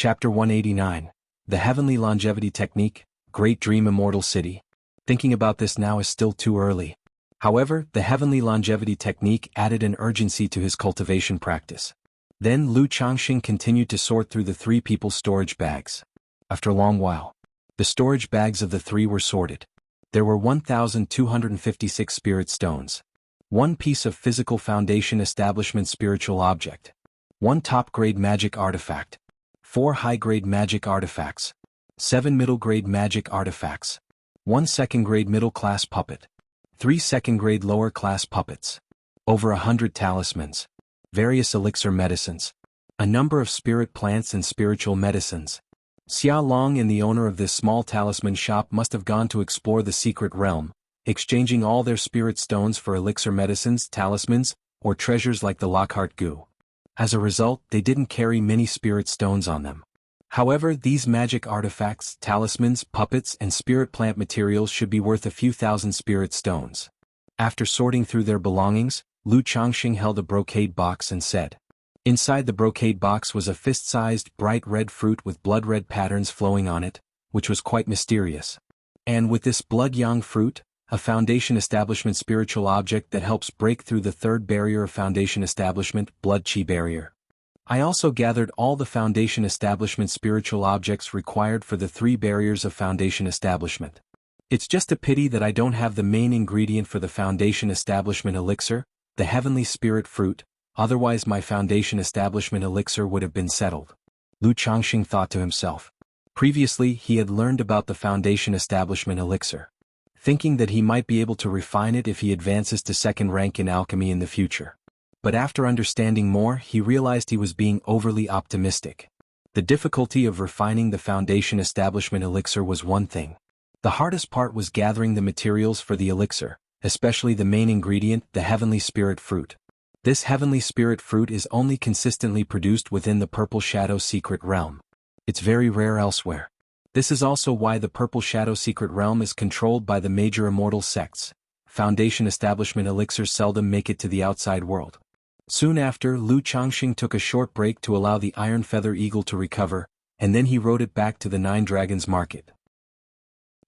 Chapter 189. The Heavenly Longevity Technique, Great Dream Immortal City. Thinking about this now is still too early. However, the Heavenly Longevity Technique added an urgency to his cultivation practice. Then Lu Changxing continued to sort through the three people's storage bags. After a long while, the storage bags of the three were sorted. There were 1,256 spirit stones. 1 piece of physical foundation establishment spiritual object. 1 top-grade magic artifact. 4 high-grade magic artifacts. 7 middle-grade magic artifacts. 1 second-grade middle-class puppet. 3 second-grade lower-class puppets. Over 100 talismans. Various elixir medicines. A number of spirit plants and spiritual medicines. Xia Long and the owner of this small talisman shop must have gone to explore the secret realm, exchanging all their spirit stones for elixir medicines, talismans, or treasures like the Lockhart Goo. As a result, they didn't carry many spirit stones on them. However, these magic artifacts, talismans, puppets, and spirit plant materials should be worth a few thousand spirit stones. After sorting through their belongings, Lu Changxing held a brocade box and said. Inside the brocade box was a fist-sized, bright red fruit with blood-red patterns flowing on it, which was quite mysterious. And with this blood-yang fruit, a foundation establishment spiritual object that helps break through the third barrier of foundation establishment, blood chi barrier. I also gathered all the foundation establishment spiritual objects required for the 3 barriers of foundation establishment. It's just a pity that I don't have the main ingredient for the foundation establishment elixir, the heavenly spirit fruit, otherwise my foundation establishment elixir would have been settled. Lu Changxing thought to himself. Previously he had learned about the foundation establishment elixir, thinking that he might be able to refine it if he advances to second rank in alchemy in the future. But after understanding more, he realized he was being overly optimistic. The difficulty of refining the foundation establishment elixir was one thing. The hardest part was gathering the materials for the elixir, especially the main ingredient, the heavenly spirit fruit. This heavenly spirit fruit is only consistently produced within the Purple Shadow secret realm. It's very rare elsewhere. This is also why the Purple Shadow secret realm is controlled by the major immortal sects. Foundation establishment elixirs seldom make it to the outside world. Soon after, Lu Changxing took a short break to allow the Iron Feather Eagle to recover, and then he rode it back to the 9 Dragons Market.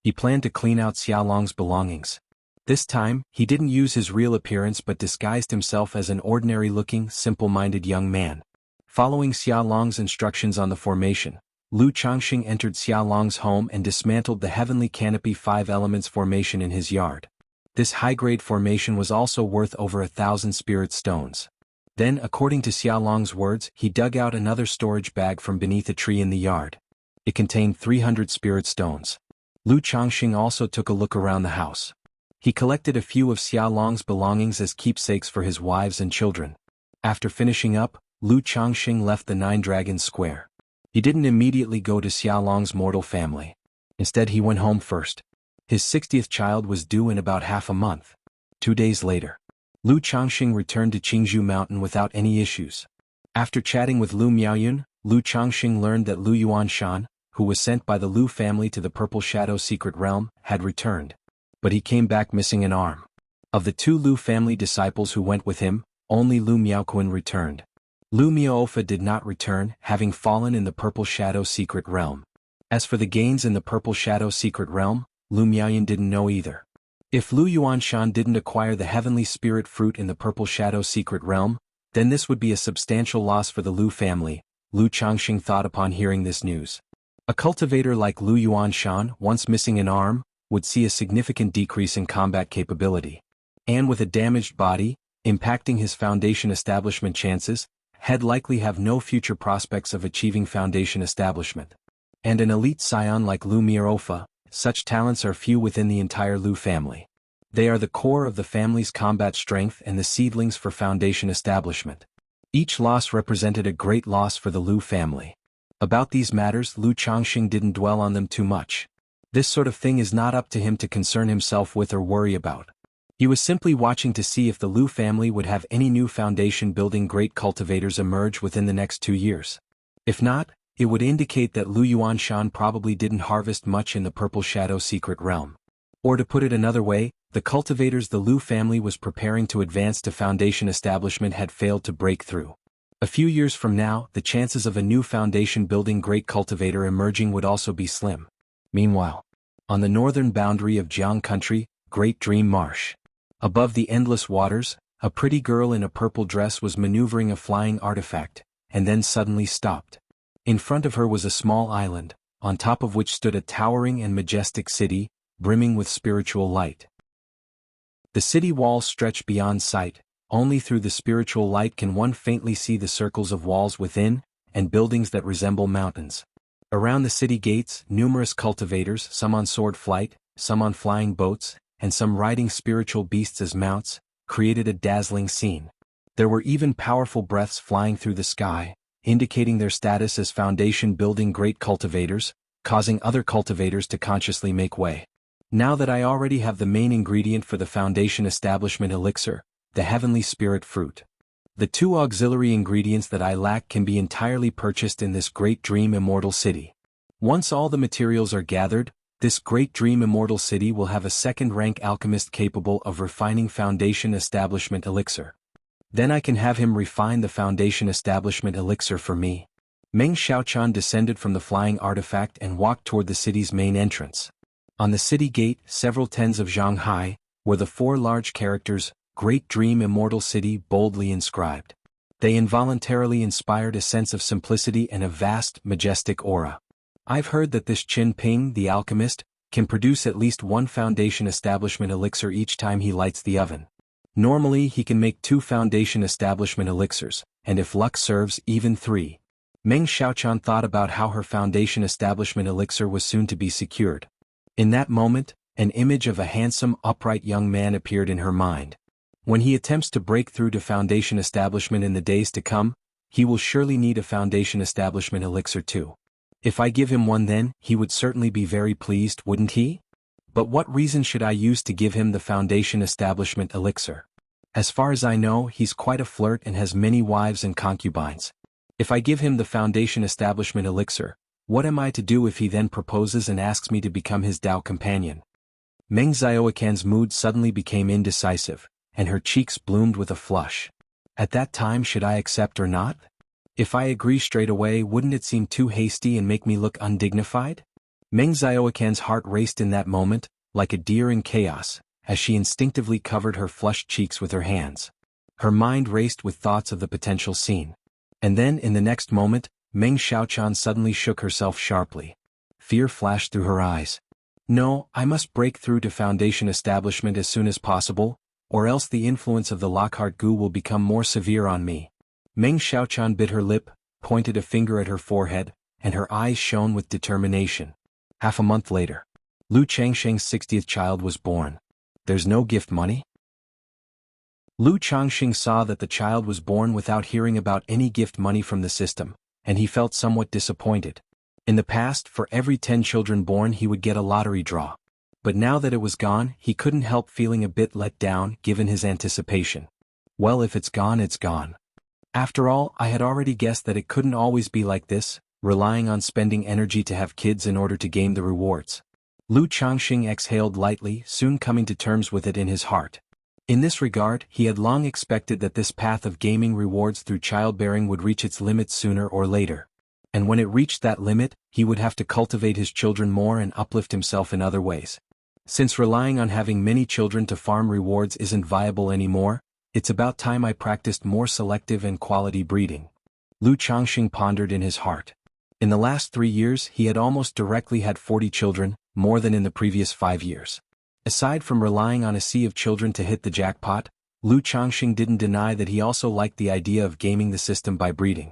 He planned to clean out Xia Long's belongings. This time, he didn't use his real appearance but disguised himself as an ordinary-looking, simple-minded young man. Following Xia Long's instructions on the formation, Lu Changxing entered Xia Long's home and dismantled the Heavenly Canopy 5 Elements formation in his yard. This high-grade formation was also worth over 1,000 spirit stones. Then, according to Xia Long's words, he dug out another storage bag from beneath a tree in the yard. It contained 300 spirit stones. Lu Changxing also took a look around the house. He collected a few of Xia Long's belongings as keepsakes for his wives and children. After finishing up, Lu Changxing left the 9 Dragons Square. He didn't immediately go to Xia Long's mortal family. Instead he went home first. His 60th child was due in about half a month. 2 days later, Lu Changxing returned to Qingzhou Mountain without any issues. After chatting with Lu Miaoyun, Lu Changxing learned that Lu Yuanshan, who was sent by the Lu family to the Purple Shadow secret realm, had returned. But he came back missing an arm. Of the 2 Lu family disciples who went with him, only Lu Miaoquan returned. Lu Miaofa did not return, having fallen in the Purple Shadow secret realm. As for the gains in the Purple Shadow secret realm, Lu Miaoyun didn't know either. If Lu Yuanshan didn't acquire the heavenly spirit fruit in the Purple Shadow secret realm, then this would be a substantial loss for the Lu family, Lu Changxing thought upon hearing this news. A cultivator like Lu Yuanshan, once missing an arm, would see a significant decrease in combat capability. And with a damaged body, impacting his foundation establishment chances, had likely have no future prospects of achieving foundation establishment. And an elite scion like Lu Miaofa, such talents are few within the entire Lu family. They are the core of the family's combat strength and the seedlings for foundation establishment. Each loss represented a great loss for the Lu family. About these matters Lu Changxing didn't dwell on them too much. This sort of thing is not up to him to concern himself with or worry about. He was simply watching to see if the Lu family would have any new foundation-building great cultivators emerge within the next 2 years. If not, it would indicate that Lu Yuanshan probably didn't harvest much in the Purple Shadow secret realm. Or to put it another way, the cultivators the Lu family was preparing to advance to foundation establishment had failed to break through. A few years from now, the chances of a new foundation-building great cultivator emerging would also be slim. Meanwhile, on the northern boundary of Jiang Country, Great Dream Marsh. Above the endless waters, a pretty girl in a purple dress was maneuvering a flying artifact, and then suddenly stopped. In front of her was a small island, on top of which stood a towering and majestic city, brimming with spiritual light. The city walls stretch beyond sight. Only through the spiritual light can one faintly see the circles of walls within, and buildings that resemble mountains. Around the city gates, numerous cultivators, some on sword flight, some on flying boats, and some riding spiritual beasts as mounts, created a dazzling scene. There were even powerful breaths flying through the sky, indicating their status as foundation-building great cultivators, causing other cultivators to consciously make way. Now that I already have the main ingredient for the foundation establishment elixir, the heavenly spirit fruit. The two auxiliary ingredients that I lack can be entirely purchased in this great dream immortal city. Once all the materials are gathered, this great dream immortal city will have a second-rank alchemist capable of refining foundation establishment elixir. Then I can have him refine the foundation establishment elixir for me. Meng Xiaochan descended from the flying artifact and walked toward the city's main entrance. On the city gate, several tens of zhang high, were the four large characters, Great Dream Immortal City, boldly inscribed. They involuntarily inspired a sense of simplicity and a vast, majestic aura. I've heard that this Qin Ping, the alchemist, can produce at least one foundation establishment elixir each time he lights the oven. Normally he can make 2 foundation establishment elixirs, and if luck serves, even 3. Meng Xiaochan thought about how her foundation establishment elixir was soon to be secured. In that moment, an image of a handsome, upright young man appeared in her mind. When he attempts to break through to foundation establishment in the days to come, he will surely need a foundation establishment elixir too. If I give him one, then he would certainly be very pleased, wouldn't he? But what reason should I use to give him the foundation establishment elixir? As far as I know, he's quite a flirt and has many wives and concubines. If I give him the foundation establishment elixir, what am I to do if he then proposes and asks me to become his Tao companion? Meng Xiaocan's mood suddenly became indecisive, and her cheeks bloomed with a flush. At that time, should I accept or not? If I agree straight away, wouldn't it seem too hasty and make me look undignified? Meng Xiaocan's heart raced in that moment, like a deer in chaos, as she instinctively covered her flushed cheeks with her hands. Her mind raced with thoughts of the potential scene. And then, in the next moment, Meng Xiaochan suddenly shook herself sharply. Fear flashed through her eyes. No, I must break through to foundation establishment as soon as possible, or else the influence of the Lockhart Gu will become more severe on me. Meng Xiaochan bit her lip, pointed a finger at her forehead, and her eyes shone with determination. Half a month later, Lu Changsheng's 60th child was born. There's no gift money? Lu Changsheng saw that the child was born without hearing about any gift money from the system, and he felt somewhat disappointed. In the past, for every 10 children born he would get a lottery draw. But now that it was gone, he couldn't help feeling a bit let down, given his anticipation. Well, if it's gone, it's gone. After all, I had already guessed that it couldn't always be like this, relying on spending energy to have kids in order to gain the rewards. Lu Changxing exhaled lightly, soon coming to terms with it in his heart. In this regard, he had long expected that this path of gaming rewards through childbearing would reach its limits sooner or later. And when it reached that limit, he would have to cultivate his children more and uplift himself in other ways. Since relying on having many children to farm rewards isn't viable anymore, it's about time I practiced more selective and quality breeding. Lu Changxing pondered in his heart. In the last 3 years he had almost directly had 40 children, more than in the previous 5 years. Aside from relying on a sea of children to hit the jackpot, Lu Changxing didn't deny that he also liked the idea of gaming the system by breeding.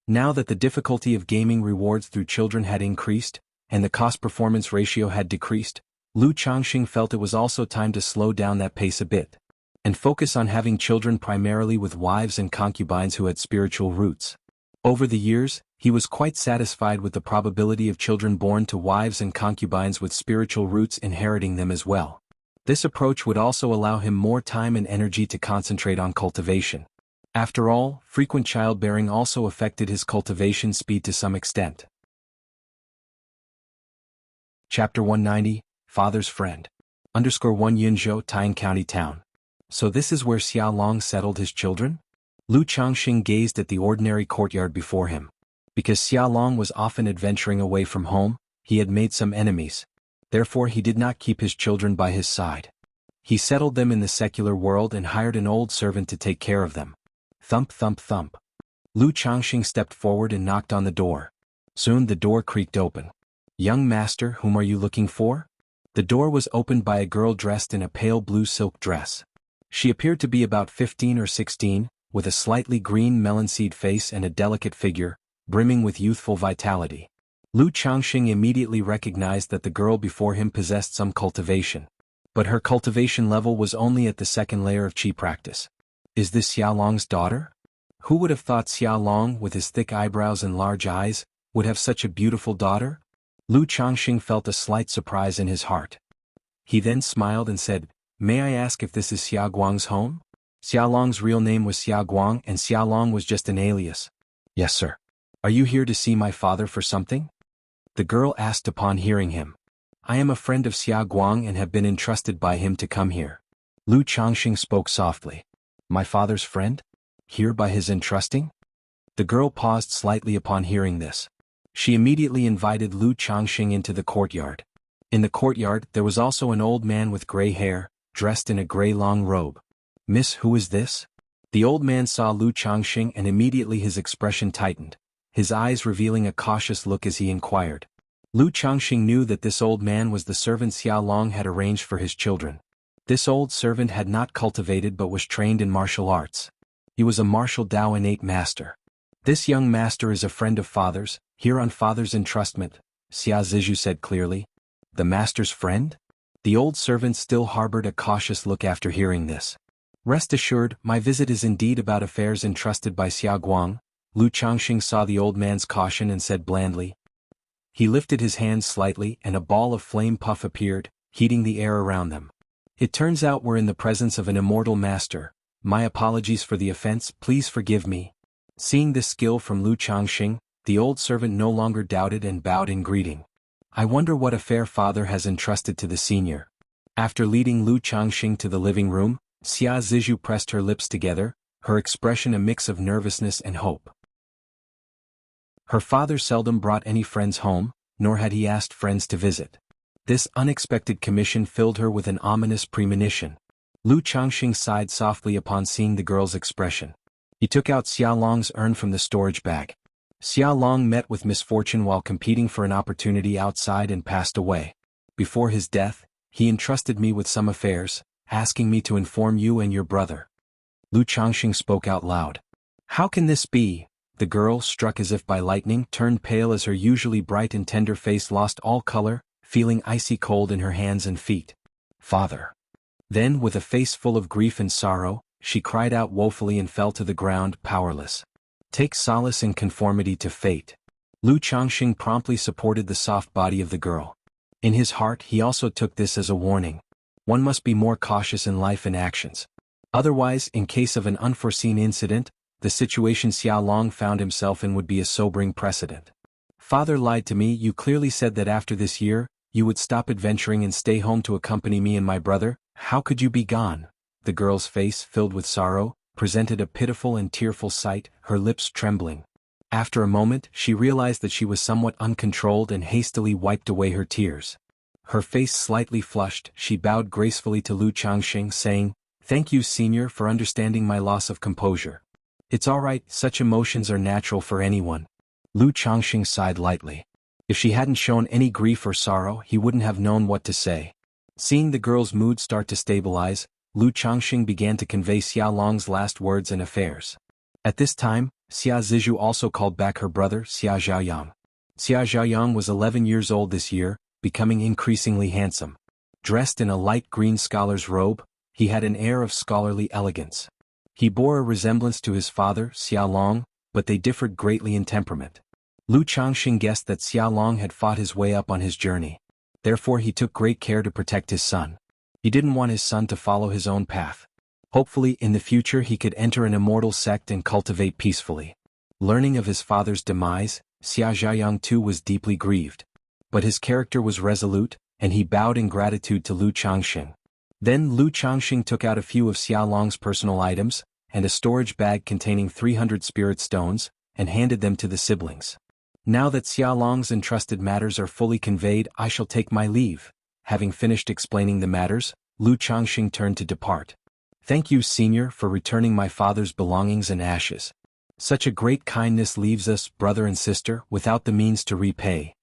Now that the difficulty of gaming rewards through children had increased, and the cost-performance ratio had decreased, Lu Changxing felt it was also time to slow down that pace a bit, and focus on having children primarily with wives and concubines who had spiritual roots. Over the years, he was quite satisfied with the probability of children born to wives and concubines with spiritual roots inheriting them as well. This approach would also allow him more time and energy to concentrate on cultivation. After all, frequent childbearing also affected his cultivation speed to some extent. Chapter 190, Father's Friend. _1 Yunzhou, Taiyang County Town. So this is where Xia Long settled his children? Lu Changxing gazed at the ordinary courtyard before him. Because Xia Long was often adventuring away from home, he had made some enemies. Therefore he did not keep his children by his side. He settled them in the secular world and hired an old servant to take care of them. Thump thump thump. Lu Changxing stepped forward and knocked on the door. Soon the door creaked open. "Young master, whom are you looking for?" The door was opened by a girl dressed in a pale blue silk dress. She appeared to be about 15 or 16, with a slightly green melon-seed face and a delicate figure, brimming with youthful vitality. Lu Changxing immediately recognized that the girl before him possessed some cultivation. But her cultivation level was only at the second layer of qi practice. Is this Xia Long's daughter? Who would have thought Xia Long, with his thick eyebrows and large eyes, would have such a beautiful daughter? Lu Changxing felt a slight surprise in his heart. He then smiled and said, "May I ask if this is Xia Guang's home?" Xia Long's real name was Xia Guang and Xia Long was just an alias. "Yes, sir. Are you here to see my father for something?" The girl asked upon hearing him. "I am a friend of Xia Guang and have been entrusted by him to come here." Lu Changxing spoke softly. "My father's friend? Here by his entrusting?" The girl paused slightly upon hearing this. She immediately invited Lu Changxing into the courtyard. In the courtyard there was also an old man with gray hair, dressed in a gray long robe. "Miss, who is this?" The old man saw Lu Changxing and immediately his expression tightened, his eyes revealing a cautious look as he inquired. Lu Changxing knew that this old man was the servant Xia Long had arranged for his children. This old servant had not cultivated but was trained in martial arts. He was a martial Dao innate master. "This young master is a friend of father's, here on father's entrustment," Xia Zizhu said clearly. "The master's friend?" The old servant still harbored a cautious look after hearing this. "Rest assured, my visit is indeed about affairs entrusted by Xia Guang." Lu Changxing saw the old man's caution and said blandly. He lifted his hands slightly and a ball of flame puff appeared, heating the air around them. "It turns out we're in the presence of an immortal master. My apologies for the offense, please forgive me." Seeing this skill from Lu Changxing, the old servant no longer doubted and bowed in greeting. "I wonder what affair father has entrusted to the senior." After leading Lu Changxing to the living room, Xia Zizhu pressed her lips together, her expression a mix of nervousness and hope. Her father seldom brought any friends home, nor had he asked friends to visit. This unexpected commission filled her with an ominous premonition. Lu Changxing sighed softly upon seeing the girl's expression. He took out Xia Long's urn from the storage bag. Xia Long met with misfortune while competing for an opportunity outside and passed away. Before his death, he entrusted me with some affairs, asking me to inform you and your brother. Lu Changxing spoke out loud. "How can this be?" The girl, struck as if by lightning, turned pale as her usually bright and tender face lost all color, feeling icy cold in her hands and feet. "Father." Then, with a face full of grief and sorrow, she cried out woefully and fell to the ground, powerless. "Take solace in conformity to fate." Lu Changxing promptly supported the soft body of the girl. In his heart he also took this as a warning. One must be more cautious in life and actions. Otherwise, in case of an unforeseen incident, the situation Xia Long found himself in would be a sobering precedent. "Father lied to me. You clearly said that after this year, you would stop adventuring and stay home to accompany me and my brother. How could you be gone?" The girl's face, filled with sorrow, presented a pitiful and tearful sight, her lips trembling. After a moment, she realized that she was somewhat uncontrolled and hastily wiped away her tears. Her face slightly flushed, she bowed gracefully to Lu Changxing, saying, "Thank you, senior, for understanding my loss of composure. It's all right, such emotions are natural for anyone." Lu Changxing sighed lightly. If she hadn't shown any grief or sorrow, he wouldn't have known what to say. Seeing the girl's mood start to stabilize, Lu Changxing began to convey Xia Long's last words and affairs. At this time, Xia Zizhu also called back her brother, Xia Zhaoyang. Xia Zhaoyang was 11 years old this year, becoming increasingly handsome. Dressed in a light green scholar's robe, he had an air of scholarly elegance. He bore a resemblance to his father, Xia Long, but they differed greatly in temperament. Lu Changxing guessed that Xia Long had fought his way up on his journey. Therefore he took great care to protect his son. He didn't want his son to follow his own path. Hopefully in the future he could enter an immortal sect and cultivate peacefully. Learning of his father's demise, Xia Zhaoyang too was deeply grieved. But his character was resolute, and he bowed in gratitude to Lu Changxing. Then Lu Changxing took out a few of Xia Long's personal items, and a storage bag containing 300 spirit stones, and handed them to the siblings. Now that Xiaolong's entrusted matters are fully conveyed, I shall take my leave. Having finished explaining the matters, Lu Changxing turned to depart. Thank you, Senior, for returning my father's belongings and ashes. Such a great kindness leaves us, brother and sister, without the means to repay.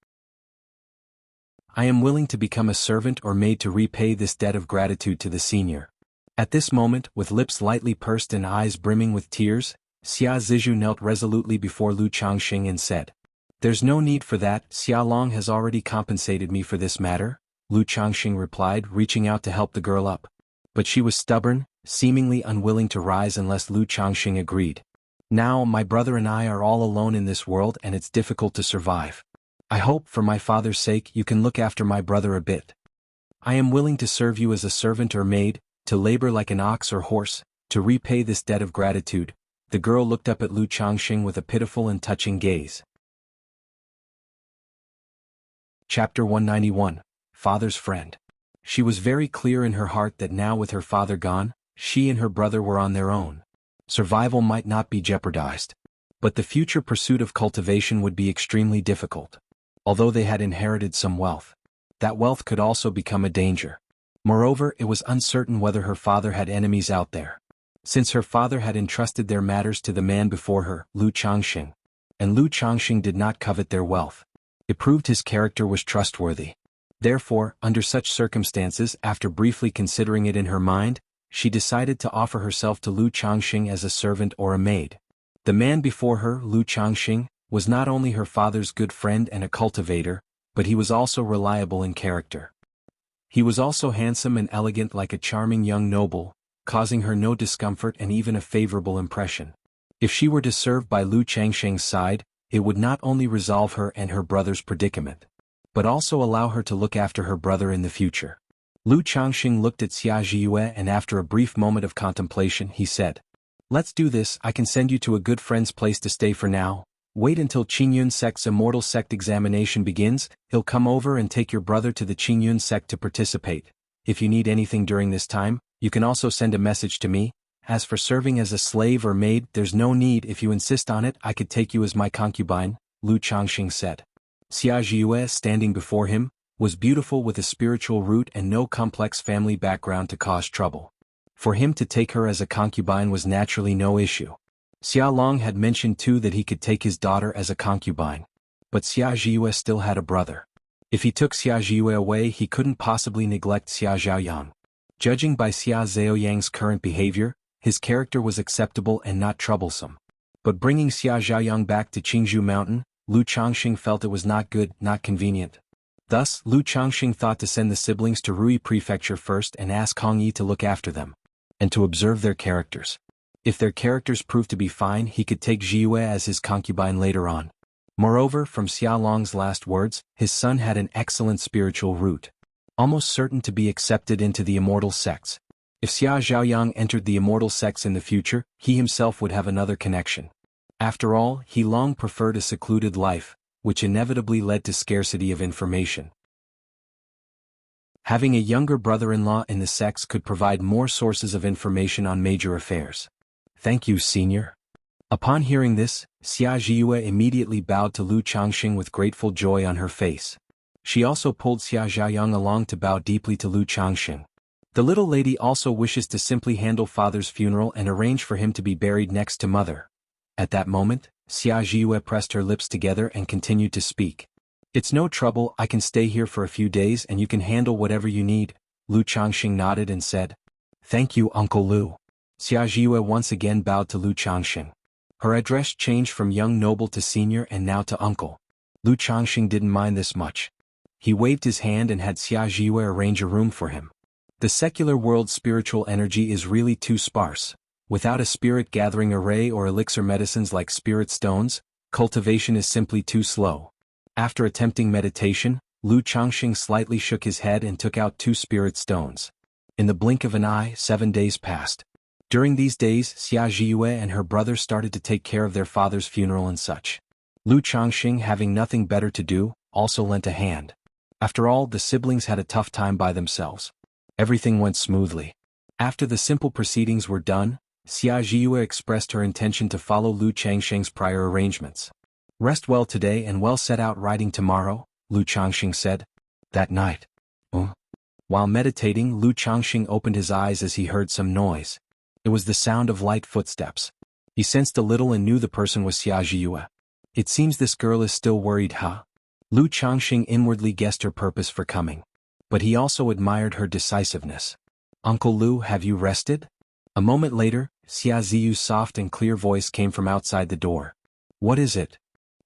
I am willing to become a servant or maid to repay this debt of gratitude to the Senior. At this moment, with lips lightly pursed and eyes brimming with tears, Xia Zizhu knelt resolutely before Lu Changxing and said, "There's no need for that, Xiaolong has already compensated me for this matter," Lu Changxing replied, reaching out to help the girl up. But she was stubborn, seemingly unwilling to rise unless Lu Changxing agreed. Now, my brother and I are all alone in this world and it's difficult to survive. I hope, for my father's sake, you can look after my brother a bit. I am willing to serve you as a servant or maid, to labor like an ox or horse, to repay this debt of gratitude." The girl looked up at Lu Changxing with a pitiful and touching gaze. Chapter 191. Father's Friend. She was very clear in her heart that now with her father gone, she and her brother were on their own. Survival might not be jeopardized, but the future pursuit of cultivation would be extremely difficult. Although they had inherited some wealth, that wealth could also become a danger. Moreover, it was uncertain whether her father had enemies out there. Since her father had entrusted their matters to the man before her, Lu Changxing, and Lu Changxing did not covet their wealth, it proved his character was trustworthy. Therefore, under such circumstances, after briefly considering it in her mind, she decided to offer herself to Lu Changxing as a servant or a maid. The man before her, Lu Changxing, was not only her father's good friend and a cultivator, but he was also reliable in character. He was also handsome and elegant like a charming young noble, causing her no discomfort and even a favorable impression. If she were to serve by Lu Changxing's side, it would not only resolve her and her brother's predicament, but also allow her to look after her brother in the future. Lu Changxing looked at Xia Zhiyue and after a brief moment of contemplation he said, "Let's do this. I can send you to a good friend's place to stay for now. Wait until Qingyun sect's immortal sect examination begins, he'll come over and take your brother to the Qingyun sect to participate. If you need anything during this time, you can also send a message to me. As for serving as a slave or maid, there's no need. If you insist on it, I could take you as my concubine," Lu Changxing said. Xia Zhiyue, standing before him, was beautiful with a spiritual root and no complex family background to cause trouble. For him to take her as a concubine was naturally no issue. Xiaolong had mentioned too that he could take his daughter as a concubine. But Xia Zhiyue still had a brother. If he took Xia Zhiyue away, he couldn't possibly neglect Xia Zhaoyang. Judging by Xia Zhaoyang's current behavior, his character was acceptable and not troublesome. But bringing Xia Zhaoyang back to Qingzhou Mountain, Lu Changxing felt it was not good, not convenient. Thus, Lu Changxing thought to send the siblings to Rui Prefecture first and ask Hong Yi to look after them, and to observe their characters. If their characters proved to be fine, he could take Zhiyue as his concubine later on. Moreover, from Xiaolong's last words, his son had an excellent spiritual root, almost certain to be accepted into the immortal sects. If Xia Zhaoyang entered the immortal sects in the future, he himself would have another connection. After all, he long preferred a secluded life, which inevitably led to scarcity of information. Having a younger brother-in-law in the sects could provide more sources of information on major affairs. "Thank you, Senior." Upon hearing this, Xia Zhiyue immediately bowed to Lu Changxing with grateful joy on her face. She also pulled Xia Zhaoyang along to bow deeply to Lu Changxing. The little lady also wishes to simply handle father's funeral and arrange for him to be buried next to mother. At that moment, Xia Zhiyue pressed her lips together and continued to speak. "It's no trouble, I can stay here for a few days and you can handle whatever you need." Lu Changxing nodded and said, "Thank you, Uncle Lu." Xia Zhiyue once again bowed to Lu Changxing. Her address changed from young noble to senior and now to uncle. Lu Changxing didn't mind this much. He waved his hand and had Xia Zhiyue arrange a room for him. The secular world's spiritual energy is really too sparse. Without a spirit-gathering array or elixir medicines like spirit stones, cultivation is simply too slow. After attempting meditation, Lu Changxing slightly shook his head and took out 2 spirit stones. In the blink of an eye, 7 days passed. During these days, Xia Zhiyue and her brother started to take care of their father's funeral and such. Lu Changxing, having nothing better to do, also lent a hand. After all, the siblings had a tough time by themselves. Everything went smoothly. After the simple proceedings were done, Xia Zhiyue expressed her intention to follow Lu Changsheng's prior arrangements. Rest well today and well set out riding tomorrow, Lu Changsheng said. That night. While meditating, Lu Changsheng opened his eyes as he heard some noise. It was the sound of light footsteps. He sensed a little and knew the person was Xia Zhiyue. It seems this girl is still worried, huh? Lu Changsheng inwardly guessed her purpose for coming. But he also admired her decisiveness. Uncle Lu, have you rested? A moment later, Xia Ziyu's soft and clear voice came from outside the door. What is it?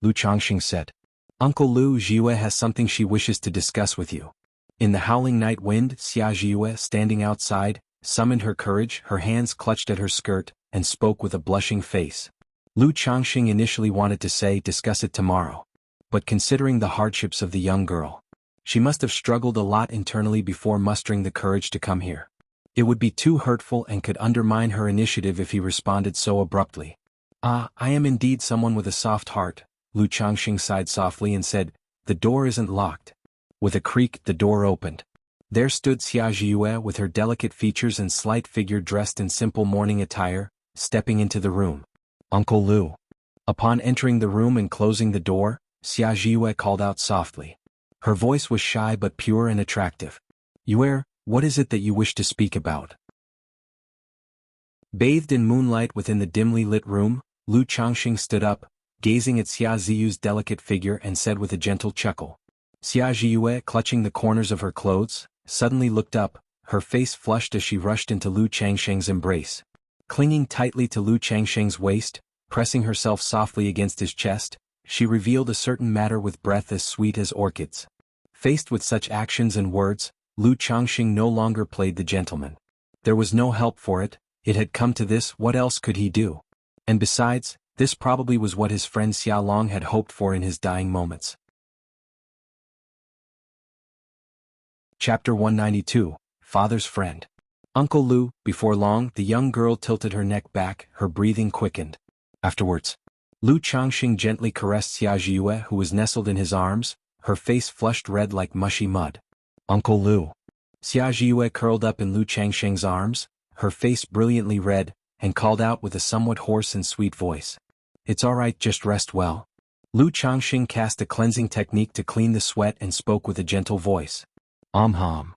Lu Changsheng said. Uncle Lu, Zhiyue has something she wishes to discuss with you. In the howling night wind, Xia Zhiyue, standing outside, summoned her courage, her hands clutched at her skirt, and spoke with a blushing face. Lu Changsheng initially wanted to say discuss it tomorrow. But considering the hardships of the young girl, she must have struggled a lot internally before mustering the courage to come here. It would be too hurtful and could undermine her initiative if he responded so abruptly. I am indeed someone with a soft heart, Lu Changsheng sighed softly and said, the door isn't locked. With a creak, the door opened. There stood Xia Zhiyue with her delicate features and slight figure dressed in simple morning attire, stepping into the room. Uncle Lu. Upon entering the room and closing the door, Xia Zhiyue called out softly. Her voice was shy but pure and attractive. Yue, what is it that you wish to speak about? Bathed in moonlight within the dimly lit room, Lu Changsheng stood up, gazing at Xia Ziyu's delicate figure and said with a gentle chuckle. Xia Zhiyue, clutching the corners of her clothes, suddenly looked up, her face flushed as she rushed into Lu Changsheng's embrace. Clinging tightly to Lu Changsheng's waist, pressing herself softly against his chest, she revealed a certain matter with breath as sweet as orchids. Faced with such actions and words, Lu Changsheng no longer played the gentleman. There was no help for it, it had come to this, what else could he do? And besides, this probably was what his friend Xia Long had hoped for in his dying moments. Chapter 192, Father's Friend. Uncle Lu, before long, the young girl tilted her neck back, her breathing quickened. Afterwards, Lu Changsheng gently caressed Xia Zhiyue, who was nestled in his arms, her face flushed red like mushy mud. Uncle Lu. Xia Zhiyue curled up in Lu Changsheng's arms, her face brilliantly red, and called out with a somewhat hoarse and sweet voice. It's all right, just rest well. Lu Changsheng cast a cleansing technique to clean the sweat and spoke with a gentle voice. Hum.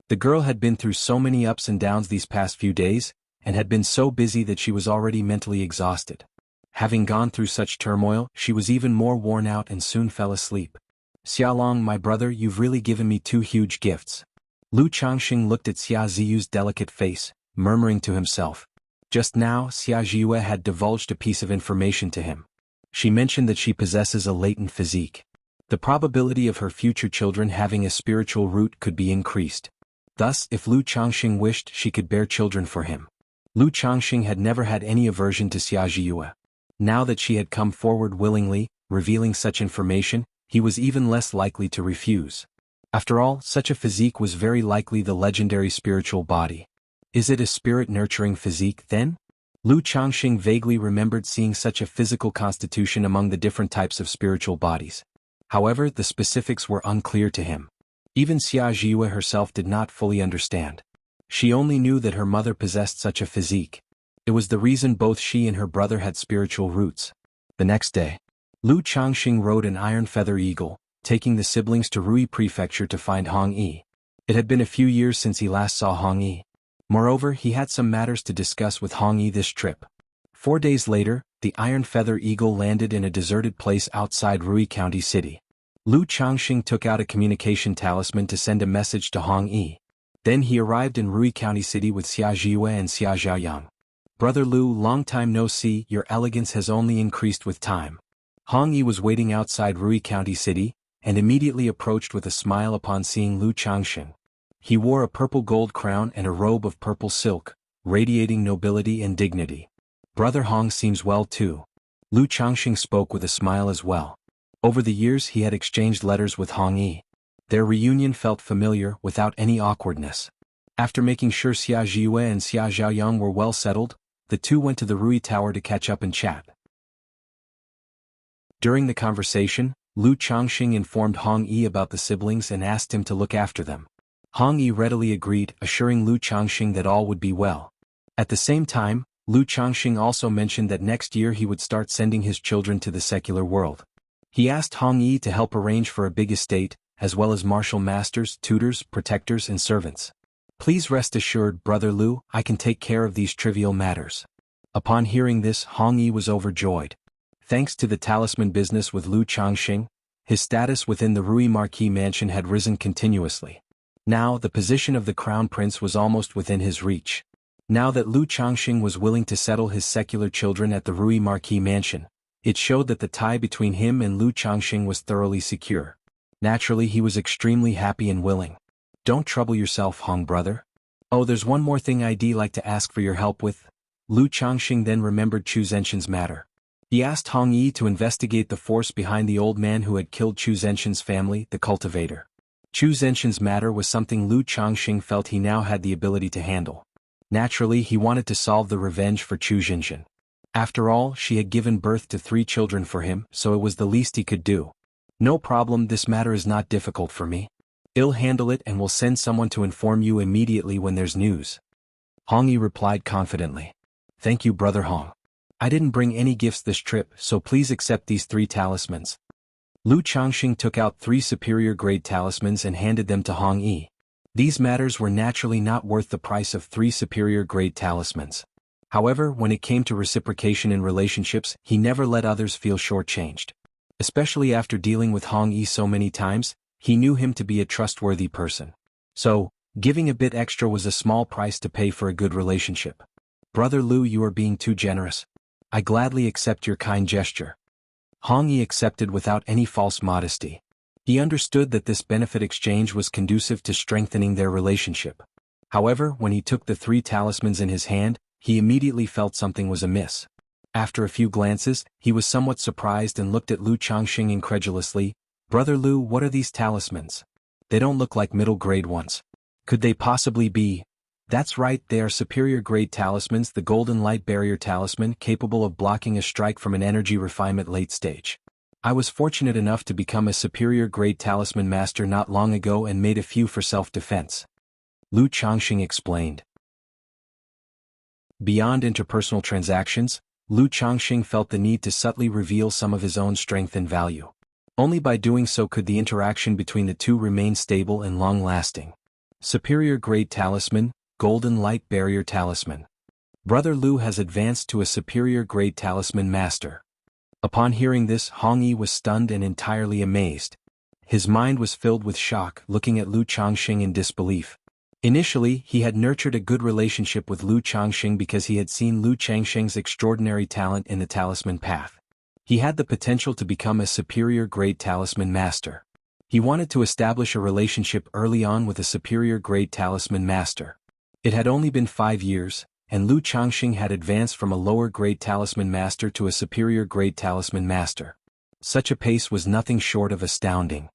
The girl had been through so many ups and downs these past few days, and had been so busy that she was already mentally exhausted. Having gone through such turmoil, she was even more worn out and soon fell asleep. Xiaolong, my brother, you've really given me two huge gifts. Lu Changsheng looked at Xia Ziyu's delicate face, murmuring to himself. Just now, Xia Zhiyue had divulged a piece of information to him. She mentioned that she possesses a latent physique. The probability of her future children having a spiritual root could be increased. Thus, if Lu Changsheng wished, she could bear children for him. Lu Changsheng had never had any aversion to Xia Zhiyue. Now that she had come forward willingly, revealing such information, he was even less likely to refuse. After all, such a physique was very likely the legendary spiritual body. Is it a spirit-nurturing physique, then? Lu Changsheng vaguely remembered seeing such a physical constitution among the different types of spiritual bodies. However, the specifics were unclear to him. Even Xia Zhiyue herself did not fully understand. She only knew that her mother possessed such a physique. It was the reason both she and her brother had spiritual roots. The next day, Lu Changsheng rode an iron feather eagle, taking the siblings to Rui Prefecture to find Hong Yi. It had been a few years since he last saw Hong Yi. Moreover, he had some matters to discuss with Hong Yi this trip. 4 days later, the iron feather eagle landed in a deserted place outside Rui County City. Lu Changsheng took out a communication talisman to send a message to Hong Yi. Then he arrived in Rui County City with Xia Zhiyue and Xia Zhaoyang. Brother Lu, long time no see, your elegance has only increased with time. Hong Yi was waiting outside Rui County City, and immediately approached with a smile upon seeing Lu Changsheng. He wore a purple gold crown and a robe of purple silk, radiating nobility and dignity. Brother Hong seems well too. Lu Changsheng spoke with a smile as well. Over the years he had exchanged letters with Hong Yi. Their reunion felt familiar, without any awkwardness. After making sure Xia Zhiyue and Xia Zhaoyang were well settled, the two went to the Rui Tower to catch up and chat. During the conversation, Lu Changsheng informed Hong Yi about the siblings and asked him to look after them. Hong Yi readily agreed, assuring Lu Changsheng that all would be well. At the same time, Lu Changxing also mentioned that next year he would start sending his children to the secular world. He asked Hong Yi to help arrange for a big estate, as well as martial masters, tutors, protectors and servants. Please rest assured, Brother Lu, I can take care of these trivial matters. Upon hearing this, Hong Yi was overjoyed. Thanks to the talisman business with Lu Changxing, his status within the Rui Marquis mansion had risen continuously. Now the position of the crown prince was almost within his reach. Now that Lu Changxing was willing to settle his secular children at the Rui Marquis mansion, it showed that the tie between him and Lu Changxing was thoroughly secure. Naturally he was extremely happy and willing. Don't trouble yourself, Hong brother. Oh, there's one more thing I'd like to ask for your help with. Lu Changxing then remembered Chu Zenshin's matter. He asked Hong Yi to investigate the force behind the old man who had killed Chu Zenshin's family, the cultivator. Chu Zenshin's matter was something Lu Changxing felt he now had the ability to handle. Naturally he wanted to solve the revenge for Chu Zenshin. After all, she had given birth to 3 children for him, so it was the least he could do. No problem, this matter is not difficult for me. I'll handle it and will send someone to inform you immediately when there's news. Hong Yi replied confidently. Thank you, Brother Hong. I didn't bring any gifts this trip, so please accept these 3 talismans. Lu Changxing took out 3 superior grade talismans and handed them to Hong Yi. These matters were naturally not worth the price of 3 superior grade talismans. However, when it came to reciprocation in relationships, he never let others feel shortchanged. Especially after dealing with Hong Yi so many times, he knew him to be a trustworthy person. So, giving a bit extra was a small price to pay for a good relationship. Brother Lu, you are being too generous. I gladly accept your kind gesture. Hong Yi accepted without any false modesty. He understood that this benefit exchange was conducive to strengthening their relationship. However, when he took the 3 talismans in his hand, he immediately felt something was amiss. After a few glances, he was somewhat surprised and looked at Lu Changxing incredulously. Brother Lu, what are these talismans? They don't look like middle-grade ones. Could they possibly be? That's right, they are superior-grade talismans, the Golden Light Barrier Talisman, capable of blocking a strike from an energy refinement late stage. I was fortunate enough to become a superior-grade talisman master not long ago and made a few for self-defense. Lu Changxing explained. Beyond interpersonal transactions, Lu Changxing felt the need to subtly reveal some of his own strength and value. Only by doing so could the interaction between the two remain stable and long-lasting. Superior-grade talisman, Golden Light Barrier Talisman. Brother Lu has advanced to a superior-grade talisman master. Upon hearing this, Hong Yi was stunned and entirely amazed. His mind was filled with shock, looking at Lu Changxing in disbelief. Initially, he had nurtured a good relationship with Lu Changxing because he had seen Lu Changxing's extraordinary talent in the talisman path. He had the potential to become a superior-grade talisman master. He wanted to establish a relationship early on with a superior-grade talisman master. It had only been 5 years, and Lu Changxing had advanced from a lower-grade talisman master to a superior-grade talisman master. Such a pace was nothing short of astounding.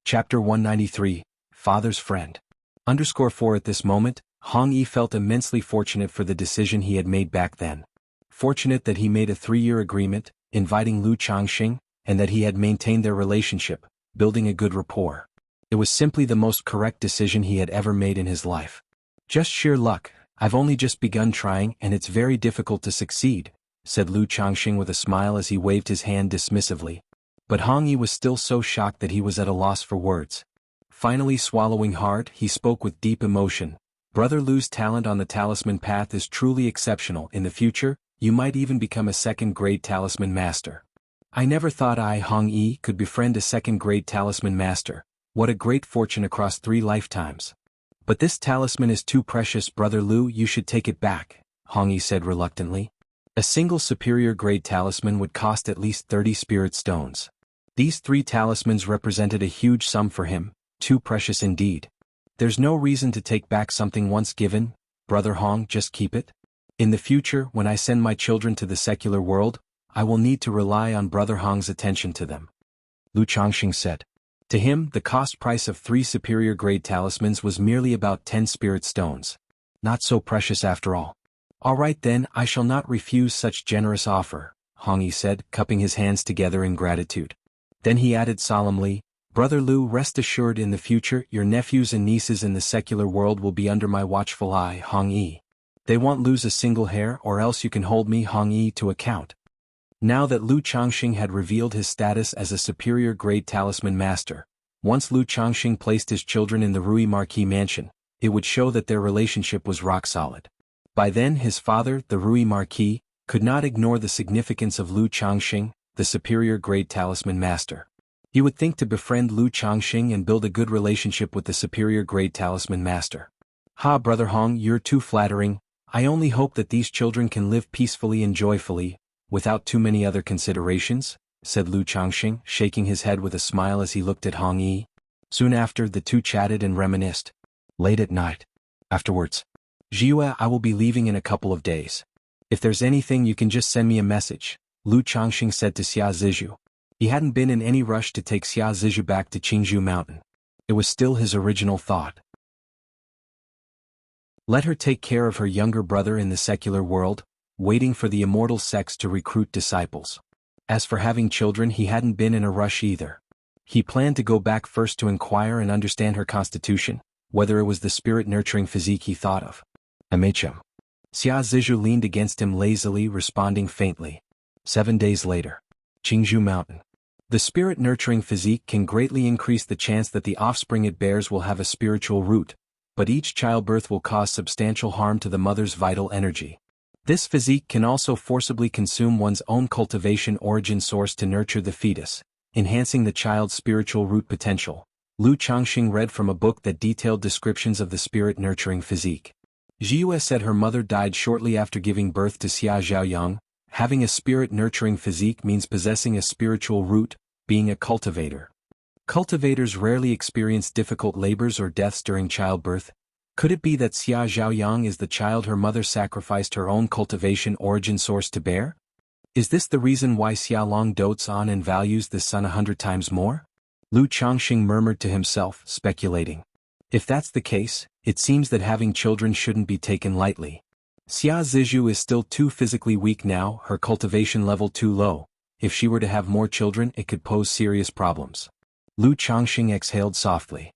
Chapter 193, Father's Friend. _4 At this moment, Hong Yi felt immensely fortunate for the decision he had made back then. Fortunate that he made a 3-year agreement, inviting Lu Changxing, and that he had maintained their relationship, building a good rapport. It was simply the most correct decision he had ever made in his life. Just sheer luck, I've only just begun trying and it's very difficult to succeed, said Lu Changxing with a smile as he waved his hand dismissively. But Hong Yi was still so shocked that he was at a loss for words. Finally swallowing hard, he spoke with deep emotion. Brother Lu's talent on the talisman path is truly exceptional. In the future, you might even become a 2nd-grade talisman master. I never thought I, Hong Yi, could befriend a 2nd-grade talisman master. What a great fortune across 3 lifetimes. But this talisman is too precious, Brother Lu, you should take it back, Hong Yi said reluctantly. A single superior-grade talisman would cost at least 30 spirit stones. These 3 talismans represented a huge sum for him, too precious indeed. There's no reason to take back something once given, Brother Hong, just keep it. In the future, when I send my children to the secular world, I will need to rely on Brother Hong's attention to them. Lu Changxing said. To him, the cost price of 3 superior-grade talismans was merely about 10 spirit stones. Not so precious after all. All right then, I shall not refuse such generous offer, Hong Yi said, cupping his hands together in gratitude. Then he added solemnly, Brother Lu, rest assured in the future your nephews and nieces in the secular world will be under my watchful eye, Hong Yi. They won't lose a single hair, or else you can hold me, Hong Yi, to account. Now that Lu Changxing had revealed his status as a superior grade talisman master, once Lu Changxing placed his children in the Rui Marquis mansion, it would show that their relationship was rock solid. By then his father, the Rui Marquis, could not ignore the significance of Lu Changxing, the superior grade talisman master. He would think to befriend Lu Changxing and build a good relationship with the superior grade talisman master. Ha, Brother Hong, you're too flattering. I only hope that these children can live peacefully and joyfully, without too many other considerations, said Lu Changxing, shaking his head with a smile as he looked at Hong Yi. Soon after, the two chatted and reminisced. Late at night. Afterwards. Jiue, I will be leaving in a couple of days. If there's anything you can just send me a message, Lu Changxing said to Xia Zizhu. He hadn't been in any rush to take Xia Zizhu back to Qingzhou Mountain. It was still his original thought. Let her take care of her younger brother in the secular world, waiting for the immortal sex to recruit disciples. As for having children, he hadn't been in a rush either. He planned to go back first to inquire and understand her constitution, whether it was the spirit-nurturing physique he thought of. MHM. Xia Zizhu leaned against him lazily, responding faintly. 7 days later. Qingzhou Mountain. The spirit-nurturing physique can greatly increase the chance that the offspring it bears will have a spiritual root, but each childbirth will cause substantial harm to the mother's vital energy. This physique can also forcibly consume one's own cultivation origin source to nurture the fetus, enhancing the child's spiritual root potential. Lu Changxing read from a book that detailed descriptions of the spirit-nurturing physique. Jiue said her mother died shortly after giving birth to Xia Zhaoyang. Having a spirit-nurturing physique means possessing a spiritual root, being a cultivator. Cultivators rarely experience difficult labors or deaths during childbirth. Could it be that Xia Zhaoyang is the child her mother sacrificed her own cultivation origin source to bear? Is this the reason why Xia Long dotes on and values the son 100 times more? Lu Changxing murmured to himself, speculating. If that's the case, it seems that having children shouldn't be taken lightly. Xia Zizhu is still too physically weak now, her cultivation level too low. If she were to have more children, it could pose serious problems. Lu Changxing exhaled softly.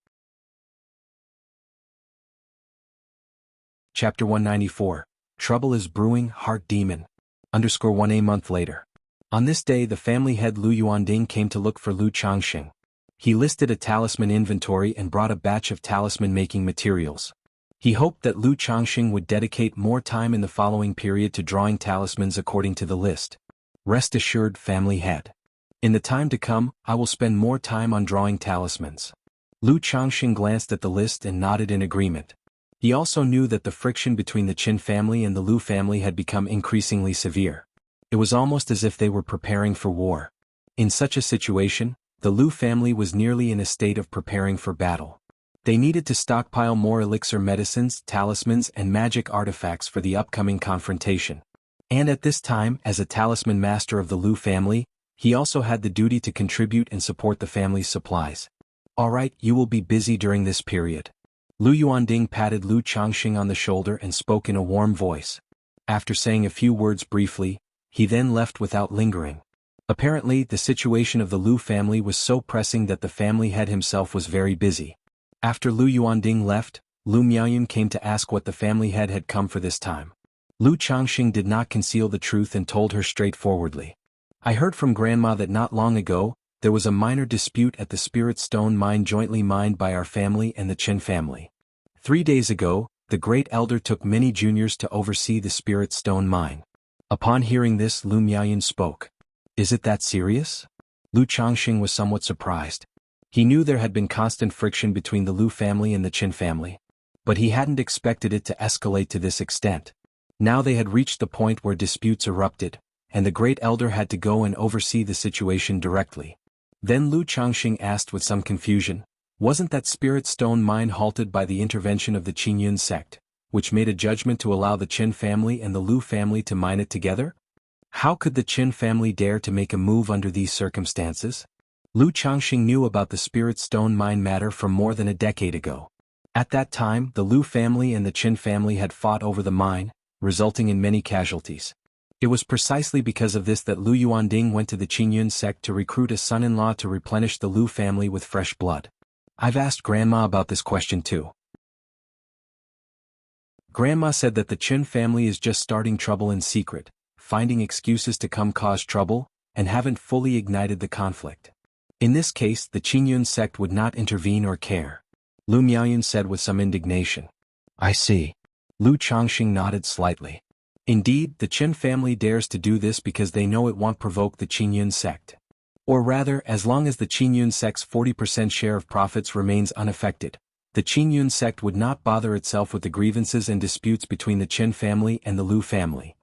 Chapter 194. Trouble is Brewing, Heart Demon. _1 A month later. On this day the family head Lu Yuanding came to look for Lu Changxing. He listed a talisman inventory and brought a batch of talisman-making materials. He hoped that Lu Changxing would dedicate more time in the following period to drawing talismans according to the list. Rest assured, family head. In the time to come, I will spend more time on drawing talismans. Lu Changxing glanced at the list and nodded in agreement. He also knew that the friction between the Qin family and the Lu family had become increasingly severe. It was almost as if they were preparing for war. In such a situation, the Lu family was nearly in a state of preparing for battle. They needed to stockpile more elixir medicines, talismans, and magic artifacts for the upcoming confrontation. And at this time, as a talisman master of the Lu family, he also had the duty to contribute and support the family's supplies. Alright, you will be busy during this period. Lu Yuanding patted Lu Changxing on the shoulder and spoke in a warm voice. After saying a few words briefly, he then left without lingering. Apparently, the situation of the Lu family was so pressing that the family head himself was very busy. After Lu Yuanding left, Lu Miaoyun came to ask what the family head had come for this time. Lu Changxing did not conceal the truth and told her straightforwardly. I heard from Grandma that not long ago, there was a minor dispute at the Spirit Stone mine jointly mined by our family and the Qin family. 3 days ago, the great elder took many juniors to oversee the Spirit Stone mine. Upon hearing this, Lu Miaoyun spoke. Is it that serious? Lu Changxing was somewhat surprised. He knew there had been constant friction between the Lu family and the Qin family, but he hadn't expected it to escalate to this extent. Now they had reached the point where disputes erupted, and the great elder had to go and oversee the situation directly. Then Lu Changxing asked with some confusion, wasn't that Spirit Stone mine halted by the intervention of the Qingyun sect, which made a judgment to allow the Qin family and the Lu family to mine it together? How could the Qin family dare to make a move under these circumstances? Lu Changxing knew about the Spirit Stone mine matter from more than a decade ago. At that time, the Lu family and the Qin family had fought over the mine, resulting in many casualties. It was precisely because of this that Lu Yuanding went to the Qingyun sect to recruit a son-in-law to replenish the Lu family with fresh blood. I've asked Grandma about this question too. Grandma said that the Qin family is just starting trouble in secret, finding excuses to come cause trouble, and haven't fully ignited the conflict. In this case, the Qingyun sect would not intervene or care. Lu Miaoyun said with some indignation. I see. Lu Changxing nodded slightly. Indeed, the Qin family dares to do this because they know it won't provoke the Qingyun sect. Or rather, as long as the Qingyun sect's 40% share of profits remains unaffected, the Qingyun sect would not bother itself with the grievances and disputes between the Qin family and the Lu family.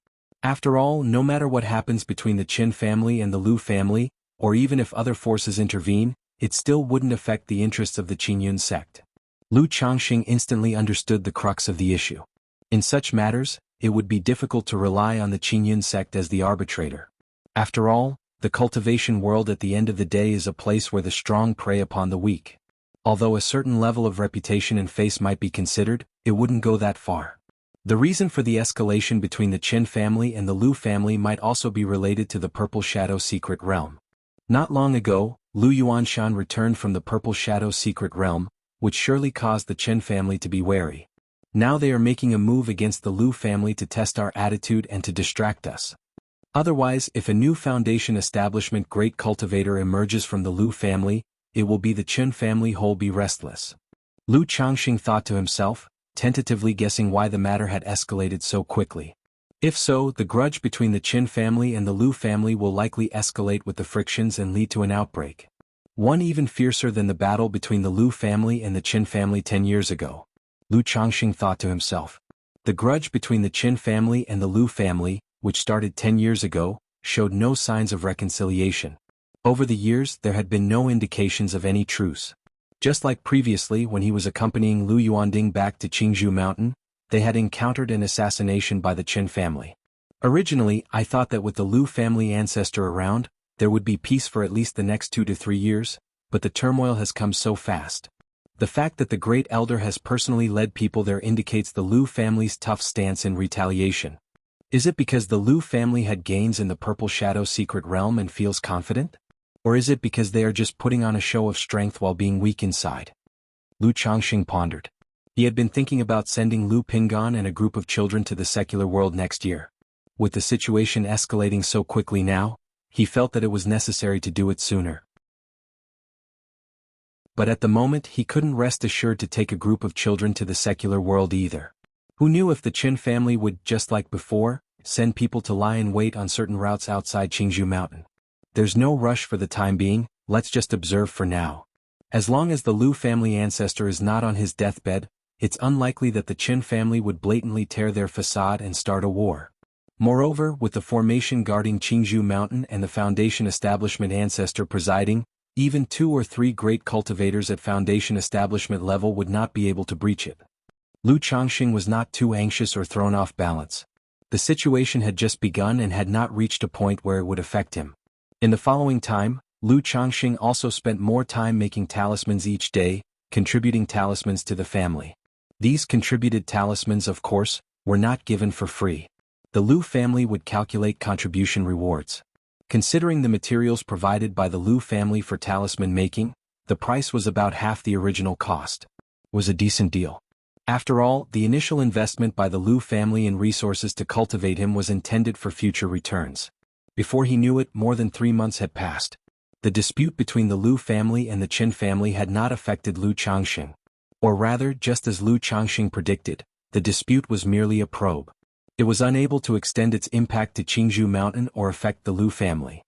After all, no matter what happens between the Qin family and the Lu family, or even if other forces intervene, it still wouldn't affect the interests of the Qingyun sect. Lu Changxing instantly understood the crux of the issue. In such matters, it would be difficult to rely on the Qingyun sect as the arbitrator. After all, the cultivation world at the end of the day is a place where the strong prey upon the weak. Although a certain level of reputation and face might be considered, it wouldn't go that far. The reason for the escalation between the Qin family and the Lu family might also be related to the Purple Shadow Secret Realm. Not long ago, Lu Yuanshan returned from the Purple Shadow Secret Realm, which surely caused the Qin family to be wary. Now they are making a move against the Lu family to test our attitude and to distract us. Otherwise, if a new foundation establishment great cultivator emerges from the Lu family, it will be the Qin family who'll be restless. Lu Changxing thought to himself, tentatively guessing why the matter had escalated so quickly. If so, the grudge between the Qin family and the Lu family will likely escalate with the frictions and lead to an outbreak. One even fiercer than the battle between the Lu family and the Qin family 10 years ago. Lu Changxing thought to himself. The grudge between the Qin family and the Lu family, which started 10 years ago, showed no signs of reconciliation. Over the years, there had been no indications of any truce. Just like previously when he was accompanying Lu Yuanding back to Qingzhou Mountain, they had encountered an assassination by the Qin family. Originally, I thought that with the Lu family ancestor around, there would be peace for at least the next 2 to 3 years, but the turmoil has come so fast. The fact that the great elder has personally led people there indicates the Lu family's tough stance in retaliation. Is it because the Lu family had gains in the Purple Shadow Secret Realm and feels confident? Or is it because they are just putting on a show of strength while being weak inside? Lu Changxing pondered. He had been thinking about sending Lu Pinggan and a group of children to the secular world next year. With the situation escalating so quickly now, he felt that it was necessary to do it sooner. But at the moment he couldn't rest assured to take a group of children to the secular world either. Who knew if the Qin family would, just like before, send people to lie in wait on certain routes outside Qingzhou Mountain. There's no rush for the time being, let's just observe for now. As long as the Lu family ancestor is not on his deathbed, it's unlikely that the Qin family would blatantly tear their facade and start a war. Moreover, with the formation guarding Qingzhou Mountain and the foundation establishment ancestor presiding, even 2 or 3 great cultivators at foundation establishment level would not be able to breach it. Lu Changxing was not too anxious or thrown off balance. The situation had just begun and had not reached a point where it would affect him. In the following time, Lu Changxing also spent more time making talismans each day, contributing talismans to the family. These contributed talismans, of course, were not given for free. The Lu family would calculate contribution rewards. Considering the materials provided by the Lu family for talisman making, the price was about half the original cost. It was a decent deal. After all, the initial investment by the Lu family in resources to cultivate him was intended for future returns. Before he knew it, more than 3 months had passed. The dispute between the Lu family and the Qin family had not affected Lu Changxing. Or rather, just as Lu Changxing predicted, the dispute was merely a probe. It was unable to extend its impact to Qingzhou Mountain or affect the Lu family.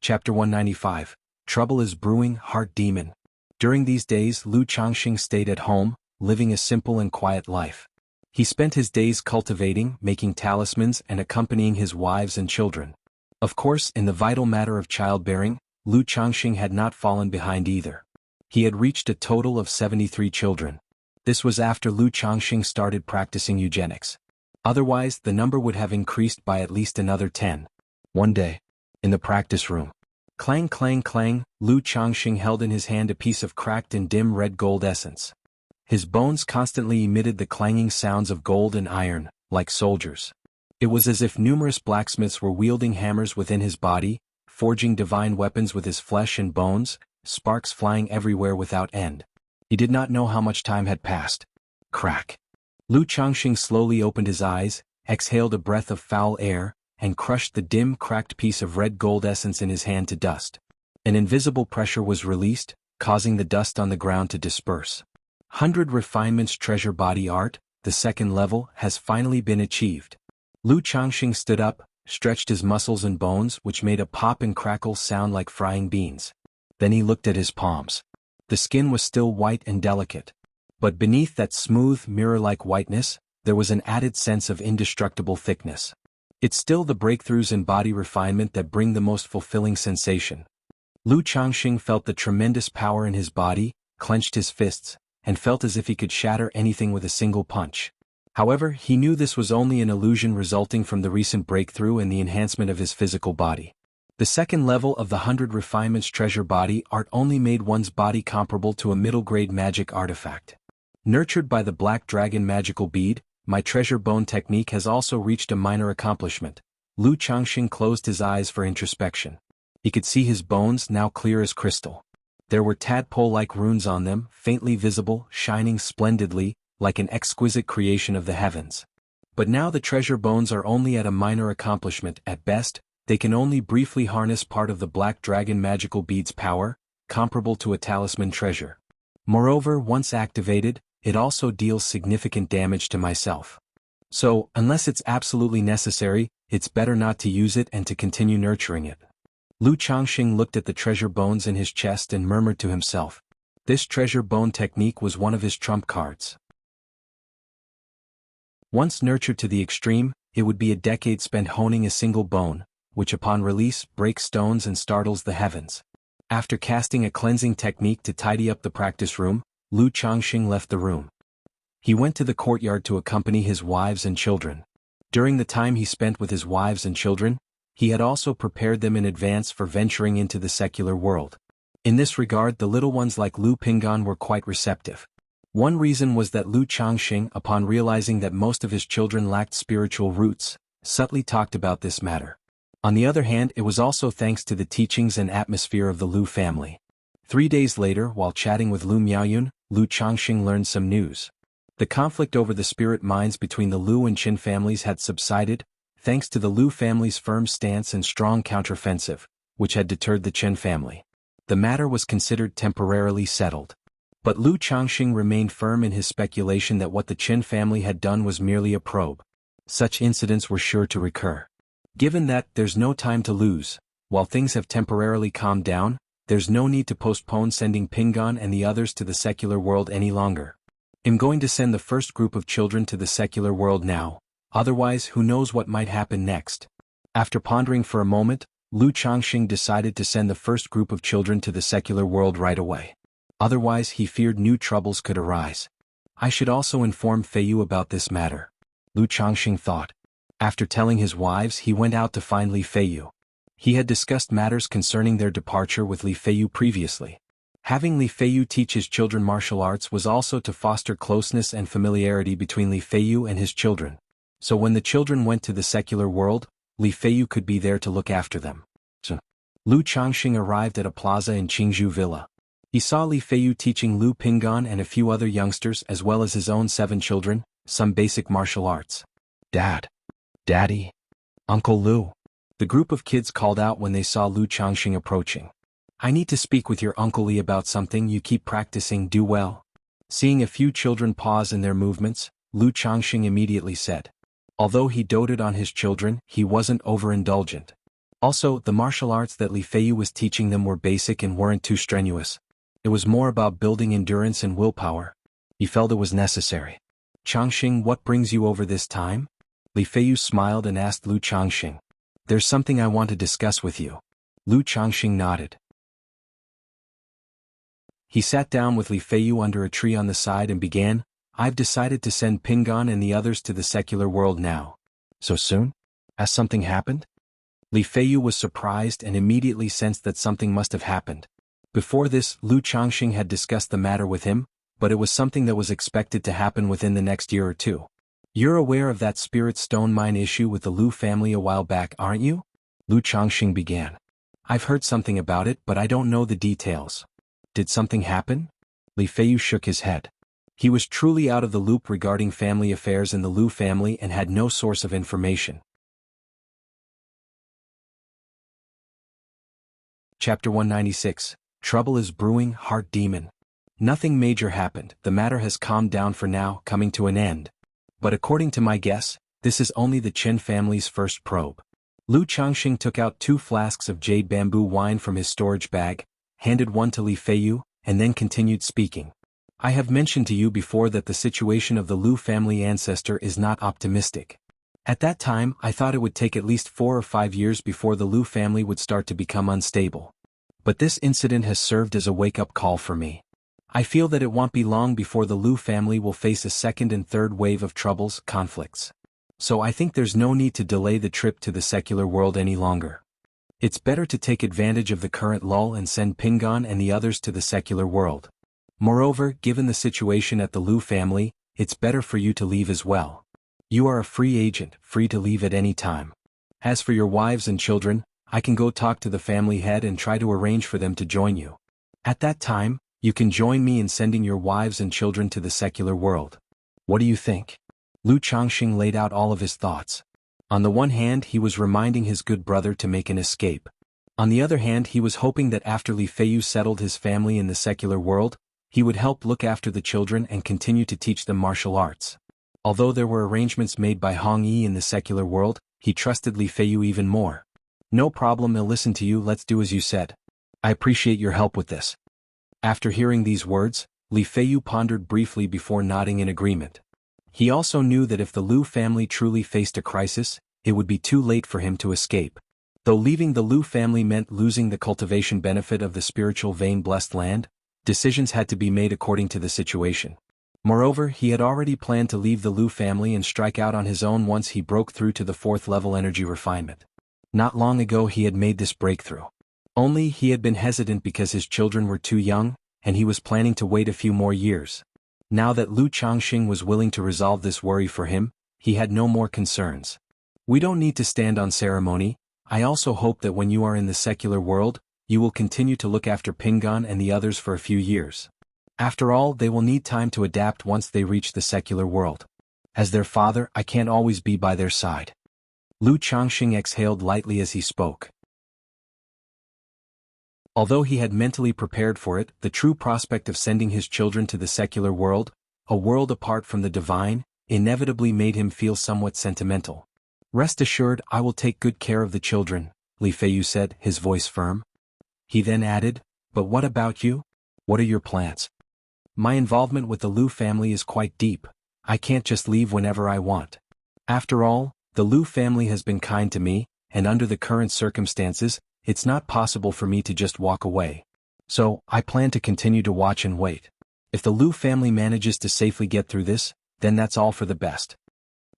Chapter 195. Trouble is Brewing, Heart Demon. During these days, Lu Changxing stayed at home, living a simple and quiet life. He spent his days cultivating, making talismans, and accompanying his wives and children. Of course, in the vital matter of childbearing, Lu Changxing had not fallen behind either. He had reached a total of 73 children. This was after Lu Changxing started practicing eugenics. Otherwise, the number would have increased by at least another 10. One day, in the practice room, clang clang clang, Lu Changxing held in his hand a piece of cracked and dim red gold essence. His bones constantly emitted the clanging sounds of gold and iron, like soldiers. It was as if numerous blacksmiths were wielding hammers within his body, forging divine weapons with his flesh and bones, sparks flying everywhere without end. He did not know how much time had passed. Crack. Lu Changxing slowly opened his eyes, exhaled a breath of foul air, and crushed the dim, cracked piece of red gold essence in his hand to dust. An invisible pressure was released, causing the dust on the ground to disperse. 100 Refinements Treasure Body Art, the second level, has finally been achieved. Lu Changxing stood up, stretched his muscles and bones, which made a pop and crackle sound like frying beans. Then he looked at his palms. The skin was still white and delicate. But beneath that smooth, mirror-like whiteness, there was an added sense of indestructible thickness. It's still the breakthroughs in body refinement that bring the most fulfilling sensation. Lu Changxing felt the tremendous power in his body, clenched his fists, and felt as if he could shatter anything with a single punch. However, he knew this was only an illusion resulting from the recent breakthrough and the enhancement of his physical body. The second level of the 100 Refinements Treasure Body Art only made one's body comparable to a middle-grade magic artifact. Nurtured by the Black Dragon Magical Bead, my treasure bone technique has also reached a minor accomplishment. Lu Changxing closed his eyes for introspection. He could see his bones now clear as crystal. There were tadpole-like runes on them, faintly visible, shining splendidly, like an exquisite creation of the heavens. But now the treasure bones are only at a minor accomplishment. At best, they can only briefly harness part of the Black Dragon Magical Bead's power, comparable to a talisman treasure. Moreover, once activated, it also deals significant damage to myself. So, unless it's absolutely necessary, it's better not to use it and to continue nurturing it. Lu Changxing looked at the treasure bones in his chest and murmured to himself. This treasure bone technique was one of his trump cards. Once nurtured to the extreme, it would be a decade spent honing a single bone, which upon release breaks stones and startles the heavens. After casting a cleansing technique to tidy up the practice room, Lu Changxing left the room. He went to the courtyard to accompany his wives and children. During the time he spent with his wives and children, he had also prepared them in advance for venturing into the secular world. In this regard, the little ones like Lu Pinggan were quite receptive. One reason was that Lu Changxing, upon realizing that most of his children lacked spiritual roots, subtly talked about this matter. On the other hand, it was also thanks to the teachings and atmosphere of the Lu family. 3 days later, while chatting with Lu Miaoyun, Lu Changxing learned some news. The conflict over the spirit mines between the Lu and Qin families had subsided, thanks to the Lu family's firm stance and strong counteroffensive, which had deterred the Qin family. The matter was considered temporarily settled. But Lu Changxing remained firm in his speculation that what the Qin family had done was merely a probe. Such incidents were sure to recur. Given that there's no time to lose, while things have temporarily calmed down, there's no need to postpone sending Pinggan and the others to the secular world any longer. I'm going to send the first group of children to the secular world now, otherwise who knows what might happen next. After pondering for a moment, Lu Changxing decided to send the first group of children to the secular world right away. Otherwise he feared new troubles could arise. I should also inform Feiyu about this matter, Lu Changxing thought. After telling his wives, he went out to find Li Feiyu. He had discussed matters concerning their departure with Li Feiyu previously. Having Li Feiyu teach his children martial arts was also to foster closeness and familiarity between Li Feiyu and his children. So when the children went to the secular world, Li Feiyu could be there to look after them. Lu Changxing arrived at a plaza in Qingzhou Villa. He saw Li Feiyu teaching Lu Pinggan and a few other youngsters as well as his own 7 children, some basic martial arts. Dad. Daddy. Uncle Lu. The group of kids called out when they saw Lu Changxing approaching. I need to speak with your Uncle Li about something. You keep practicing, do well. Seeing a few children pause in their movements, Lu Changxing immediately said. Although he doted on his children, he wasn't overindulgent. Also, the martial arts that Li Feiyu was teaching them were basic and weren't too strenuous. It was more about building endurance and willpower. He felt it was necessary. Changxing, what brings you over this time? Li Feiyu smiled and asked Lu Changxing. There's something I want to discuss with you. Lu Changxing nodded. He sat down with Li Feiyu under a tree on the side and began, I've decided to send Pinggan and the others to the secular world now. So soon? Has something happened? Li Feiyu was surprised and immediately sensed that something must have happened. Before this, Lu Changxing had discussed the matter with him, but it was something that was expected to happen within the next year or two. You're aware of that spirit stone mine issue with the Lu family a while back, aren't you? Lu Changxing began. I've heard something about it, but I don't know the details. Did something happen? Li Feiyu shook his head. He was truly out of the loop regarding family affairs in the Lu family and had no source of information. Chapter 196. Trouble is brewing, Heart Demon. Nothing major happened, the matter has calmed down for now, coming to an end. But according to my guess, this is only the Chen family's first probe. Lu Changxing took out 2 flasks of jade bamboo wine from his storage bag, handed one to Li Feiyu, and then continued speaking. I have mentioned to you before that the situation of the Lu family ancestor is not optimistic. At that time, I thought it would take at least 4 or 5 years before the Lu family would start to become unstable. But this incident has served as a wake-up call for me. I feel that it won't be long before the Lu family will face a second and third wave of troubles, conflicts. So I think there's no need to delay the trip to the secular world any longer. It's better to take advantage of the current lull and send Pingan and the others to the secular world. Moreover, given the situation at the Lu family, it's better for you to leave as well. You are a free agent, free to leave at any time. As for your wives and children, I can go talk to the family head and try to arrange for them to join you. At that time, you can join me in sending your wives and children to the secular world. What do you think? Lu Changxing laid out all of his thoughts. On the one hand, he was reminding his good brother to make an escape. On the other hand, he was hoping that after Li Feiyu settled his family in the secular world, he would help look after the children and continue to teach them martial arts. Although there were arrangements made by Hong Yi in the secular world, he trusted Li Feiyu even more. No problem, I'll listen to you, let's do as you said. I appreciate your help with this. After hearing these words, Li Feiyu pondered briefly before nodding in agreement. He also knew that if the Lu family truly faced a crisis, it would be too late for him to escape. Though leaving the Lu family meant losing the cultivation benefit of the spiritual vein-blessed land, decisions had to be made according to the situation. Moreover, he had already planned to leave the Lu family and strike out on his own once he broke through to the 4th level energy refinement. Not long ago he had made this breakthrough. Only he had been hesitant because his children were too young, and he was planning to wait a few more years. Now that Lu Changxing was willing to resolve this worry for him, he had no more concerns. We don't need to stand on ceremony. I also hope that when you are in the secular world, you will continue to look after Pingan and the others for a few years. After all, they will need time to adapt once they reach the secular world. As their father, I can't always be by their side. Lu Changxing exhaled lightly as he spoke. Although he had mentally prepared for it, the true prospect of sending his children to the secular world, a world apart from the divine, inevitably made him feel somewhat sentimental. Rest assured, I will take good care of the children, Li Feiyu said, his voice firm. He then added, but what about you? What are your plans? My involvement with the Lu family is quite deep. I can't just leave whenever I want. After all, the Lu family has been kind to me, and under the current circumstances, it's not possible for me to just walk away. So, I plan to continue to watch and wait. If the Lu family manages to safely get through this, then that's all for the best.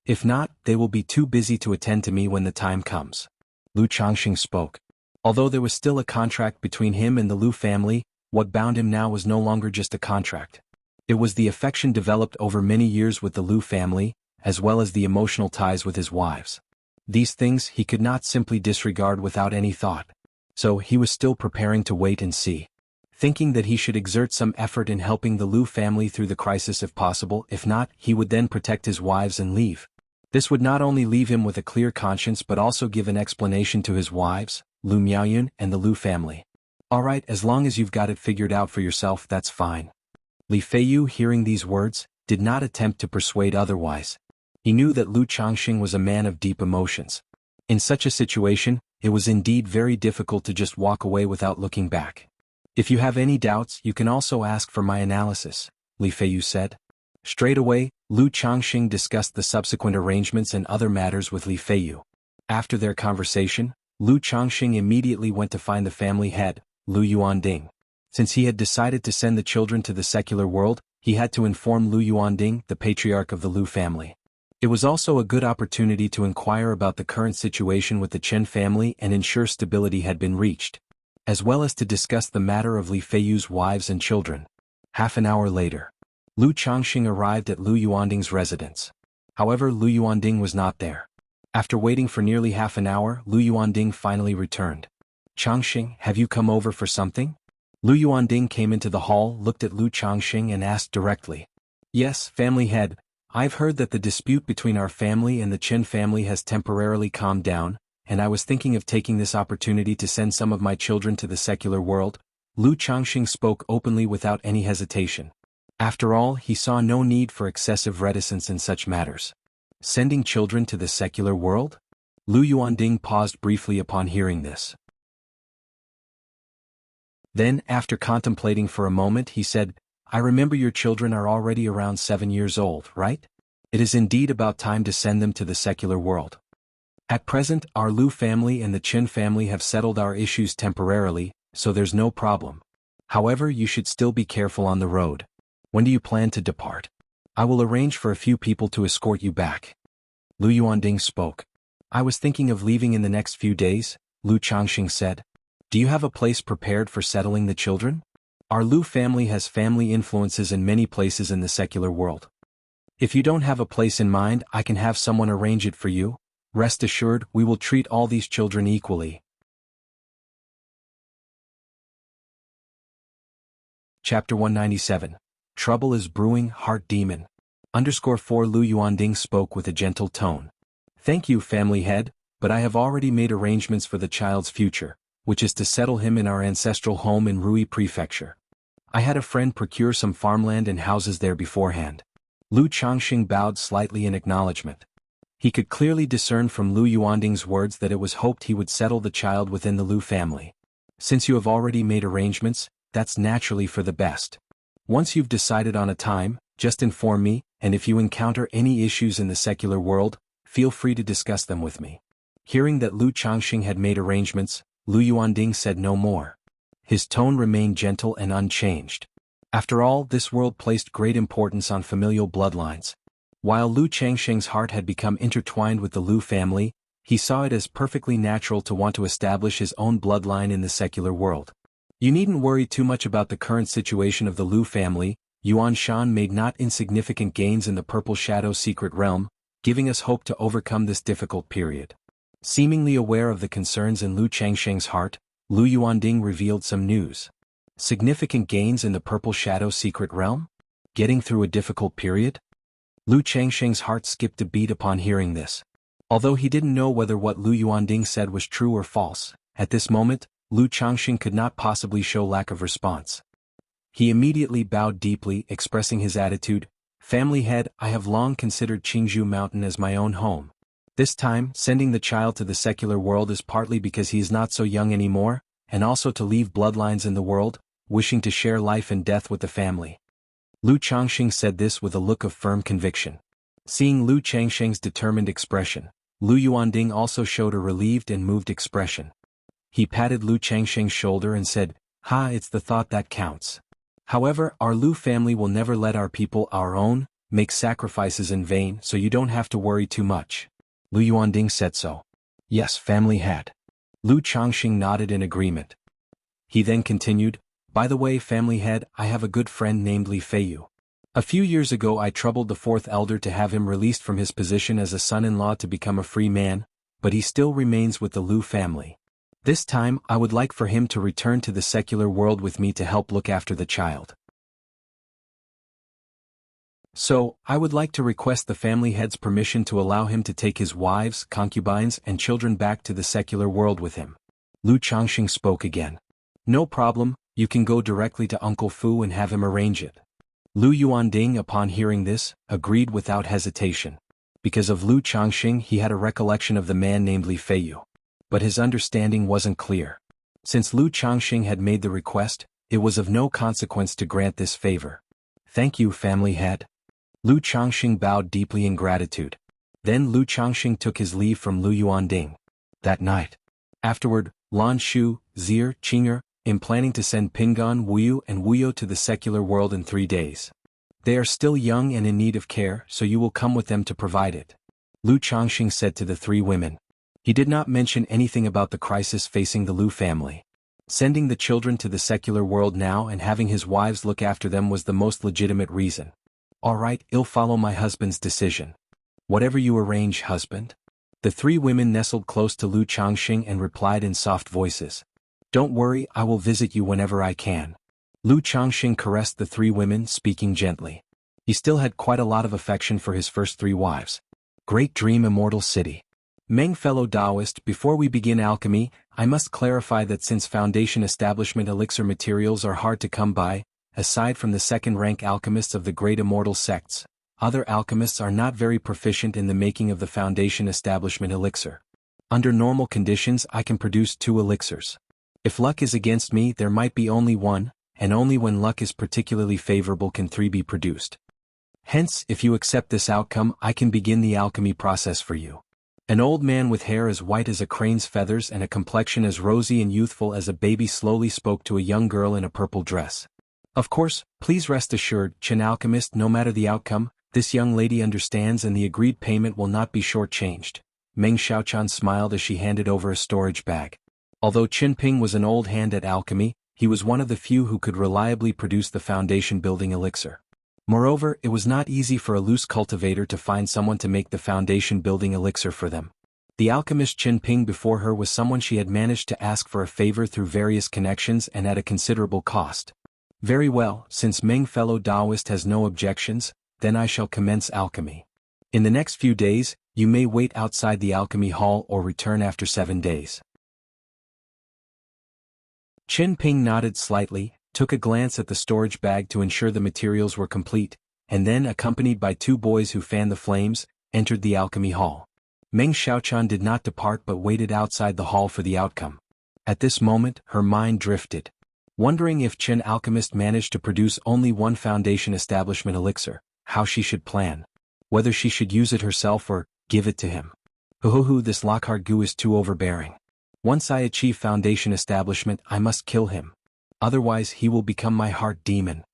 If not, they will be too busy to attend to me when the time comes. Lu Changxing spoke. Although there was still a contract between him and the Lu family, what bound him now was no longer just a contract. It was the affection developed over many years with the Lu family, as well as the emotional ties with his wives. These things he could not simply disregard without any thought. So he was still preparing to wait and see. Thinking that he should exert some effort in helping the Lu family through the crisis if possible, if not, he would then protect his wives and leave. This would not only leave him with a clear conscience but also give an explanation to his wives, Lu Miaoyun and the Lu family. Alright, as long as you've got it figured out for yourself, that's fine. Li Feiyu, hearing these words, did not attempt to persuade otherwise. He knew that Lu Changxing was a man of deep emotions. In such a situation, it was indeed very difficult to just walk away without looking back. If you have any doubts, you can also ask for my analysis, Li Feiyu said. Straight away, Lu Changxing discussed the subsequent arrangements and other matters with Li Feiyu. After their conversation, Lu Changxing immediately went to find the family head, Lu Yuanding. Since he had decided to send the children to the secular world, he had to inform Lu Yuanding, the patriarch of the Lu family. It was also a good opportunity to inquire about the current situation with the Chen family and ensure stability had been reached, as well as to discuss the matter of Li Feiyu's wives and children. Half an hour later, Lu Changxing arrived at Lu Yuanding's residence. However, Lu Yuanding was not there. After waiting for nearly half an hour, Lu Yuanding finally returned. Changxing, have you come over for something? Lu Yuanding came into the hall, looked at Lu Changxing and asked directly. Yes, family head, I've heard that the dispute between our family and the Chen family has temporarily calmed down, and I was thinking of taking this opportunity to send some of my children to the secular world. Lu Changxing spoke openly without any hesitation. After all, he saw no need for excessive reticence in such matters. Sending children to the secular world? Lu Yuanding paused briefly upon hearing this. Then, after contemplating for a moment, he said, I remember your children are already around 7 years old, right? It is indeed about time to send them to the secular world. At present, our Lu family and the Chen family have settled our issues temporarily, so there's no problem. However, you should still be careful on the road. When do you plan to depart? I will arrange for a few people to escort you back. Lu Yuanding spoke. I was thinking of leaving in the next few days, Lu Changxing said. Do you have a place prepared for settling the children? Our Lu family has family influences in many places in the secular world. If you don't have a place in mind, I can have someone arrange it for you. Rest assured, we will treat all these children equally. Chapter 197. Trouble is brewing, heart demon. _4 Lu Yuanding spoke with a gentle tone. Thank you, family head, but I have already made arrangements for the child's future, which is to settle him in our ancestral home in Rui Prefecture. I had a friend procure some farmland and houses there beforehand. Lu Changxing bowed slightly in acknowledgement. He could clearly discern from Lu Yuanding's words that it was hoped he would settle the child within the Lu family. Since you have already made arrangements, that's naturally for the best. Once you've decided on a time, just inform me, and if you encounter any issues in the secular world, feel free to discuss them with me. Hearing that Lu Changxing had made arrangements, Lu Yuanding said no more. His tone remained gentle and unchanged. After all, this world placed great importance on familial bloodlines. While Lu Changxing's heart had become intertwined with the Lu family, he saw it as perfectly natural to want to establish his own bloodline in the secular world. You needn't worry too much about the current situation of the Lu family. Yuan Shan made not insignificant gains in the Purple Shadow secret realm, giving us hope to overcome this difficult period. Seemingly aware of the concerns in Lu Changxing's heart, Lu Yuanding revealed some news. Significant gains in the Purple Shadow secret realm? Getting through a difficult period? Lu Changxing's heart skipped a beat upon hearing this. Although he didn't know whether what Lu Yuanding said was true or false, at this moment, Lu Changxing could not possibly show lack of response. He immediately bowed deeply, expressing his attitude. Family head, I have long considered Qingzhou Mountain as my own home. This time, sending the child to the secular world is partly because he is not so young anymore, and also to leave bloodlines in the world, wishing to share life and death with the family. Lu Changxing said this with a look of firm conviction. Seeing Lu Changxing's determined expression, Lu Yuanding also showed a relieved and moved expression. He patted Lu Changxing's shoulder and said, Ha, it's the thought that counts. However, our Lu family will never let our people, our own, make sacrifices in vain, so you don't have to worry too much. Lu Yuanding said so. Yes, family head. Lu Changxing nodded in agreement. He then continued, By the way, family head, I have a good friend named Li Feiyu. A few years ago I troubled the fourth elder to have him released from his position as a son-in-law to become a free man, but he still remains with the Lu family. This time, I would like for him to return to the secular world with me to help look after the child. So, I would like to request the family head's permission to allow him to take his wives, concubines, and children back to the secular world with him. Lu Changxing spoke again. No problem, you can go directly to Uncle Fu and have him arrange it. Lu Yuanding, upon hearing this, agreed without hesitation. Because of Lu Changxing, he had a recollection of the man named Li Feiyu. But his understanding wasn't clear. Since Lu Changxing had made the request, it was of no consequence to grant this favor. Thank you, family head. Lu Changxing bowed deeply in gratitude. Then Lu Changxing took his leave from Lu Yuanding. That night. Afterward, Lan Shu, Zir, Qinger, in planning to send Pingan, Wuyu and Wuyo to the secular world in 3 days. They are still young and in need of care, so you will come with them to provide it. Lu Changxing said to the 3 women. He did not mention anything about the crisis facing the Lu family. Sending the children to the secular world now and having his wives look after them was the most legitimate reason. All right, I'll follow my husband's decision. Whatever you arrange, husband. The three women nestled close to Lu Changxing and replied in soft voices. Don't worry, I will visit you whenever I can. Lu Changxing caressed the three women, speaking gently. He still had quite a lot of affection for his first three wives. Great dream, immortal city. Meng, fellow Taoist, before we begin alchemy, I must clarify that since foundation establishment elixir materials are hard to come by, aside from the second-rank alchemists of the great immortal sects, other alchemists are not very proficient in the making of the foundation establishment elixir. Under normal conditions I can produce 2 elixirs. If luck is against me there might be only 1, and only when luck is particularly favorable can 3 be produced. Hence, if you accept this outcome I can begin the alchemy process for you. An old man with hair as white as a crane's feathers and a complexion as rosy and youthful as a baby slowly spoke to a young girl in a purple dress. Of course, please rest assured, Chen Alchemist, no matter the outcome, this young lady understands and the agreed payment will not be shortchanged. Meng Xiaochan smiled as she handed over a storage bag. Although Qin Ping was an old hand at alchemy, he was one of the few who could reliably produce the foundation building elixir. Moreover, it was not easy for a loose cultivator to find someone to make the foundation building elixir for them. The alchemist Qin Ping before her was someone she had managed to ask for a favor through various connections and at a considerable cost. Very well, since Meng fellow Taoist has no objections, then I shall commence alchemy. In the next few days, you may wait outside the alchemy hall or return after 7 days. Qin Ping nodded slightly, took a glance at the storage bag to ensure the materials were complete, and then, accompanied by 2 boys who fanned the flames, entered the alchemy hall. Meng Xiaochan did not depart but waited outside the hall for the outcome. At this moment, her mind drifted. Wondering if Chen Alchemist managed to produce only 1 foundation establishment elixir, how she should plan. Whether she should use it herself or give it to him. This Lockhart Gu is too overbearing. Once I achieve foundation establishment I must kill him. Otherwise he will become my heart demon.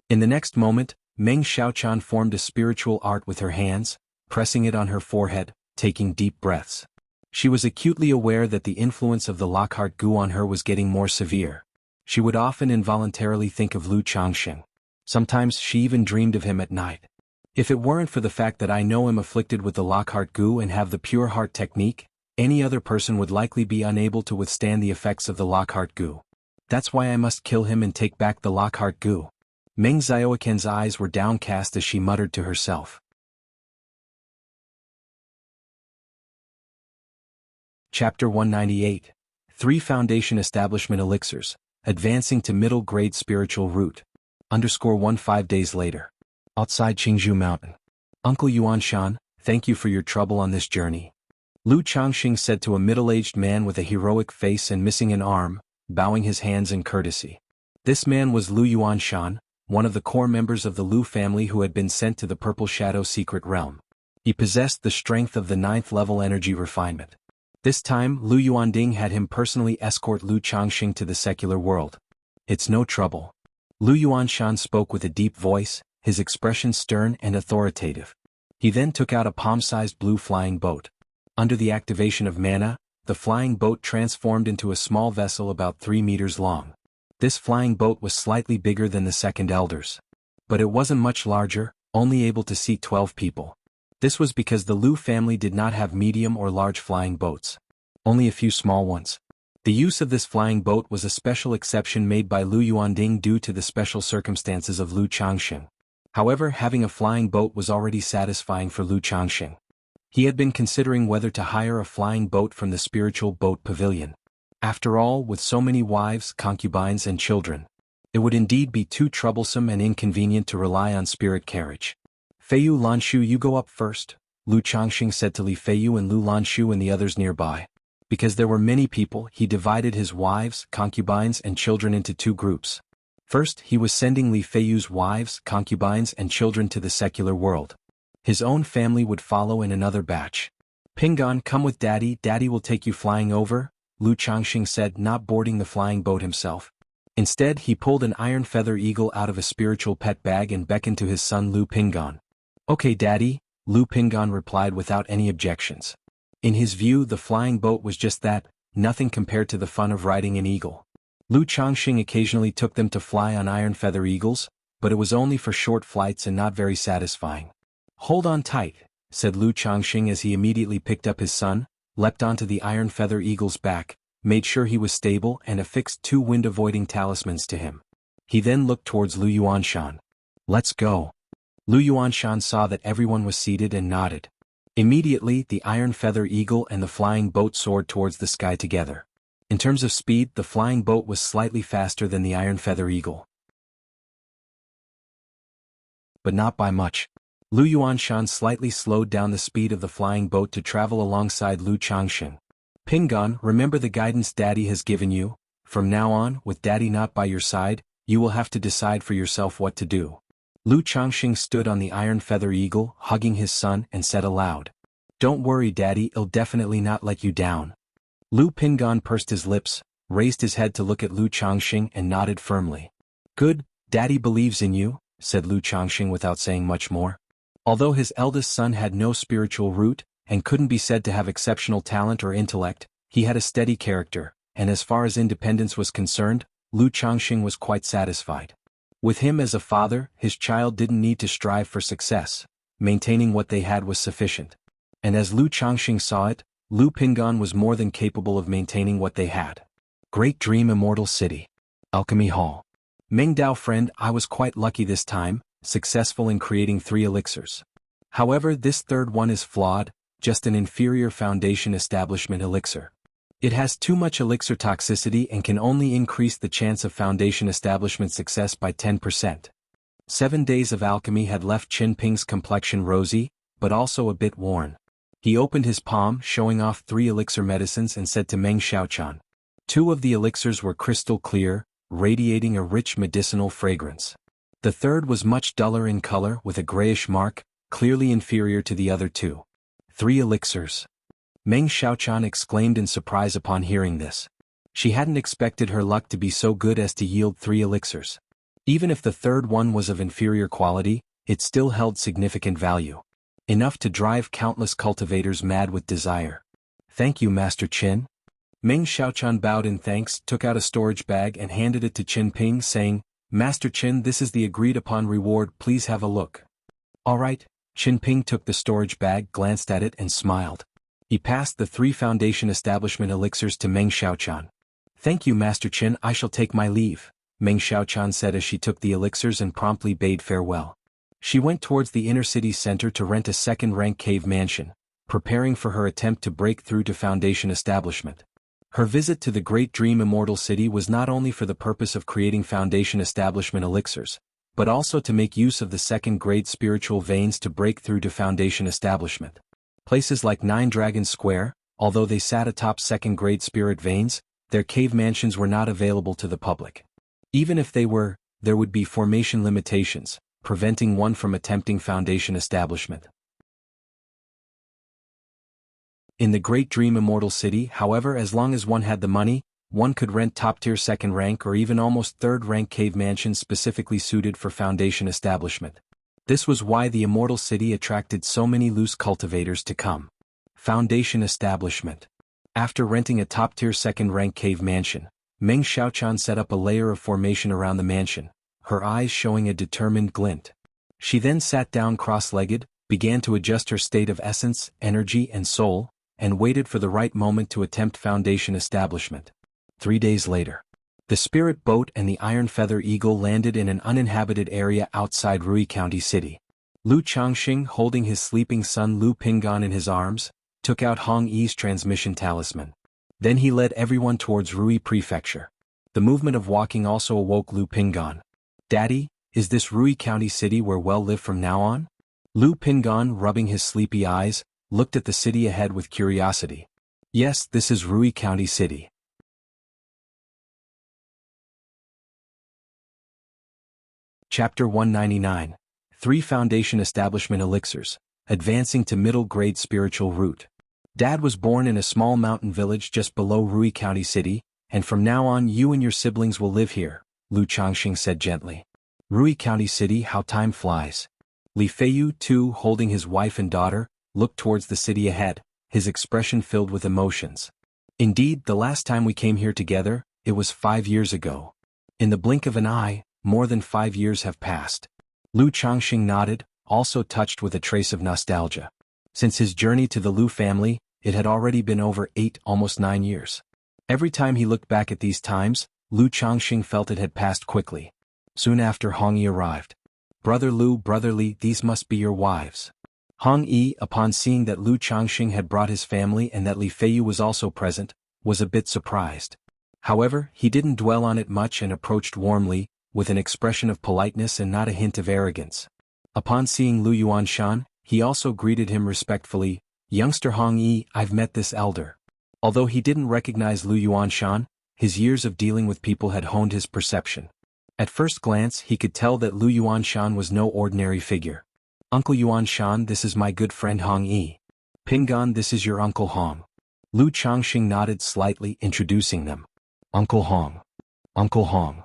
In the next moment, Meng Xiaochan formed a spiritual art with her hands, pressing it on her forehead, taking deep breaths. She was acutely aware that the influence of the Lockhart Gu on her was getting more severe. She would often involuntarily think of Lu Changxing. Sometimes she even dreamed of him at night. If it weren't for the fact that I know him afflicted with the Lockhart Gu and have the pure heart technique, any other person would likely be unable to withstand the effects of the Lockhart Gu. That's why I must kill him and take back the Lockhart Gu. Meng Xiaoquan's eyes were downcast as she muttered to herself. Chapter 198. 3 Foundation Establishment Elixirs, Advancing to Middle Grade Spiritual Root. _ 5 days later. Outside Qingzhou Mountain. Uncle Yuanshan, thank you for your trouble on this journey. Lu Changxing said to a middle-aged man with a heroic face and missing an arm, bowing his hands in courtesy. This man was Lu Yuanshan, one of the core members of the Lu family who had been sent to the Purple Shadow secret realm. He possessed the strength of the 9th level energy refinement. This time, Lu Yuanding had him personally escort Lu Changxing to the secular world. It's no trouble. Lu Yuanshan spoke with a deep voice, his expression stern and authoritative. He then took out a palm-sized blue flying boat. Under the activation of mana, the flying boat transformed into a small vessel about 3 meters long. This flying boat was slightly bigger than the second elders. But it wasn't much larger, only able to seat 12 people. This was because the Lu family did not have medium or large flying boats. Only a few small ones. The use of this flying boat was a special exception made by Lu Yuanding due to the special circumstances of Lu Changxing. However, having a flying boat was already satisfying for Lu Changxing. He had been considering whether to hire a flying boat from the spiritual boat pavilion. After all, with so many wives, concubines and children, it would indeed be too troublesome and inconvenient to rely on spirit carriage. Feiyu Lanshu, you go up first, Lu Changxing said to Li Feiyu and Lu Lanshu and the others nearby. Because there were many people, he divided his wives, concubines and children into 2 groups. First, he was sending Li Feiyu's wives, concubines and children to the secular world. His own family would follow in another batch. Pingon, come with Daddy, Daddy will take you flying over, Lu Changxing said, not boarding the flying boat himself. Instead, he pulled an iron feather eagle out of a spiritual pet bag and beckoned to his son Lu Pingon. Okay Daddy, Lu Pingon replied without any objections. In his view, the flying boat was just that, nothing compared to the fun of riding an eagle. Lu Changxing occasionally took them to fly on iron feather eagles, but it was only for short flights and not very satisfying. "Hold on tight," said Lu Changxing as he immediately picked up his son, leapt onto the iron feather eagle's back, made sure he was stable and affixed 2 wind-avoiding talismans to him. He then looked towards Lu Yuanshan. "Let's go." Lu Yuanshan saw that everyone was seated and nodded. Immediately, the iron feather eagle and the flying boat soared towards the sky together. In terms of speed, the flying boat was slightly faster than the iron feather eagle, but not by much. Lu Yuanshan slightly slowed down the speed of the flying boat to travel alongside Lu Changxing. "Pingan, remember the guidance Daddy has given you? From now on, with Daddy not by your side, you will have to decide for yourself what to do." Lu Changxing stood on the iron feather eagle, hugging his son, and said aloud, "Don't worry, Daddy, I'll definitely not let you down." Lu Pingan pursed his lips, raised his head to look at Lu Changxing and nodded firmly. "Good, Daddy believes in you," said Lu Changxing without saying much more. Although his eldest son had no spiritual root, and couldn't be said to have exceptional talent or intellect, he had a steady character, and as far as independence was concerned, Lu Changxing was quite satisfied. With him as a father, his child didn't need to strive for success. Maintaining what they had was sufficient. And as Lu Changxing saw it, Lu Pingan was more than capable of maintaining what they had. Great Dream Immortal City. Alchemy Hall. "Meng Dao friend, I was quite lucky this time, successful in creating 3 elixirs. However, this third one is flawed, just an inferior foundation establishment elixir. It has too much elixir toxicity and can only increase the chance of foundation establishment success by 10%. 7 days of alchemy had left Qin Ping's complexion rosy, but also a bit worn. He opened his palm, showing off 3 elixir medicines, and said to Meng Xiaochan. 2 of the elixirs were crystal clear, radiating a rich medicinal fragrance. The third was much duller in color with a grayish mark, clearly inferior to the other 2. 3 elixirs. Meng Xiaochan exclaimed in surprise upon hearing this. She hadn't expected her luck to be so good as to yield 3 elixirs. Even if the third one was of inferior quality, it still held significant value. Enough to drive countless cultivators mad with desire. "Thank you, Master Qin." Meng Xiaochan bowed in thanks, took out a storage bag and handed it to Qin Ping, saying, "Master Qin, this is the agreed-upon reward, please have a look." "All right." Qin Ping took the storage bag, glanced at it and smiled. He passed the 3 foundation establishment elixirs to Meng Xiaochan. "Thank you, Master Qin, I shall take my leave," Meng Xiaochan said as she took the elixirs and promptly bade farewell. She went towards the inner city center to rent a second-rank cave mansion, preparing for her attempt to break through to foundation establishment. Her visit to the Great Dream Immortal City was not only for the purpose of creating foundation establishment elixirs, but also to make use of the second-grade spiritual veins to break through to foundation establishment. Places like Nine Dragon Square, although they sat atop second-grade spirit veins, their cave mansions were not available to the public. Even if they were, there would be formation limitations, preventing one from attempting foundation establishment. In the Great Dream Immortal City, however, as long as one had the money, one could rent top-tier second-rank or even almost third-rank cave mansions specifically suited for foundation establishment. This was why the Immortal City attracted so many loose cultivators to come. Foundation establishment. After renting a top-tier second-rank cave mansion, Meng Xiaochan set up a layer of formation around the mansion, her eyes showing a determined glint. She then sat down cross-legged, began to adjust her state of essence, energy and soul, and waited for the right moment to attempt foundation establishment. 3 days later, the spirit boat and the iron feather eagle landed in an uninhabited area outside Rui County City. Lu Changxing, holding his sleeping son Lu Pingan in his arms, took out Hong Yi's transmission talisman. Then he led everyone towards Rui Prefecture. The movement of walking also awoke Lu Pingan. "Daddy, is this Rui County City where we'll live from now on?" Lu Pingan, rubbing his sleepy eyes, looked at the city ahead with curiosity. "Yes, this is Rui County City." Chapter 199. 3 Foundation Establishment Elixirs, Advancing to Middle Grade Spiritual Root. Dad was born in a small mountain village just below Rui County City, and from now on you and your siblings will live here, Lu Changxing said gently. Rui County City, how time flies. Li Feiyu, too, holding his wife and daughter, looked towards the city ahead, his expression filled with emotions. Indeed, the last time we came here together, it was 5 years ago. In the blink of an eye, more than 5 years have passed. Lu Changxing nodded, also touched with a trace of nostalgia. Since his journey to the Lu family, it had already been over 8, almost 9 years. Every time he looked back at these times, Lu Changxing felt it had passed quickly. Soon after Hong Yi arrived. "Brother Lu, Brother Li, these must be your wives." Hong Yi, upon seeing that Lu Changxing had brought his family and that Li Feiyu was also present, was a bit surprised. However, he didn't dwell on it much and approached warmly, with an expression of politeness and not a hint of arrogance. Upon seeing Lu Yuanshan, he also greeted him respectfully. "Youngster Hong Yi, I've met this elder." Although he didn't recognize Lu Yuanshan, his years of dealing with people had honed his perception. At first glance he could tell that Lu Yuanshan was no ordinary figure. "Uncle Yuanshan, this is my good friend Hong Yi. Pingan, this is your Uncle Hong." Lu Changxing nodded slightly, introducing them. "Uncle Hong. Uncle Hong."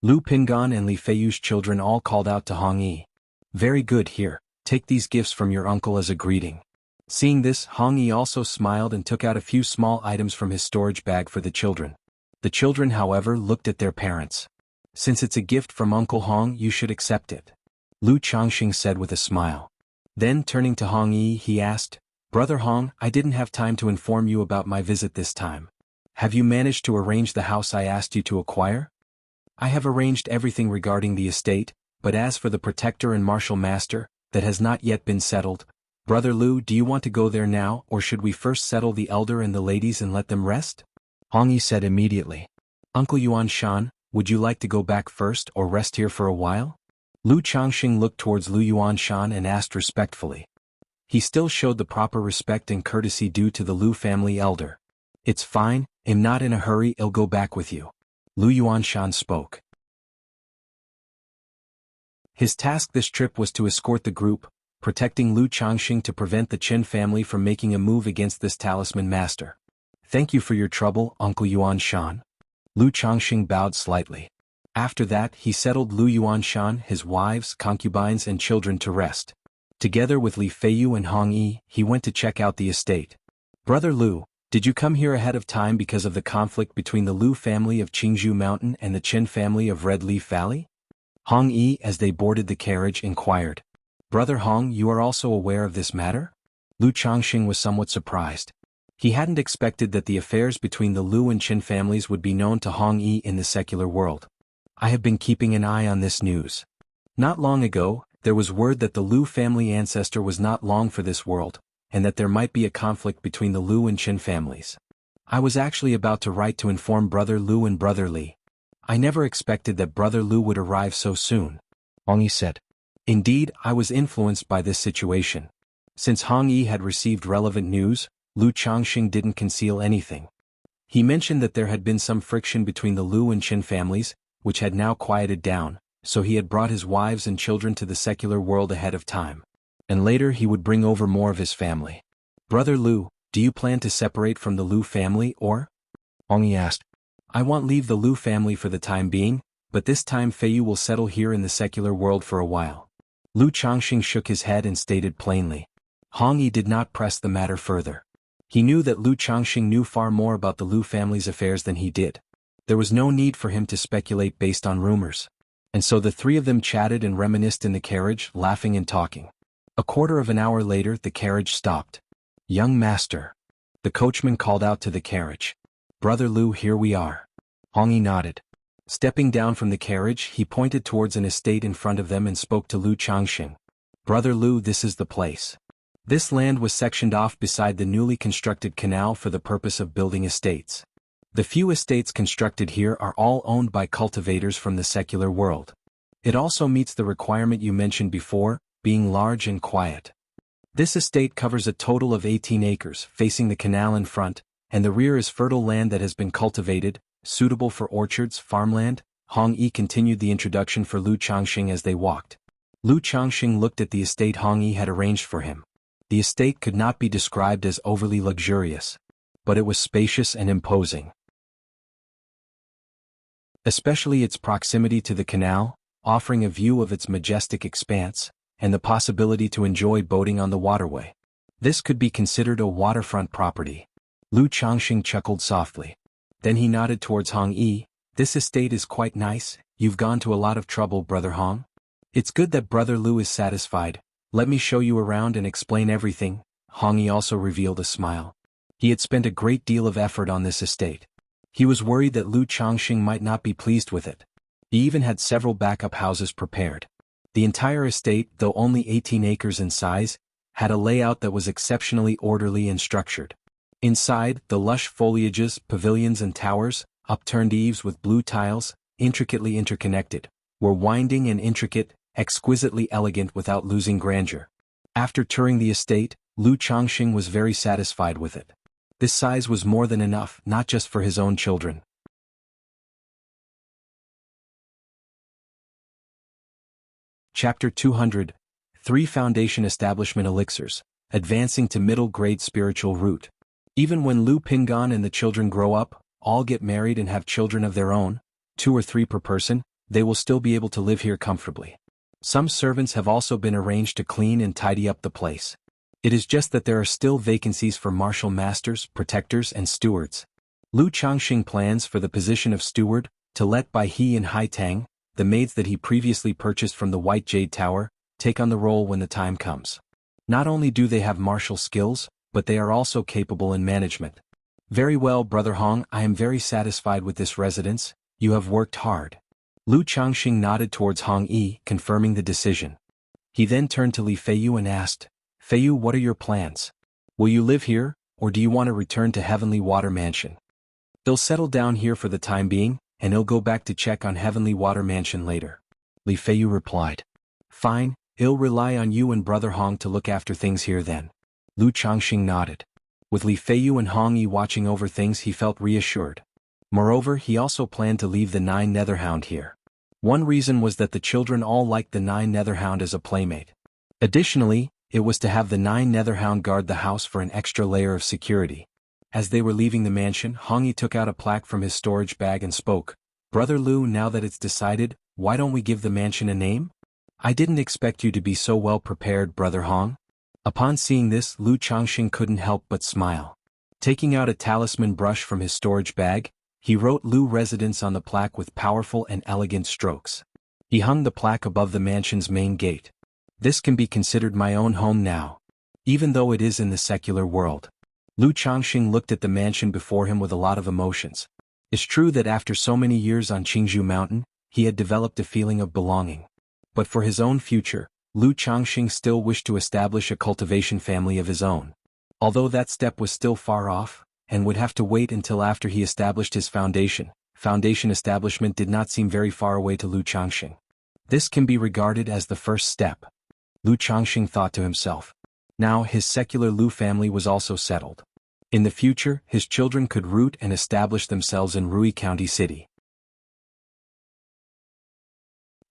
Lu Pingan and Li Feiyu's children all called out to Hong Yi. "Very good, here, take these gifts from your uncle as a greeting." Seeing this, Hong Yi also smiled and took out a few small items from his storage bag for the children. The children, however, looked at their parents. "Since it's a gift from Uncle Hong, you should accept it," Lu Changxing said with a smile. Then turning to Hong Yi, he asked, "Brother Hong, I didn't have time to inform you about my visit this time. Have you managed to arrange the house I asked you to acquire?" "I have arranged everything regarding the estate, but as for the protector and martial master, that has not yet been settled. Brother Lu, do you want to go there now, or should we first settle the elder and the ladies and let them rest?" Hong Yi said immediately. "Uncle Yuanshan, would you like to go back first or rest here for a while?" Lu Changxing looked towards Lu Yuanshan and asked respectfully. He still showed the proper respect and courtesy due to the Lu family elder. "It's fine, I'm not in a hurry, I'll go back with you." Lu Yuanshan spoke. His task this trip was to escort the group, protecting Lu Changxing to prevent the Qin family from making a move against this talisman master. "Thank you for your trouble, Uncle Yuanshan." Lu Changxing bowed slightly. After that, he settled Lu Yuanshan, his wives, concubines and children to rest. Together with Li Feiyu and Hong Yi, he went to check out the estate. "Brother Lu, did you come here ahead of time because of the conflict between the Lu family of Qingzhou Mountain and the Qin family of Red Leaf Valley?" Hong Yi, as they boarded the carriage, inquired. "Brother Hong, you are also aware of this matter?" Lu Changxing was somewhat surprised. He hadn't expected that the affairs between the Lu and Qin families would be known to Hong Yi in the secular world. "I have been keeping an eye on this news. Not long ago, there was word that the Lu family ancestor was not long for this world, and that there might be a conflict between the Lu and Qin families. I was actually about to write to inform Brother Lu and Brother Li. I never expected that Brother Lu would arrive so soon," Hong Yi said. Indeed, I was influenced by this situation. Since Hong Yi had received relevant news, Lu Changxing didn't conceal anything. He mentioned that there had been some friction between the Lu and Qin families, which had now quieted down, so he had brought his wives and children to the secular world ahead of time. And later he would bring over more of his family. "Brother Lu, do you plan to separate from the Lu family or?" Hong Yi asked. "I won't leave the Lu family for the time being, but this time Feiyu will settle here in the secular world for a while." Lu Changxing shook his head and stated plainly. Hong Yi did not press the matter further. He knew that Lu Changxing knew far more about the Lu family's affairs than he did. There was no need for him to speculate based on rumors. And so the three of them chatted and reminisced in the carriage, laughing and talking. A quarter of an hour later the carriage stopped. "Young master." The coachman called out to the carriage. "Brother Lu, here we are." Hong Yi nodded. Stepping down from the carriage, he pointed towards an estate in front of them and spoke to Lu Changxing. "Brother Lu, this is the place." This land was sectioned off beside the newly constructed canal for the purpose of building estates. The few estates constructed here are all owned by cultivators from the secular world. It also meets the requirement you mentioned before, being large and quiet. This estate covers a total of 18 acres, facing the canal in front, and the rear is fertile land that has been cultivated, suitable for orchards, farmland. Hong Yi continued the introduction for Lu Changxing as they walked. Lu Changxing looked at the estate Hong Yi had arranged for him. The estate could not be described as overly luxurious, but it was spacious and imposing. Especially its proximity to the canal, offering a view of its majestic expanse, and the possibility to enjoy boating on the waterway. This could be considered a waterfront property. Lu Changxing chuckled softly. Then he nodded towards Hong Yi. "This estate is quite nice, you've gone to a lot of trouble, Brother Hong. It's good that Brother Lu is satisfied. Let me show you around and explain everything. Hongyi also revealed a smile. He had spent a great deal of effort on this estate. He was worried that Lu Changxing might not be pleased with it. He even had several backup houses prepared. The entire estate, though only 18 acres in size, had a layout that was exceptionally orderly and structured. Inside, the lush foliages, pavilions and towers, upturned eaves with blue tiles, intricately interconnected, were winding and intricate, exquisitely elegant without losing grandeur. After touring the estate, Lu Changxing was very satisfied with it. This size was more than enough, not just for his own children. Chapter 200. 3 Foundation Establishment Elixirs, Advancing to Middle Grade Spiritual Root. Even when Lu Pingan and the children grow up, all get married and have children of their own, 2 or 3 per person, they will still be able to live here comfortably. Some servants have also been arranged to clean and tidy up the place. It is just that there are still vacancies for martial masters, protectors and stewards. Lu Changxing plans for the position of steward, to let by he and Hai Tang, the maids that he previously purchased from the White Jade Tower, take on the role when the time comes. Not only do they have martial skills, but they are also capable in management. Very well, Brother Hong, I am very satisfied with this residence. You have worked hard. Lu Changxing nodded towards Hong Yi, confirming the decision. He then turned to Li Feiyu and asked, Feiyu, what are your plans? Will you live here, or do you want to return to Heavenly Water Mansion? He'll settle down here for the time being, and he'll go back to check on Heavenly Water Mansion later. Li Feiyu replied. Fine, he'll rely on you and Brother Hong to look after things here then. Lu Changxing nodded. With Li Feiyu and Hong Yi watching over things, he felt reassured. Moreover, he also planned to leave the 9 Netherhound here. One reason was that the children all liked the 9 Netherhound as a playmate. Additionally, it was to have the 9 Netherhound guard the house for an extra layer of security. As they were leaving the mansion, Hong Yi took out a plaque from his storage bag and spoke. Brother Lu, now that it's decided, why don't we give the mansion a name? I didn't expect you to be so well prepared, Brother Hong. Upon seeing this, Lu Changxing couldn't help but smile. Taking out a talisman brush from his storage bag, he wrote Lu Residence on the plaque with powerful and elegant strokes. He hung the plaque above the mansion's main gate. This can be considered my own home now. Even though it is in the secular world. Lu Changxing looked at the mansion before him with a lot of emotions. It's true that after so many years on Qingzhou Mountain, he had developed a feeling of belonging. But for his own future, Lu Changxing still wished to establish a cultivation family of his own. Although that step was still far off, and would have to wait until after he established his foundation establishment did not seem very far away to Lu Changxing. This can be regarded as the first step. Lu Changxing thought to himself. Now his secular Lu family was also settled. In the future, his children could root and establish themselves in Rui County City.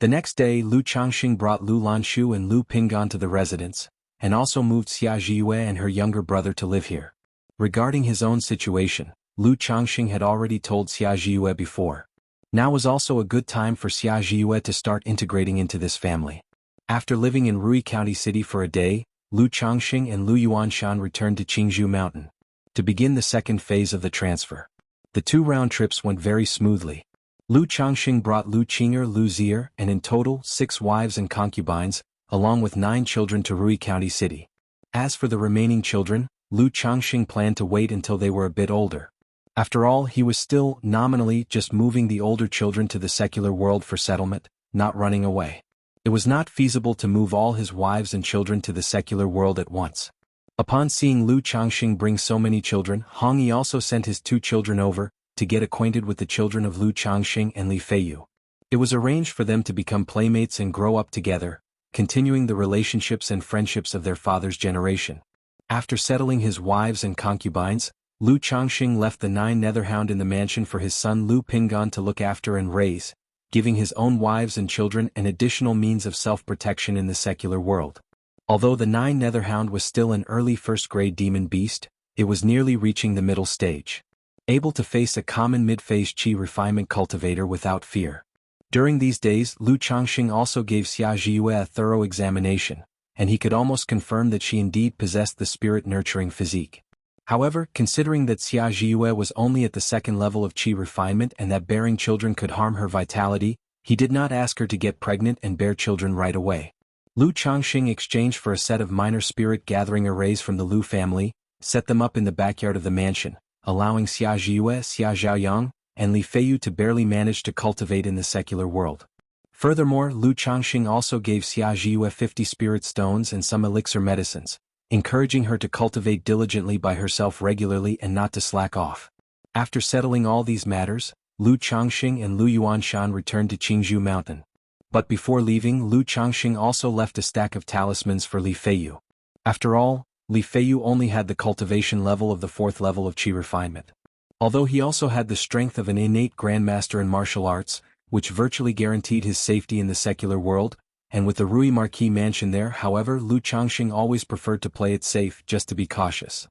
The next day, Lu Changxing brought Lu Lanshu and Lu Pingan to the residence, and also moved Xia Zhiyue and her younger brother to live here. Regarding his own situation, Lu Changxing had already told Xia Zhiyue before. Now was also a good time for Xia Zhiyue to start integrating into this family. After living in Rui County City for a day, Lu Changxing and Lu Yuanshan returned to Qingzhou Mountain to begin the second phase of the transfer. The 2 round trips went very smoothly. Lu Changxing brought Lu Qinger, Lu Zier, and in total 6 wives and concubines, along with 9 children to Rui County City. As for the remaining children, Lu Changxing planned to wait until they were a bit older. After all, he was still, nominally, just moving the older children to the secular world for settlement, not running away. It was not feasible to move all his wives and children to the secular world at once. Upon seeing Lu Changxing bring so many children, Hong Yi also sent his 2 children over, to get acquainted with the children of Lu Changxing and Li Feiyu. It was arranged for them to become playmates and grow up together, continuing the relationships and friendships of their father's generation. After settling his wives and concubines, Lu Changxing left the 9 Netherhound in the mansion for his son Lu Pingan to look after and raise, giving his own wives and children an additional means of self-protection in the secular world. Although the 9 Netherhound was still an early first-grade demon beast, it was nearly reaching the middle stage. Able to face a common mid-phase Qi refinement cultivator without fear. During these days, Lu Changxing also gave Xia Zhiyue a thorough examination, and he could almost confirm that she indeed possessed the spirit-nurturing physique. However, considering that Xia Zhiyue was only at the 2nd level of Qi refinement and that bearing children could harm her vitality, He did not ask her to get pregnant and bear children right away. Lu Changxing exchanged for a set of minor spirit-gathering arrays from the Lu family, set them up in the backyard of the mansion, allowing Xia Zhiyue, Xia Zhaoyang, and Li Feiyu to barely manage to cultivate in the secular world. Furthermore, Lu Changxing also gave Xia Zhiyue 50 spirit stones and some elixir medicines, encouraging her to cultivate diligently by herself regularly and not to slack off. After settling all these matters, Lu Changxing and Lu Yuanshan returned to Qingzhou Mountain. But before leaving, Lu Changxing also left a stack of talismans for Li Feiyu. After all, Li Feiyu only had the cultivation level of the 4th level of qi refinement. Although he also had the strength of an innate grandmaster in martial arts, which virtually guaranteed his safety in the secular world, and with the Rui Marquis mansion there, however, Lu Changxing always preferred to play it safe just to be cautious.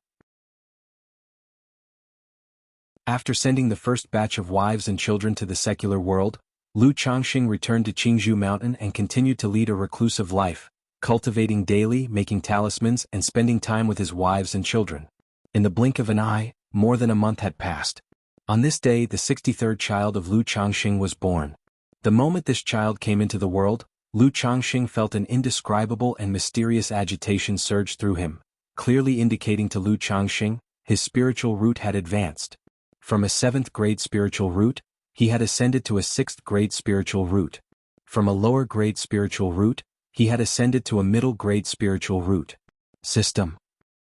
After sending the first batch of wives and children to the secular world, Lu Changxing returned to Qingzhou Mountain and continued to lead a reclusive life, cultivating daily, making talismans and spending time with his wives and children. In the blink of an eye, more than a month had passed. On this day, the 63rd child of Lu Changxing was born. The moment this child came into the world, Lu Changxing felt an indescribable and mysterious agitation surge through him, clearly indicating to Lu Changxing, his spiritual root had advanced. From a 7th grade spiritual root, he had ascended to a 6th grade spiritual root. From a lower grade spiritual root, he had ascended to a middle grade spiritual root. System.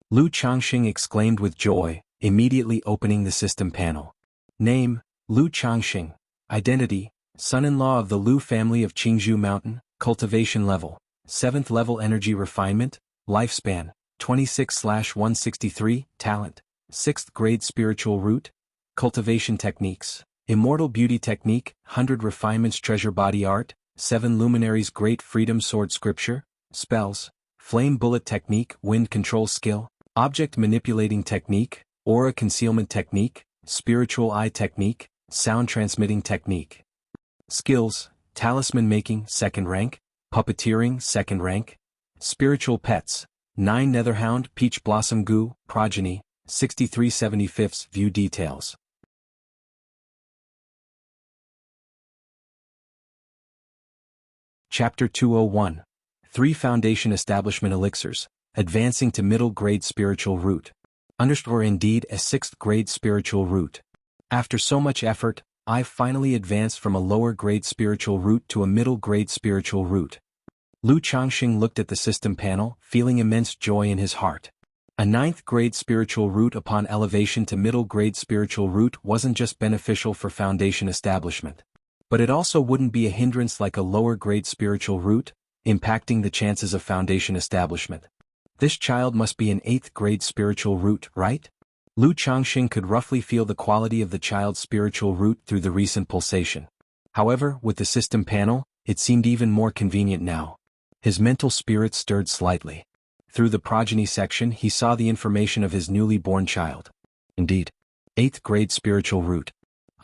Lu Changxing exclaimed with joy, immediately opening the system panel. Name, Lu Changxing. Identity, son-in-law of the Lu family of Qingzhou Mountain. Cultivation level, 7th level energy refinement. Lifespan, 26/163. Talent, 6th grade spiritual root. Cultivation techniques, Immortal Beauty Technique, 100 Refinements Treasure Body Art, 7 Luminaries Great Freedom Sword Scripture. Spells, Flame Bullet Technique, Wind Control Skill, Object Manipulating Technique, Aura Concealment Technique, Spiritual Eye Technique, Sound Transmitting Technique. Skills, Talisman Making, 2nd rank, Puppeteering, 2nd rank, Spiritual Pets, 9 Netherhound, Peach Blossom Goo, Progeny, 63/75. View details. Chapter 201. 3 Foundation Establishment Elixirs, Advancing to Middle Grade Spiritual Root. Indeed a 6th grade spiritual root. After so much effort, I finally advanced from a lower grade spiritual root to a middle grade spiritual root. Lu Changxing looked at the system panel, feeling immense joy in his heart. A 9th grade spiritual root upon elevation to middle grade spiritual root wasn't just beneficial for foundation establishment, but it also wouldn't be a hindrance like a lower grade spiritual root, impacting the chances of foundation establishment. This child must be an 8th grade spiritual root, right? Lu Changxing could roughly feel the quality of the child's spiritual root through the recent pulsation. However, with the system panel, it seemed even more convenient now. His mental spirit stirred slightly. Through the progeny section, he saw the information of his newly born child. Indeed, 8th grade spiritual root.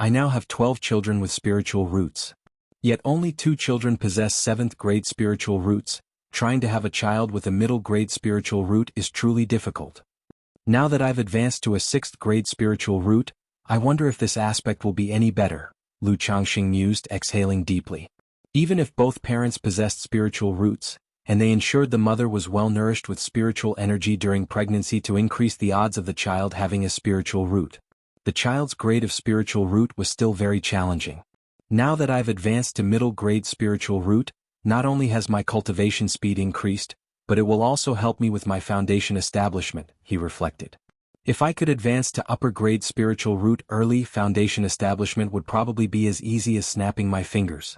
I now have 12 children with spiritual roots. Yet only 2 children possess 7th grade spiritual roots. Trying to have a child with a middle grade spiritual root is truly difficult. Now that I've advanced to a 6th grade spiritual root, I wonder if this aspect will be any better, Lu Changxing mused, exhaling deeply. Even if both parents possessed spiritual roots, and they ensured the mother was well nourished with spiritual energy during pregnancy to increase the odds of the child having a spiritual root, the child's grade of spiritual root was still very challenging. Now that I've advanced to middle grade spiritual root, not only has my cultivation speed increased, but it will also help me with my foundation establishment, he reflected. If I could advance to upper grade spiritual root early, foundation establishment would probably be as easy as snapping my fingers.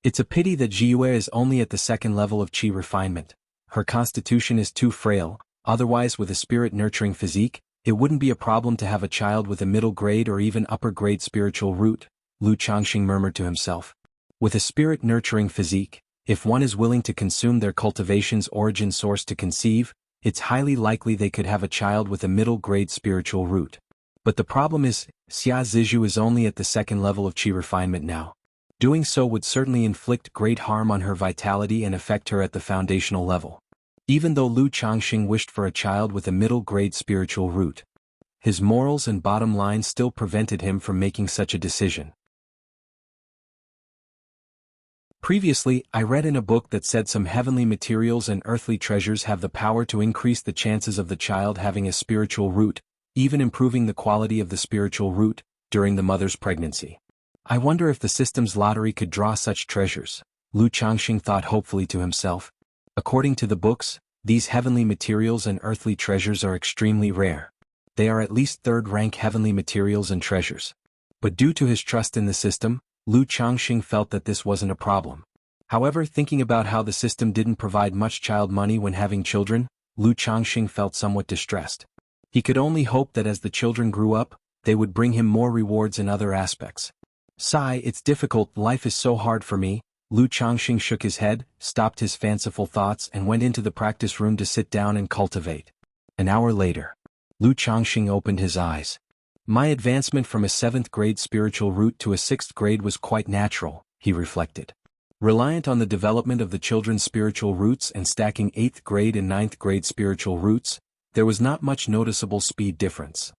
It's a pity that Zhiyue is only at the 2nd level of qi refinement. Her constitution is too frail, otherwise with a spirit-nurturing physique, it wouldn't be a problem to have a child with a middle grade or even upper grade spiritual root, Lu Changxing murmured to himself. With a spirit-nurturing physique, if one is willing to consume their cultivation's origin source to conceive, it's highly likely they could have a child with a middle grade spiritual root. But the problem is, Xia Zizhu is only at the 2nd level of qi refinement now. Doing so would certainly inflict great harm on her vitality and affect her at the foundational level. Even though Lu Changxing wished for a child with a middle grade spiritual root, his morals and bottom line still prevented him from making such a decision. Previously, I read in a book that said some heavenly materials and earthly treasures have the power to increase the chances of the child having a spiritual root, even improving the quality of the spiritual root, during the mother's pregnancy. I wonder if the system's lottery could draw such treasures, Lu Changxing thought hopefully to himself. According to the books, these heavenly materials and earthly treasures are extremely rare. They are at least third-rank heavenly materials and treasures. But due to his trust in the system, Lu Changxing felt that this wasn't a problem. However, thinking about how the system didn't provide much child money when having children, Lu Changxing felt somewhat distressed. He could only hope that as the children grew up, they would bring him more rewards in other aspects. Sigh, it's difficult, life is so hard for me. Lu Changxing shook his head, stopped his fanciful thoughts and went into the practice room to sit down and cultivate. An hour later, Lu Changxing opened his eyes. My advancement from a 7th grade spiritual root to a 6th grade was quite natural, he reflected. Reliant on the development of the children's spiritual roots and stacking 8th grade and 9th grade spiritual roots, there was not much noticeable speed difference.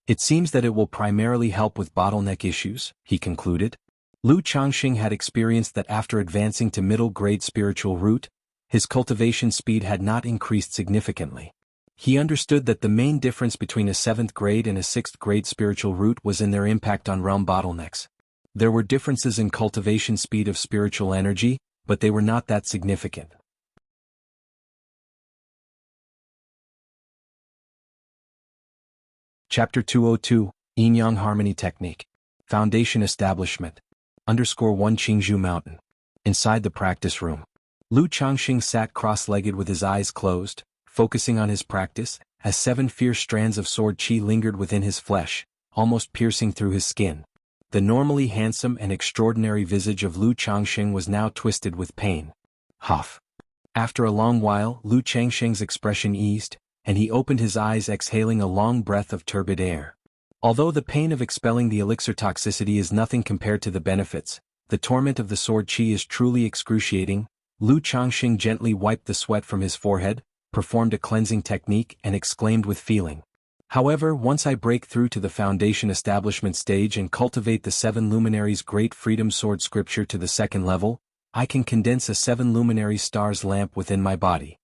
It seems that it will primarily help with bottleneck issues, he concluded. Lu Changxing had experienced that after advancing to middle grade spiritual root, his cultivation speed had not increased significantly. He understood that the main difference between a 7th grade and a 6th grade spiritual root was in their impact on realm bottlenecks. There were differences in cultivation speed of spiritual energy, but they were not that significant. Chapter 202, Yin-Yang Harmony Technique. Foundation Establishment. _1 Qingzhou Mountain. Inside the practice room, Lu Changxing sat cross-legged with his eyes closed, focusing on his practice, as 7 fierce strands of sword qi lingered within his flesh, almost piercing through his skin. The normally handsome and extraordinary visage of Lu Changxing was now twisted with pain. Huff. After a long while, Lu Changxing's expression eased, and he opened his eyes, exhaling a long breath of turbid air. Although the pain of expelling the elixir toxicity is nothing compared to the benefits, the torment of the sword qi is truly excruciating. Lu Changxing gently wiped the sweat from his forehead, performed a cleansing technique and exclaimed with feeling. However, once I break through to the foundation establishment stage and cultivate the 7 luminaries great freedom sword scripture to the 2nd level, I can condense a 7 luminary stars lamp within my body.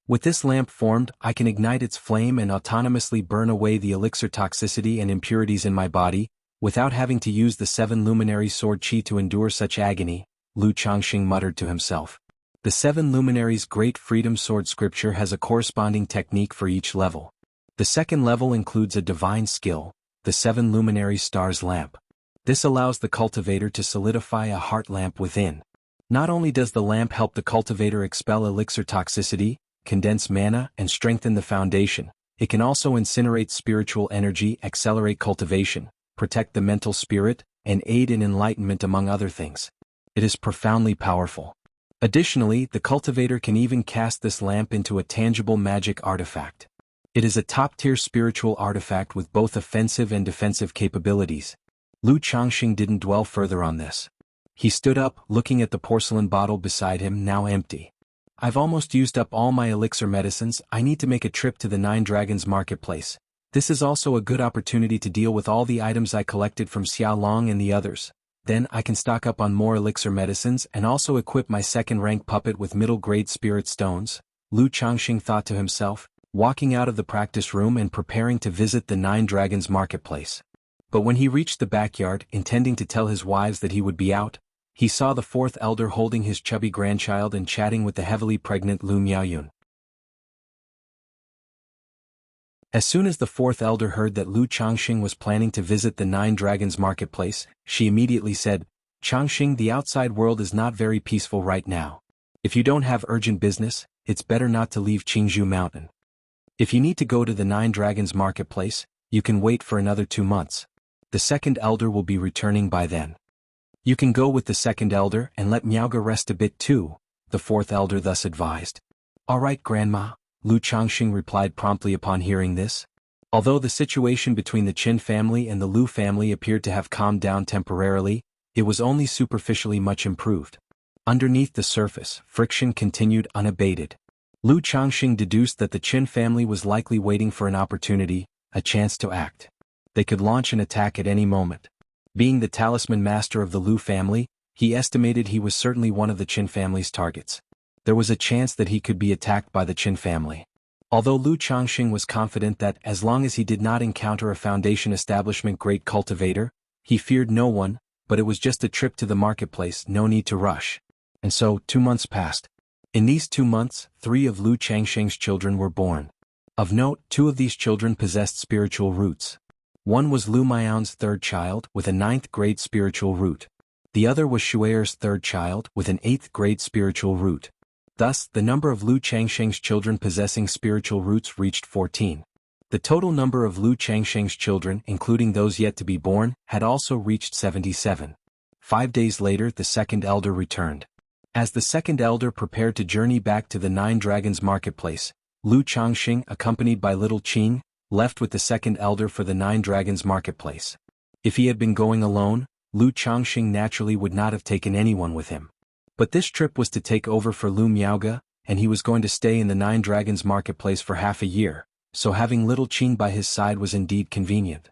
With this lamp formed, I can ignite its flame and autonomously burn away the elixir toxicity and impurities in my body, without having to use the 7 luminary sword qi to endure such agony, Lu Changxing muttered to himself. The 7 luminaries great freedom sword scripture has a corresponding technique for each level. The 2nd level includes a divine skill, the 7 luminary stars lamp. This allows the cultivator to solidify a heart lamp within. Not only does the lamp help the cultivator expel elixir toxicity, condense mana and strengthen the foundation, it can also incinerate spiritual energy, accelerate cultivation, protect the mental spirit, and aid in enlightenment among other things. It is profoundly powerful. Additionally, the cultivator can even cast this lamp into a tangible magic artifact. It is a top-tier spiritual artifact with both offensive and defensive capabilities. Lu Changxing didn't dwell further on this. He stood up, looking at the porcelain bottle beside him, now empty. I've almost used up all my elixir medicines. I need to make a trip to the 9 Dragons marketplace. This is also a good opportunity to deal with all the items I collected from Xiaolong and the others. Then I can stock up on more elixir medicines and also equip my 2nd-rank puppet with middle-grade spirit stones, Lu Changxing thought to himself, walking out of the practice room and preparing to visit the 9 Dragons marketplace. But when he reached the backyard, intending to tell his wives that he would be out, he saw the 4th elder holding his chubby grandchild and chatting with the heavily pregnant Lu Miaoyun. As soon as the 4th elder heard that Lu Changxing was planning to visit the 9 Dragons marketplace, she immediately said, Changxing, the outside world is not very peaceful right now. If you don't have urgent business, it's better not to leave Qingzhou Mountain. If you need to go to the 9 Dragons marketplace, you can wait for another 2 months. The 2nd elder will be returning by then. You can go with the 2nd elder and let Miaoga rest a bit too, the 4th elder thus advised. All right, Grandma, Lu Changxing replied promptly upon hearing this. Although the situation between the Qin family and the Lu family appeared to have calmed down temporarily, it was only superficially much improved. Underneath the surface, friction continued unabated. Lu Changxing deduced that the Qin family was likely waiting for an opportunity, a chance to act. They could launch an attack at any moment. Being the talisman master of the Lu family, He estimated he was certainly one of the Qin family's targets. There was a chance that he could be attacked by the Qin family. Although Lu Changxing was confident that as long as he did not encounter a Foundation establishment great cultivator, he feared no one, but it was just a trip to the marketplace, no need to rush. And so, 2 months passed. In these 2 months, 3 of Lu Changxing's children were born. Of note, 2 of these children possessed spiritual roots. One was Lu Miao's 3rd child with a 9th grade spiritual root. The other was Shuer's 3rd child with an 8th grade spiritual root. Thus, the number of Lu Changxing's children possessing spiritual roots reached 14. The total number of Lu Changxing's children, including those yet to be born, had also reached 77. 5 days later, the second elder returned. As the second elder prepared to journey back to the Nine Dragons marketplace, Lu Changxing, accompanied by little Qing, left with the second elder for the Nine Dragons marketplace. If he had been going alone, Lu Changxing naturally would not have taken anyone with him. But this trip was to take over for Lu Miaoge, and he was going to stay in the Nine Dragons marketplace for half a year, so having little Qing by his side was indeed convenient.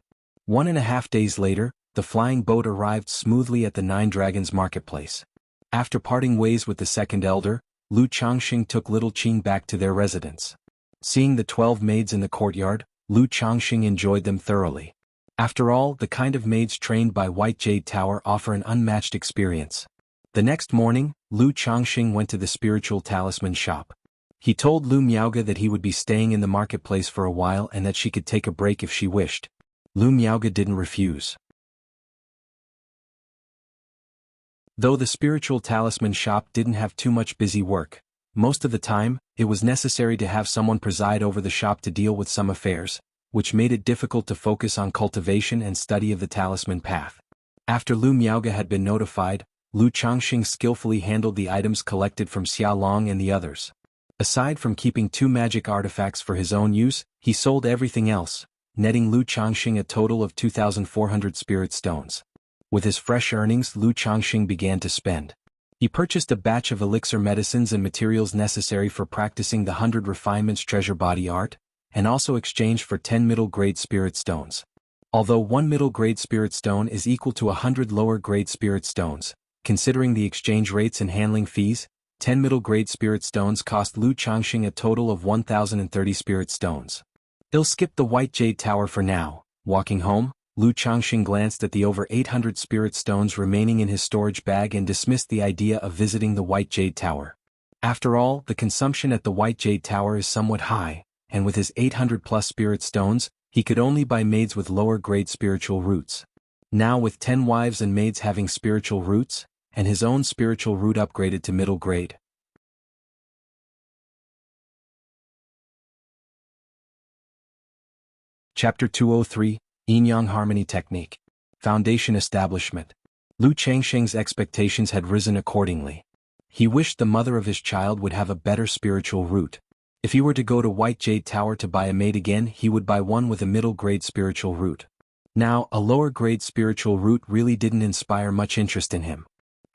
1.5 days later, the flying boat arrived smoothly at the Nine Dragons marketplace. After parting ways with the second elder, Lu Changxing took little Qing back to their residence. Seeing the 12 maids in the courtyard, Lu Changxing enjoyed them thoroughly. After all, the kind of maids trained by White Jade Tower offer an unmatched experience. The next morning, Lu Changxing went to the spiritual talisman shop. He told Lu Miaoge that he would be staying in the marketplace for a while and that she could take a break if she wished. Lu Miaoge didn't refuse. Though the spiritual talisman shop didn't have too much busy work, most of the time, it was necessary to have someone preside over the shop to deal with some affairs, which made it difficult to focus on cultivation and study of the talisman path. After Lu Miaoge had been notified, Lu Changxing skillfully handled the items collected from Xia Long and the others. Aside from keeping 2 magic artifacts for his own use, he sold everything else, netting Lu Changxing a total of 2,400 spirit stones. With his fresh earnings, Lu Changxing began to spend. He purchased a batch of elixir medicines and materials necessary for practicing the 100 refinements treasure body art, and also exchanged for 10 middle-grade spirit stones. Although 1 middle-grade spirit stone is equal to 100 lower-grade spirit stones, considering the exchange rates and handling fees, 10 middle-grade spirit stones cost Lu Changxing a total of 1,030 spirit stones. He'll skip the White Jade Tower for now. Walking home, Lu Changxing glanced at the over 800 spirit stones remaining in his storage bag and dismissed the idea of visiting the White Jade Tower. After all, the consumption at the White Jade Tower is somewhat high, and with his 800+ spirit stones, he could only buy maids with lower-grade spiritual roots. Now with 10 wives and maids having spiritual roots, and his own spiritual root upgraded to middle grade. Chapter 203, Yin-Yang Harmony Technique. Foundation Establishment. Lu Changxing's expectations had risen accordingly. He wished the mother of his child would have a better spiritual root. If he were to go to White Jade Tower to buy a maid again, he would buy one with a middle-grade spiritual root. Now, a lower-grade spiritual root really didn't inspire much interest in him.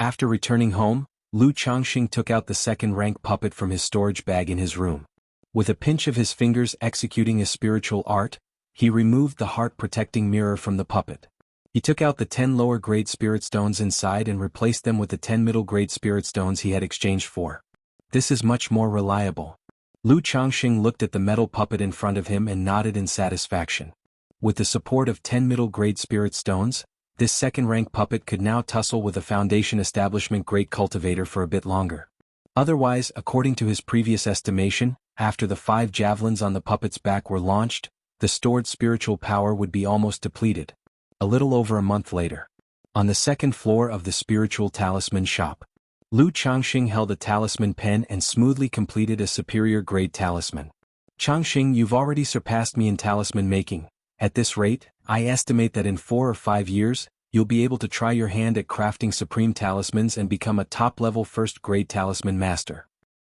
After returning home, Lu Changxing took out the second-rank puppet from his storage bag in his room. With a pinch of his fingers executing a spiritual art, he removed the heart-protecting mirror from the puppet. He took out the 10 lower-grade spirit stones inside and replaced them with the 10 middle-grade spirit stones he had exchanged for. This is much more reliable. Lu Changxing looked at the metal puppet in front of him and nodded in satisfaction. With the support of 10 middle-grade spirit stones, this second-rank puppet could now tussle with a Foundation Establishment great cultivator for a bit longer. Otherwise, according to his previous estimation, after the 5 javelins on the puppet's back were launched, the stored spiritual power would be almost depleted. A little over a month later. On the second floor of the spiritual talisman shop, Lu Changxing held a talisman pen and smoothly completed a superior grade talisman. Changxing, you've already surpassed me in talisman making. At this rate, I estimate that in 4 or 5 years, you'll be able to try your hand at crafting supreme talismans and become a top-level first-grade talisman master.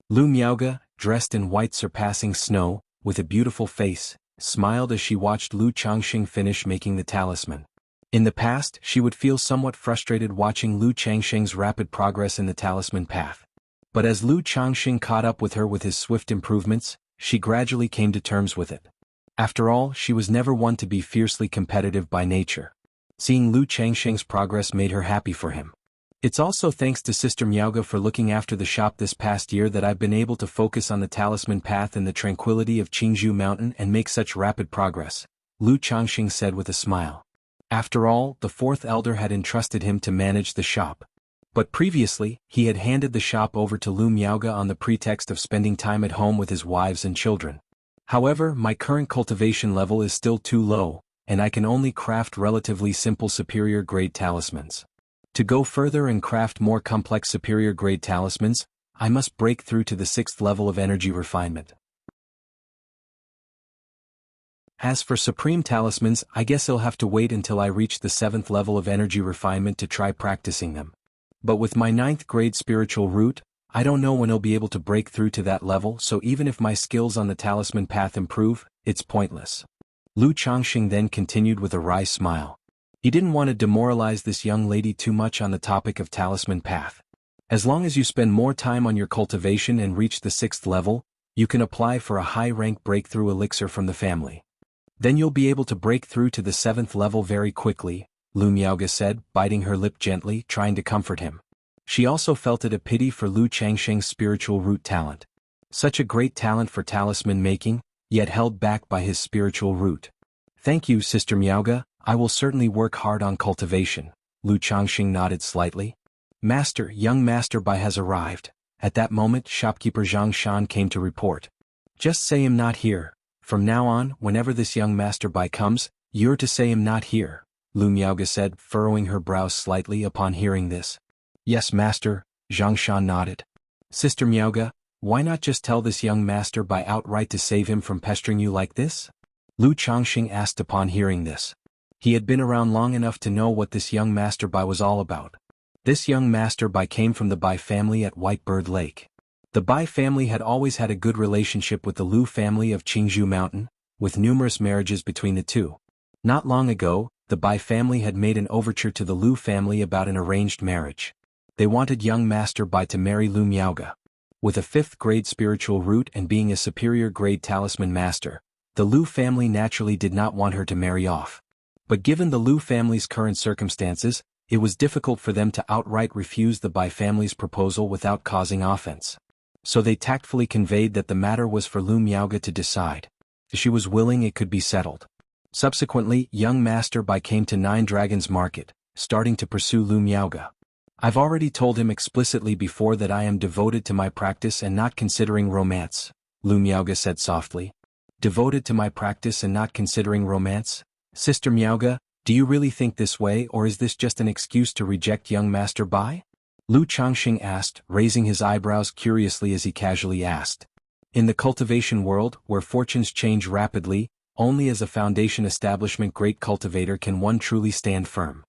Lu Miaoge, dressed in white surpassing snow, with a beautiful face, smiled as she watched Lu Changxing finish making the talisman. In the past, she would feel somewhat frustrated watching Lu Changxing's rapid progress in the talisman path. But as Lu Changxing caught up with her with his swift improvements, she gradually came to terms with it. After all, she was never one to be fiercely competitive by nature. Seeing Lu Changxing's progress made her happy for him. It's also thanks to Sister Miaoga for looking after the shop this past year that I've been able to focus on the talisman path in the tranquility of Qingzhou Mountain and make such rapid progress, Lu Changxing said with a smile. After all, the fourth elder had entrusted him to manage the shop. But previously, he had handed the shop over to Lu Miaoga on the pretext of spending time at home with his wives and children. However, my current cultivation level is still too low, and I can only craft relatively simple superior-grade talismans. To go further and craft more complex superior-grade talismans, I must break through to the 6th level of energy refinement. As for supreme talismans, I guess I'll have to wait until I reach the 7th level of energy refinement to try practicing them. But with my 9th grade spiritual root, I don't know when I'll be able to break through to that level, so even if my skills on the talisman path improve, it's pointless. Lu Changxing then continued with a wry smile. He didn't want to demoralize this young lady too much on the topic of talisman path. As long as you spend more time on your cultivation and reach the 6th level, you can apply for a high-rank breakthrough elixir from the family. Then you'll be able to break through to the 7th level very quickly, Lu Miaoga said, biting her lip gently, trying to comfort him. She also felt it a pity for Lu Changxing's spiritual root talent. Such a great talent for talisman making, yet held back by his spiritual root. Thank you, Sister Miaoga, I will certainly work hard on cultivation, Lu Changxing nodded slightly. Master, young Master Bai has arrived. At that moment, shopkeeper Zhang Shan came to report. Just say I'm not here. From now on, whenever this young Master Bai comes, you're to say I'm not here, Lu Miaoga said, furrowing her brows slightly upon hearing this. Yes, Master, Zhang Shan nodded. Sister Miaoga, why not just tell this young Master Bai outright to save him from pestering you like this? Lu Changxing asked upon hearing this. He had been around long enough to know what this young Master Bai was all about. This young Master Bai came from the Bai family at Whitebird Lake. The Bai family had always had a good relationship with the Lu family of Qingzhou Mountain, with numerous marriages between the two. Not long ago, the Bai family had made an overture to the Lu family about an arranged marriage. They wanted young Master Bai to marry Lu Miaoga. With a 5th grade spiritual root and being a superior grade talisman master, the Lu family naturally did not want her to marry off. But given the Lu family's current circumstances, it was difficult for them to outright refuse the Bai family's proposal without causing offense. So they tactfully conveyed that the matter was for Lu Miaoga to decide. If she was willing, it could be settled. Subsequently, young Master Bai came to Nine Dragons Market, starting to pursue Lu Miaoga. I've already told him explicitly before that I am devoted to my practice and not considering romance, Lu Miaoga said softly. Devoted to my practice and not considering romance? Sister Miaoga, do you really think this way, or is this just an excuse to reject young Master Bai? Lu Changxing asked, raising his eyebrows curiously as he casually asked. In the cultivation world, where fortunes change rapidly, only as a foundation establishment great cultivator can one truly stand firm.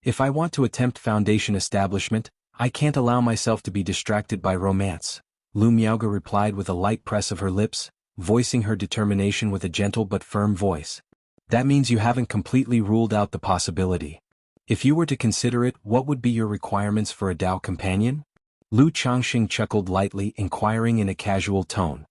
If I want to attempt foundation establishment, I can't allow myself to be distracted by romance, Lu Miaoga replied with a light press of her lips, voicing her determination with a gentle but firm voice. That means you haven't completely ruled out the possibility. If you were to consider it, what would be your requirements for a Dao companion? Lu Changxing chuckled lightly, inquiring in a casual tone.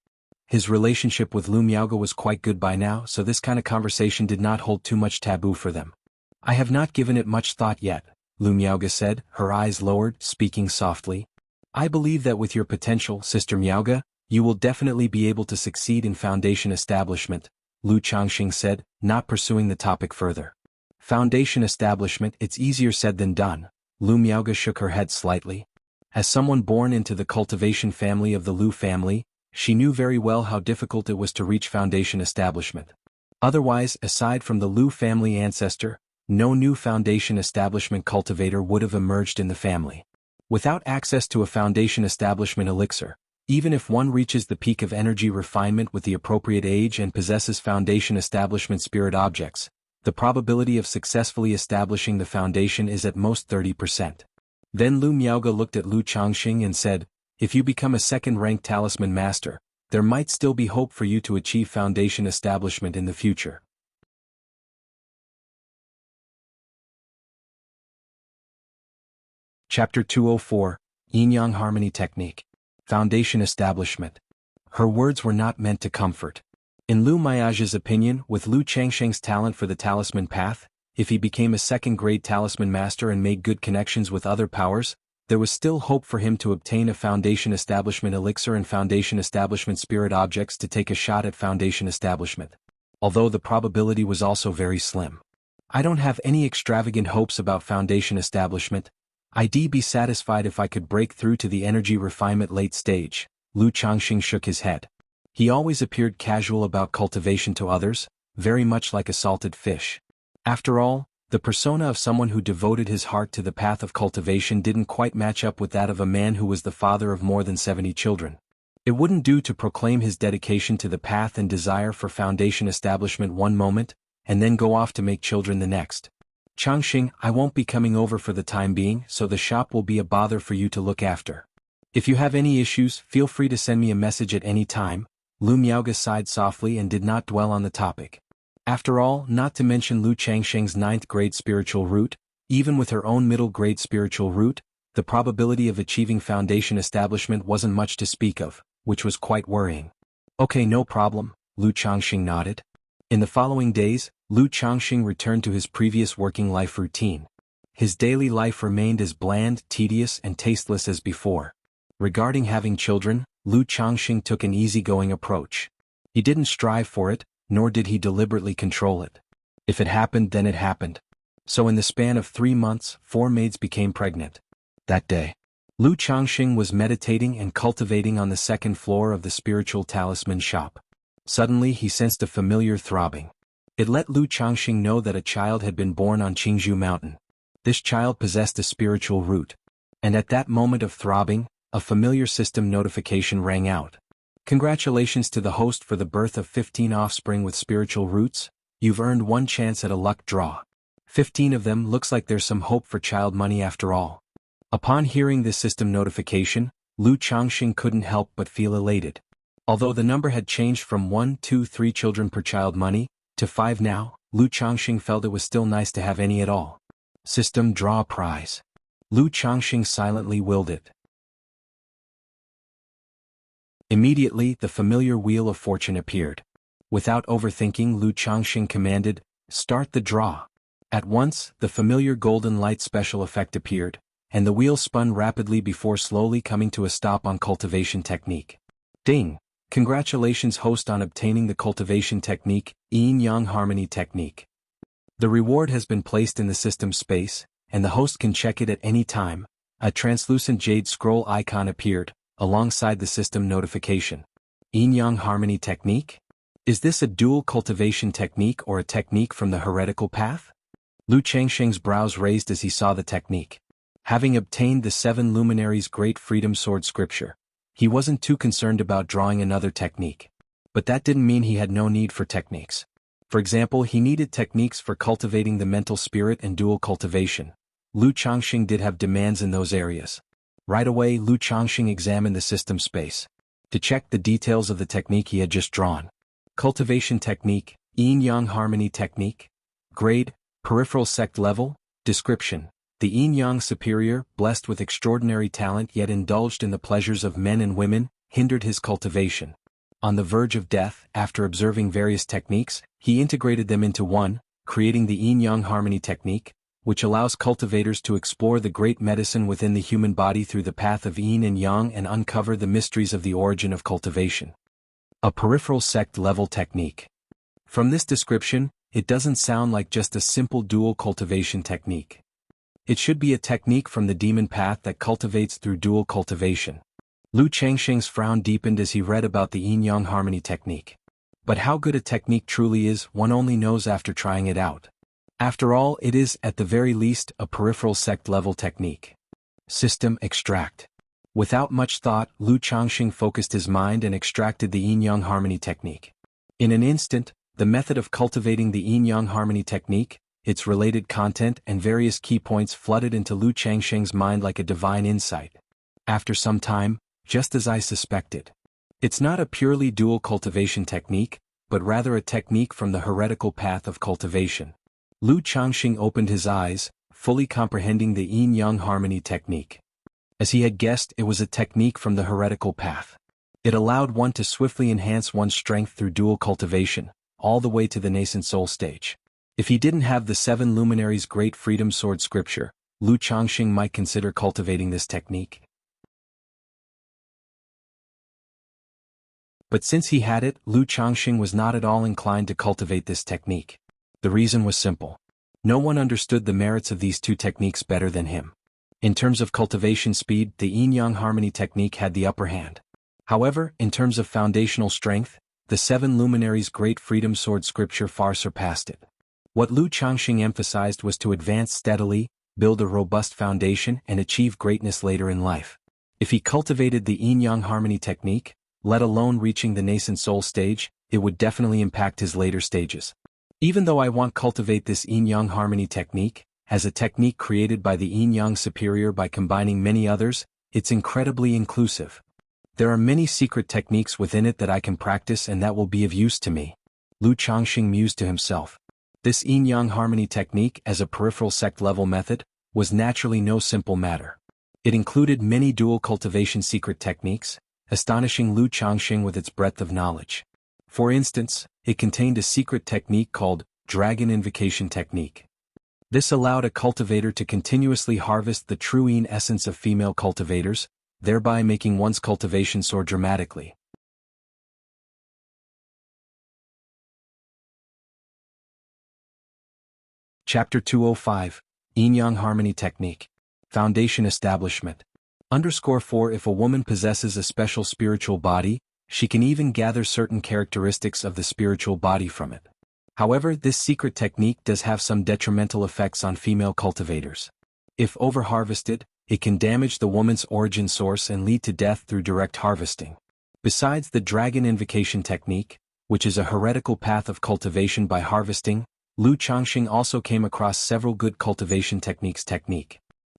His relationship with Lu Miaoga was quite good by now, so this kind of conversation did not hold too much taboo for them. I have not given it much thought yet, Lu Miaoga said, her eyes lowered, speaking softly. I believe that with your potential, Sister Miaoga, you will definitely be able to succeed in foundation establishment, Lu Changxing said, not pursuing the topic further. Foundation establishment, it's easier said than done, Lu Miaoga shook her head slightly. As someone born into the cultivation family of the Lu family, she knew very well how difficult it was to reach foundation establishment. Otherwise, aside from the Lu family ancestor, no new foundation establishment cultivator would have emerged in the family. Without access to a foundation establishment elixir, even if one reaches the peak of energy refinement with the appropriate age and possesses foundation establishment spirit objects, the probability of successfully establishing the foundation is at most 30%. Then Lu Miaoga looked at Lu Changxing and said, if you become a second-ranked talisman master, there might still be hope for you to achieve foundation establishment in the future. Chapter 204, Yin-Yang Harmony Technique. Foundation Establishment. Her words were not meant to comfort. In Lu Miaoga's opinion, with Lu Changxing's talent for the talisman path, if he became a second-grade talisman master and made good connections with other powers, there was still hope for him to obtain a Foundation Establishment elixir and Foundation Establishment spirit objects to take a shot at Foundation Establishment. Although the probability was also very slim. I don't have any extravagant hopes about Foundation Establishment. I'd be satisfied if I could break through to the energy refinement late stage. Lu Changxing shook his head. He always appeared casual about cultivation to others, very much like a salted fish. After all, the persona of someone who devoted his heart to the path of cultivation didn't quite match up with that of a man who was the father of more than 70 children. It wouldn't do to proclaim his dedication to the path and desire for Foundation Establishment one moment, and then go off to make children the next. Changxing, I won't be coming over for the time being, so the shop will be a bother for you to look after. If you have any issues, feel free to send me a message at any time. Lu Miaoge sighed softly and did not dwell on the topic. After all, not to mention Lu Changxing's 9th grade spiritual root, even with her own middle grade spiritual root, the probability of achieving Foundation Establishment wasn't much to speak of, which was quite worrying. Okay, no problem, Lu Changxing nodded. In the following days, Lu Changxing returned to his previous working life routine. His daily life remained as bland, tedious, and tasteless as before. Regarding having children, Lu Changxing took an easygoing approach. He didn't strive for it, nor did he deliberately control it. If it happened, then it happened. So in the span of 3 months, 4 maids became pregnant. That day, Lu Changxing was meditating and cultivating on the 2nd floor of the spiritual talisman shop. Suddenly he sensed a familiar throbbing. It let Lu Changxing know that a child had been born on Qingzhou Mountain. This child possessed a spiritual root. And at that moment of throbbing, a familiar system notification rang out. Congratulations to the host for the birth of 15 offspring with spiritual roots. You've earned 1 chance at a luck draw. 15 of them, looks like there's some hope for child money after all. Upon hearing this system notification, Lu Changxing couldn't help but feel elated. Although the number had changed from 1, 2, 3 children per child money, to 5 now, Lu Changxing felt it was still nice to have any at all. System draw prize. Lu Changxing silently willed it. Immediately, the familiar wheel of fortune appeared. Without overthinking, Lu Changxing commanded, "Start the draw." At once, the familiar golden light special effect appeared, and the wheel spun rapidly before slowly coming to a stop on cultivation technique. Ding! Congratulations host on obtaining the cultivation technique, Yin-Yang Harmony technique. The reward has been placed in the system space, and the host can check it at any time. A translucent jade scroll icon appeared, alongside the system notification. Yin-Yang Harmony technique? Is this a dual cultivation technique or a technique from the heretical path? Lu Changxing's brows raised as he saw the technique. Having obtained the 7 luminaries' great freedom sword scripture, he wasn't too concerned about drawing another technique. But that didn't mean he had no need for techniques. For example, he needed techniques for cultivating the mental spirit and dual cultivation. Lu Changxing did have demands in those areas. Right away, Lu Changxing examined the system space to check the details of the technique he had just drawn. Cultivation technique, Yin-Yang Harmony technique. Grade, peripheral sect level. Description: the Yin-Yang superior, blessed with extraordinary talent yet indulged in the pleasures of men and women, hindered his cultivation. On the verge of death, after observing various techniques, he integrated them into one, creating the Yin-Yang Harmony technique, which allows cultivators to explore the great medicine within the human body through the path of yin and yang and uncover the mysteries of the origin of cultivation. A peripheral sect level technique. From this description, it doesn't sound like just a simple dual cultivation technique. It should be a technique from the demon path that cultivates through dual cultivation. Lu Changxing's frown deepened as he read about the Yin-Yang Harmony technique. But how good a technique truly is, one only knows after trying it out. After all, it is, at the very least, a peripheral sect level technique. System extract. Without much thought, Lu Changxing focused his mind and extracted the Yin-Yang Harmony technique. In an instant, the method of cultivating the Yin-Yang Harmony technique, its related content and various key points flooded into Lu Changxing's mind like a divine insight. After some time, just as I suspected. It's not a purely dual cultivation technique, but rather a technique from the heretical path of cultivation. Lu Changxing opened his eyes, fully comprehending the Yin-Yang Harmony technique. As he had guessed, it was a technique from the heretical path. It allowed one to swiftly enhance one's strength through dual cultivation, all the way to the nascent soul stage. If he didn't have the 7 luminaries' great freedom sword scripture, Lu Changxing might consider cultivating this technique. But since he had it, Lu Changxing was not at all inclined to cultivate this technique. The reason was simple. No one understood the merits of these two techniques better than him. In terms of cultivation speed, the yin-yang harmony technique had the upper hand. However, in terms of foundational strength, the 7 luminaries' great freedom sword scripture far surpassed it. What Lu Changxing emphasized was to advance steadily, build a robust foundation and achieve greatness later in life. If he cultivated the yin-yang harmony technique, let alone reaching the nascent soul stage, it would definitely impact his later stages. Even though I want to cultivate this yin-yang harmony technique, as a technique created by the yin-yang superior by combining many others, it's incredibly inclusive. There are many secret techniques within it that I can practice and that will be of use to me. Lu Changxing mused to himself. This yin-yang harmony technique as a peripheral sect-level method was naturally no simple matter. It included many dual cultivation secret techniques, astonishing Lu Changxing with its breadth of knowledge. For instance, it contained a secret technique called Dragon Invocation Technique. This allowed a cultivator to continuously harvest the true yin essence of female cultivators, thereby making one's cultivation soar dramatically. Chapter 205, Yin-Yang Harmony Technique. Foundation Establishment. _4 If a woman possesses a special spiritual body, she can even gather certain characteristics of the spiritual body from it. However, this secret technique does have some detrimental effects on female cultivators. If over-harvested, it can damage the woman's origin source and lead to death through direct harvesting. Besides the Dragon Invocation Technique, which is a heretical path of cultivation by harvesting, Lu Changxing also came across several good cultivation techniques.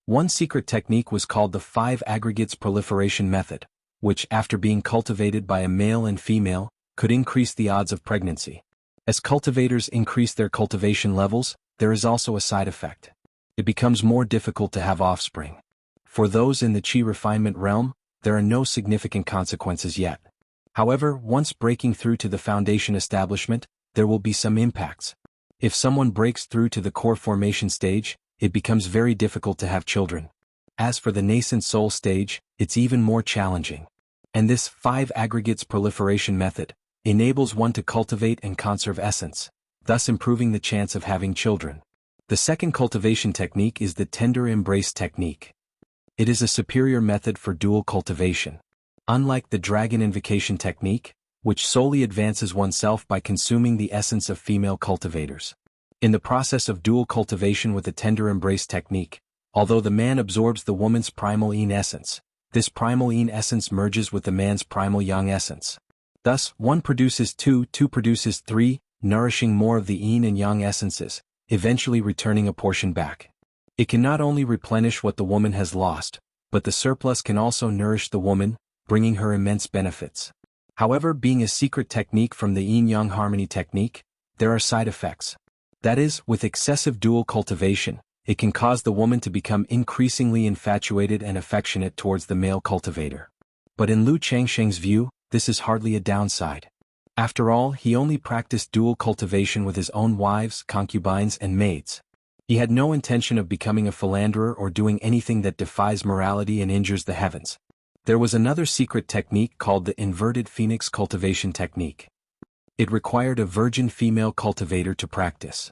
One secret technique was called the 5 aggregates proliferation method, which, after being cultivated by a male and female, could increase the odds of pregnancy. As cultivators increase their cultivation levels, there is also a side effect. It becomes more difficult to have offspring. For those in the qi refinement realm, there are no significant consequences yet. However, once breaking through to the foundation establishment, there will be some impacts. If someone breaks through to the core formation stage, it becomes very difficult to have children. As for the nascent soul stage, it's even more challenging. And this 5 aggregates proliferation method enables one to cultivate and conserve essence, thus improving the chance of having children. The second cultivation technique is the tender embrace technique. It is a superior method for dual cultivation. Unlike the Dragon Invocation Technique, which solely advances oneself by consuming the essence of female cultivators. In the process of dual cultivation with the tender embrace technique, although the man absorbs the woman's primal yin essence, this primal yin essence merges with the man's primal yang essence. Thus, 1 produces 2, 2 produces 3, nourishing more of the yin and yang essences, eventually returning a portion back. It can not only replenish what the woman has lost, but the surplus can also nourish the woman, bringing her immense benefits. However, being a secret technique from the yin-yang harmony technique, there are side effects. That is, with excessive dual cultivation, it can cause the woman to become increasingly infatuated and affectionate towards the male cultivator. But in Lu Changxing's view, this is hardly a downside. After all, he only practiced dual cultivation with his own wives, concubines, and maids. He had no intention of becoming a philanderer or doing anything that defies morality and injures the heavens. There was another secret technique called the inverted phoenix cultivation technique. It required a virgin female cultivator to practice.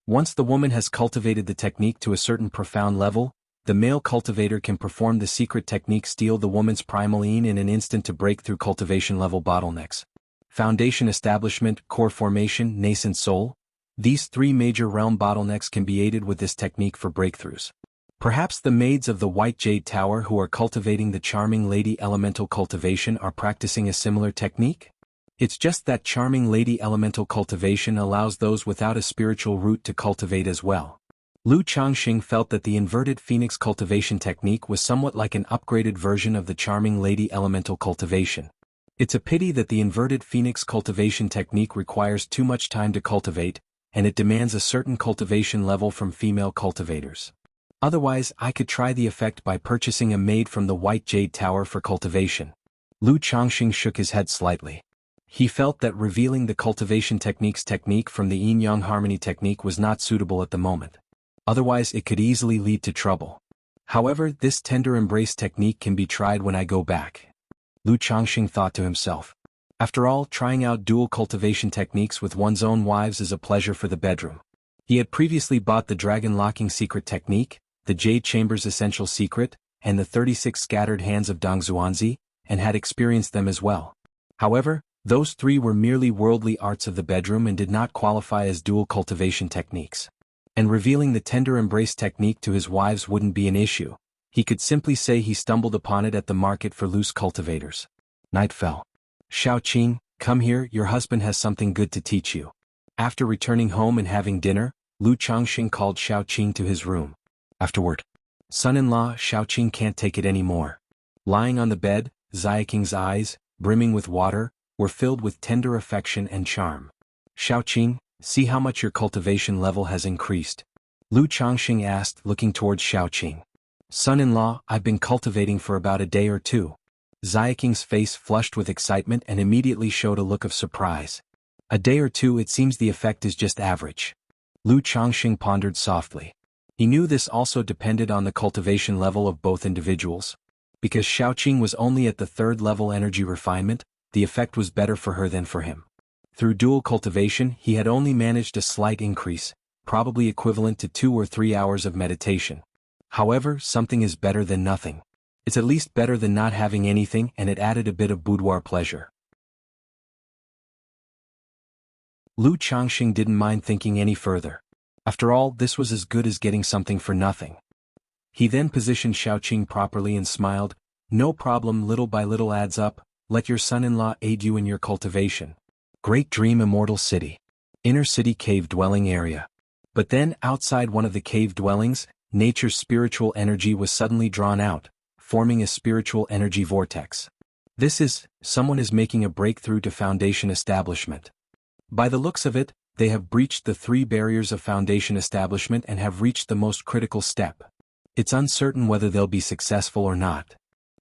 Once the woman has cultivated the technique to a certain profound level, the male cultivator can perform the secret technique steal the woman's primal yin in an instant to break through cultivation level bottlenecks. Foundation establishment, core formation, nascent soul. These 3 major realm bottlenecks can be aided with this technique for breakthroughs. Perhaps the maids of the White Jade Tower who are cultivating the Charming Lady Elemental Cultivation are practicing a similar technique? It's just that Charming Lady Elemental Cultivation allows those without a spiritual root to cultivate as well. Lu Changxing felt that the inverted phoenix cultivation technique was somewhat like an upgraded version of the Charming Lady Elemental Cultivation. It's a pity that the inverted phoenix cultivation technique requires too much time to cultivate, and it demands a certain cultivation level from female cultivators. Otherwise, I could try the effect by purchasing a maid from the White Jade Tower for cultivation. Lu Changxing shook his head slightly. He felt that revealing the cultivation technique from the yin-yang harmony technique was not suitable at the moment. Otherwise it could easily lead to trouble. However, this tender embrace technique can be tried when I go back. Lu Changxing thought to himself. After all, trying out dual cultivation techniques with one's own wives is a pleasure for the bedroom. He had previously bought the Dragon Locking Secret Technique, the Jade Chamber's Essential Secret, and the 36 Scattered Hands of Dongzuanzi, and had experienced them as well. However, those three were merely worldly arts of the bedroom and did not qualify as dual cultivation techniques. And revealing the tender embrace technique to his wives wouldn't be an issue. He could simply say he stumbled upon it at the market for loose cultivators. Night fell. Xiaoqing, come here, your husband has something good to teach you. After returning home and having dinner, Lu Changxing called Xiaoqing to his room. Afterward, son-in-law, Xiaoqing can't take it anymore. Lying on the bed, Xiaoqing's eyes, brimming with water, were filled with tender affection and charm. Xiaoqing, see how much your cultivation level has increased. Lu Changxing asked, looking towards Xiaoqing. Son-in-law, I've been cultivating for about a day or two. Xiaoqing's face flushed with excitement and immediately showed a look of surprise. A day or two, it seems the effect is just average. Lu Changxing pondered softly. He knew this also depended on the cultivation level of both individuals. Because Xiaoqing was only at the 3rd level energy refinement, the effect was better for her than for him. Through dual cultivation, he had only managed a slight increase, probably equivalent to 2 or 3 hours of meditation. However, something is better than nothing. It's at least better than not having anything, and it added a bit of boudoir pleasure. Lu Changxing didn't mind thinking any further. After all, this was as good as getting something for nothing. He then positioned Xiaoqing properly and smiled. No problem, little by little adds up. Let your son-in-law aid you in your cultivation. Great Dream Immortal City. Inner city cave dwelling area. But then, outside one of the cave dwellings, nature's spiritual energy was suddenly drawn out, forming a spiritual energy vortex. Someone is making a breakthrough to foundation establishment. By the looks of it, they have breached the 3 barriers of foundation establishment and have reached the most critical step. It's uncertain whether they'll be successful or not.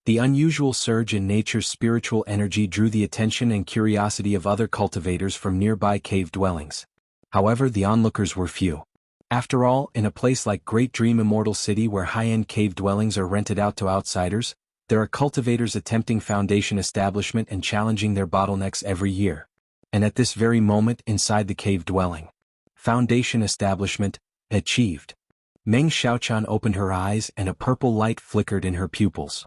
The unusual surge in nature's spiritual energy drew the attention and curiosity of other cultivators from nearby cave dwellings. However, the onlookers were few. After all, in a place like Great Dream Immortal City where high-end cave dwellings are rented out to outsiders, there are cultivators attempting foundation establishment and challenging their bottlenecks every year. And at this very moment inside the cave dwelling, foundation establishment, achieved. Meng Xiaoqian opened her eyes and a purple light flickered in her pupils.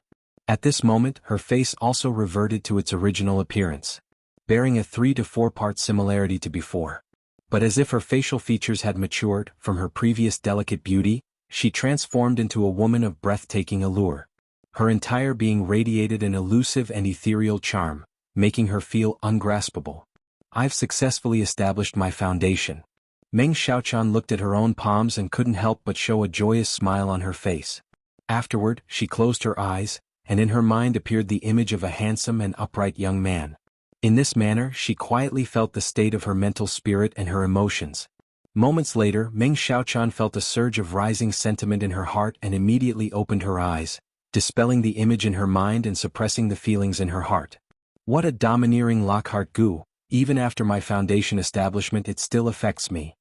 At this moment, her face also reverted to its original appearance, bearing a 3 to 4 part similarity to before. But as if her facial features had matured from her previous delicate beauty, she transformed into a woman of breathtaking allure. Her entire being radiated an elusive and ethereal charm, making her feel ungraspable. I've successfully established my foundation. Meng Xiaoqian looked at her own palms and couldn't help but show a joyous smile on her face. Afterward, she closed her eyes, and in her mind appeared the image of a handsome and upright young man. In this manner, she quietly felt the state of her mental spirit and her emotions. Moments later, Meng Xiaoqian felt a surge of rising sentiment in her heart and immediately opened her eyes, dispelling the image in her mind and suppressing the feelings in her heart. What a domineering Lockhart goo! Even after my foundation establishment it still affects me.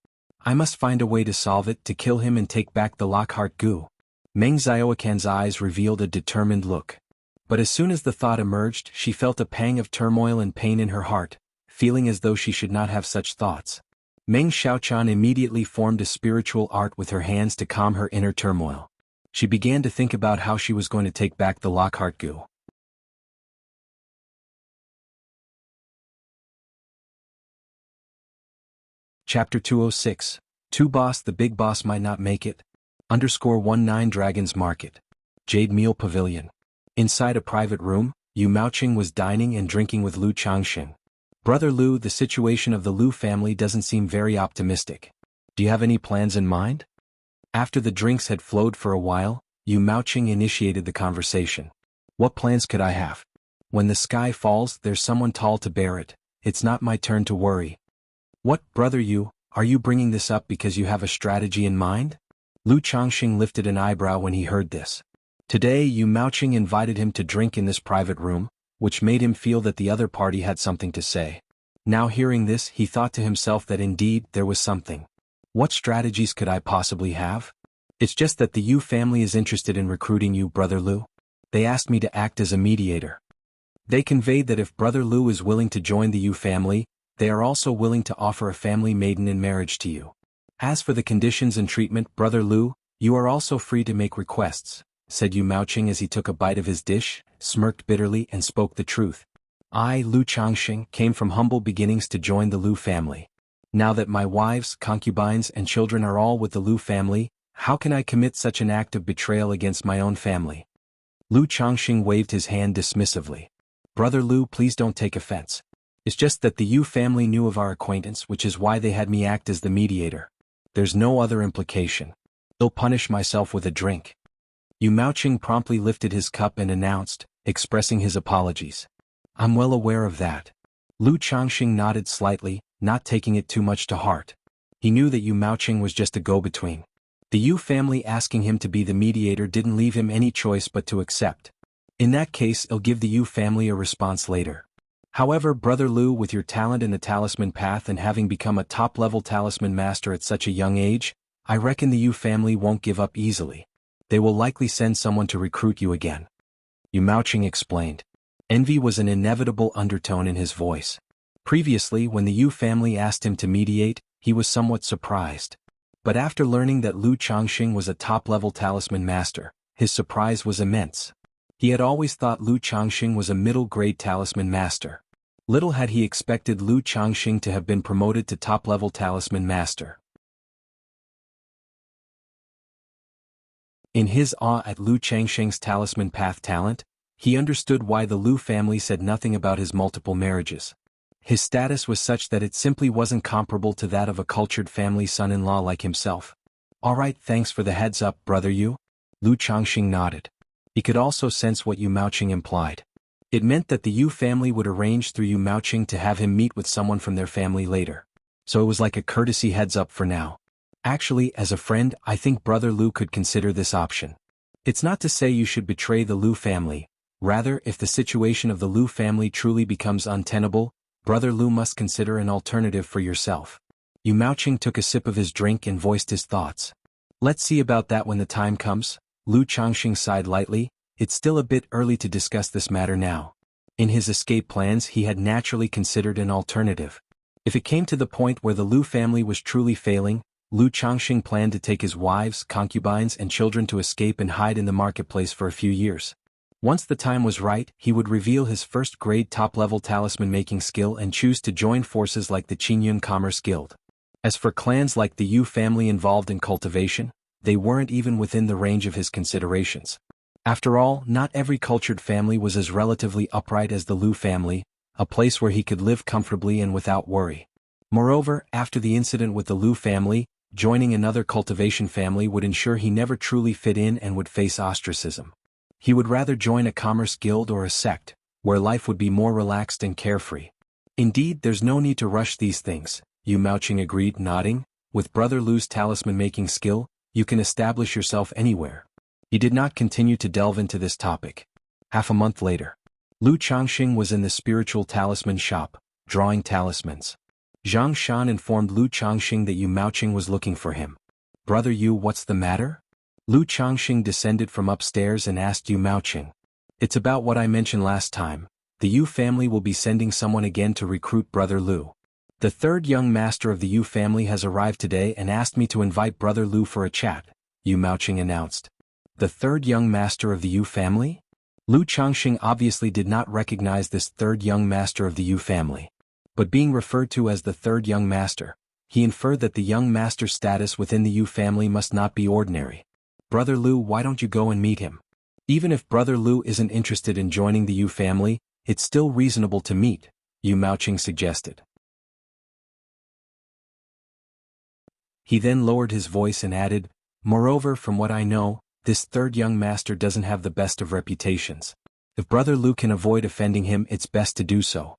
I must find a way to solve it, to kill him and take back the Lockhart goo. Meng Xiaoqian's eyes revealed a determined look. But as soon as the thought emerged, she felt a pang of turmoil and pain in her heart, feeling as though she should not have such thoughts. Meng Xiaoqian immediately formed a spiritual art with her hands to calm her inner turmoil. She began to think about how she was going to take back the Lockhart goo. Chapter 206. 2 Boss, the big boss might not make it. _19 Dragon's Market. Jade Meal Pavilion. Inside a private room, Yu Maoqing was dining and drinking with Lu Changxing. Brother Lu, the situation of the Lu family doesn't seem very optimistic. Do you have any plans in mind? After the drinks had flowed for a while, Yu Maoqing initiated the conversation. What plans could I have? When the sky falls, there's someone tall to bear it. It's not my turn to worry. What, Brother Yu, are you bringing this up because you have a strategy in mind? Lu Changxing lifted an eyebrow when he heard this. Today Yu Maoqing invited him to drink in this private room, which made him feel that the other party had something to say. Now hearing this, he thought to himself that indeed there was something. What strategies could I possibly have? It's just that the Yu family is interested in recruiting you, Brother Lu. They asked me to act as a mediator. They conveyed that if Brother Lu is willing to join the Yu family, they are also willing to offer a family maiden in marriage to you. As for the conditions and treatment, Brother Lu, you are also free to make requests, said Yu Maoqing as he took a bite of his dish, smirked bitterly and spoke the truth. I, Lu Changxing, came from humble beginnings to join the Lu family. Now that my wives, concubines and children are all with the Lu family, how can I commit such an act of betrayal against my own family? Lu Changxing waved his hand dismissively. Brother Lu, please don't take offense. It's just that the Yu family knew of our acquaintance, which is why they had me act as the mediator. There's no other implication. I'll punish myself with a drink. Yu Maoqing promptly lifted his cup and announced, expressing his apologies. I'm well aware of that. Lu Changxing nodded slightly, not taking it too much to heart. He knew that Yu Maoqing was just a go-between. The Yu family asking him to be the mediator didn't leave him any choice but to accept. In that case, I'll give the Yu family a response later. However, Brother Lu, with your talent in the talisman path and having become a top-level talisman master at such a young age, I reckon the Yu family won't give up easily. They will likely send someone to recruit you again. Yu Maoqing explained. Envy was an inevitable undertone in his voice. Previously, when the Yu family asked him to mediate, he was somewhat surprised. But after learning that Lu Changxing was a top-level talisman master, his surprise was immense. He had always thought Lu Changxing was a middle-grade talisman master. Little had he expected Lu Changxing to have been promoted to top-level talisman master. In his awe at Lu Changxing's talisman path talent, he understood why the Lu family said nothing about his multiple marriages. His status was such that it simply wasn't comparable to that of a cultured family son-in-law like himself. Alright, thanks for the heads up, Brother Yu. Lu Changxing nodded. He could also sense what Yu Maoqing implied. It meant that the Yu family would arrange through Yu Maoqing to have him meet with someone from their family later. So it was like a courtesy heads-up for now. Actually, as a friend, I think Brother Lu could consider this option. It's not to say you should betray the Lu family. Rather, if the situation of the Lu family truly becomes untenable, Brother Lu must consider an alternative for yourself. Yu Maoqing took a sip of his drink and voiced his thoughts. Let's see about that when the time comes. Lu Changxing sighed lightly. It's still a bit early to discuss this matter now. In his escape plans, he had naturally considered an alternative. If it came to the point where the Lu family was truly failing, Lu Changxing planned to take his wives, concubines and children to escape and hide in the marketplace for a few years. Once the time was right, he would reveal his first-grade top-level talisman-making skill and choose to join forces like the Qingyun Commerce Guild. As for clans like the Yu family involved in cultivation, they weren't even within the range of his considerations. After all, not every cultured family was as relatively upright as the Lu family, a place where he could live comfortably and without worry. Moreover, after the incident with the Lu family, joining another cultivation family would ensure he never truly fit in and would face ostracism. He would rather join a commerce guild or a sect, where life would be more relaxed and carefree. Indeed, there's no need to rush these things, Yu Maoqing agreed, nodding. With Brother Lu's talisman-making skill, you can establish yourself anywhere. He did not continue to delve into this topic. Half a month later, Lu Changxing was in the spiritual talisman shop, drawing talismans. Zhang Shan informed Lu Changxing that Yu Maoqing was looking for him. Brother Yu, what's the matter? Lu Changxing descended from upstairs and asked Yu Maoqing. It's about what I mentioned last time. The Yu family will be sending someone again to recruit Brother Lu. The third young master of the Yu family has arrived today and asked me to invite Brother Lu for a chat, Yu Maoqing announced. The third young master of the Yu family? Lu Changxing obviously did not recognize this third young master of the Yu family. But being referred to as the third young master, he inferred that the young master's status within the Yu family must not be ordinary. Brother Lu, why don't you go and meet him? Even if Brother Lu isn't interested in joining the Yu family, it's still reasonable to meet, Yu Maoqing suggested. He then lowered his voice and added, moreover, from what I know, this third young master doesn't have the best of reputations. If Brother Lu can avoid offending him, it's best to do so.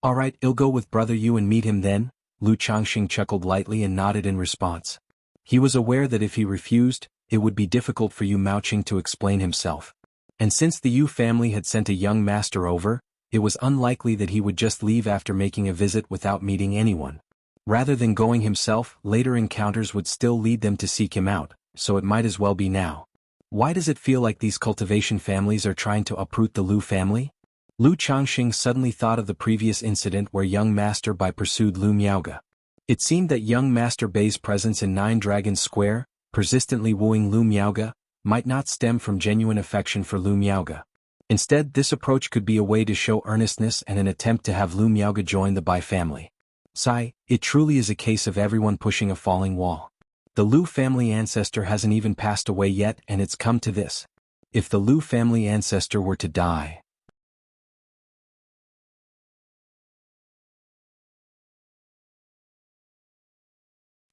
Alright, I'll go with Brother Yu and meet him then, Lu Changxing chuckled lightly and nodded in response. He was aware that if he refused, it would be difficult for Yu Maoqing to explain himself. And since the Yu family had sent a young master over, It was unlikely that he would just leave after making a visit without meeting anyone. Rather than going himself, later encounters would still lead them to seek him out, so it might as well be now. Why does it feel like these cultivation families are trying to uproot the Lu family? Lu Changxing suddenly thought of the previous incident where young Master Bai pursued Lu Miaoge. It seemed that young Master Bai's presence in Nine Dragons Square, persistently wooing Lu Miaoge, might not stem from genuine affection for Lu Miaoge. Instead, this approach could be a way to show earnestness and an attempt to have Lu Miaoge join the Bai family. Sigh, it truly is a case of everyone pushing a falling wall. The Lu family ancestor hasn't even passed away yet, and it's come to this. If the Lu family ancestor were to die.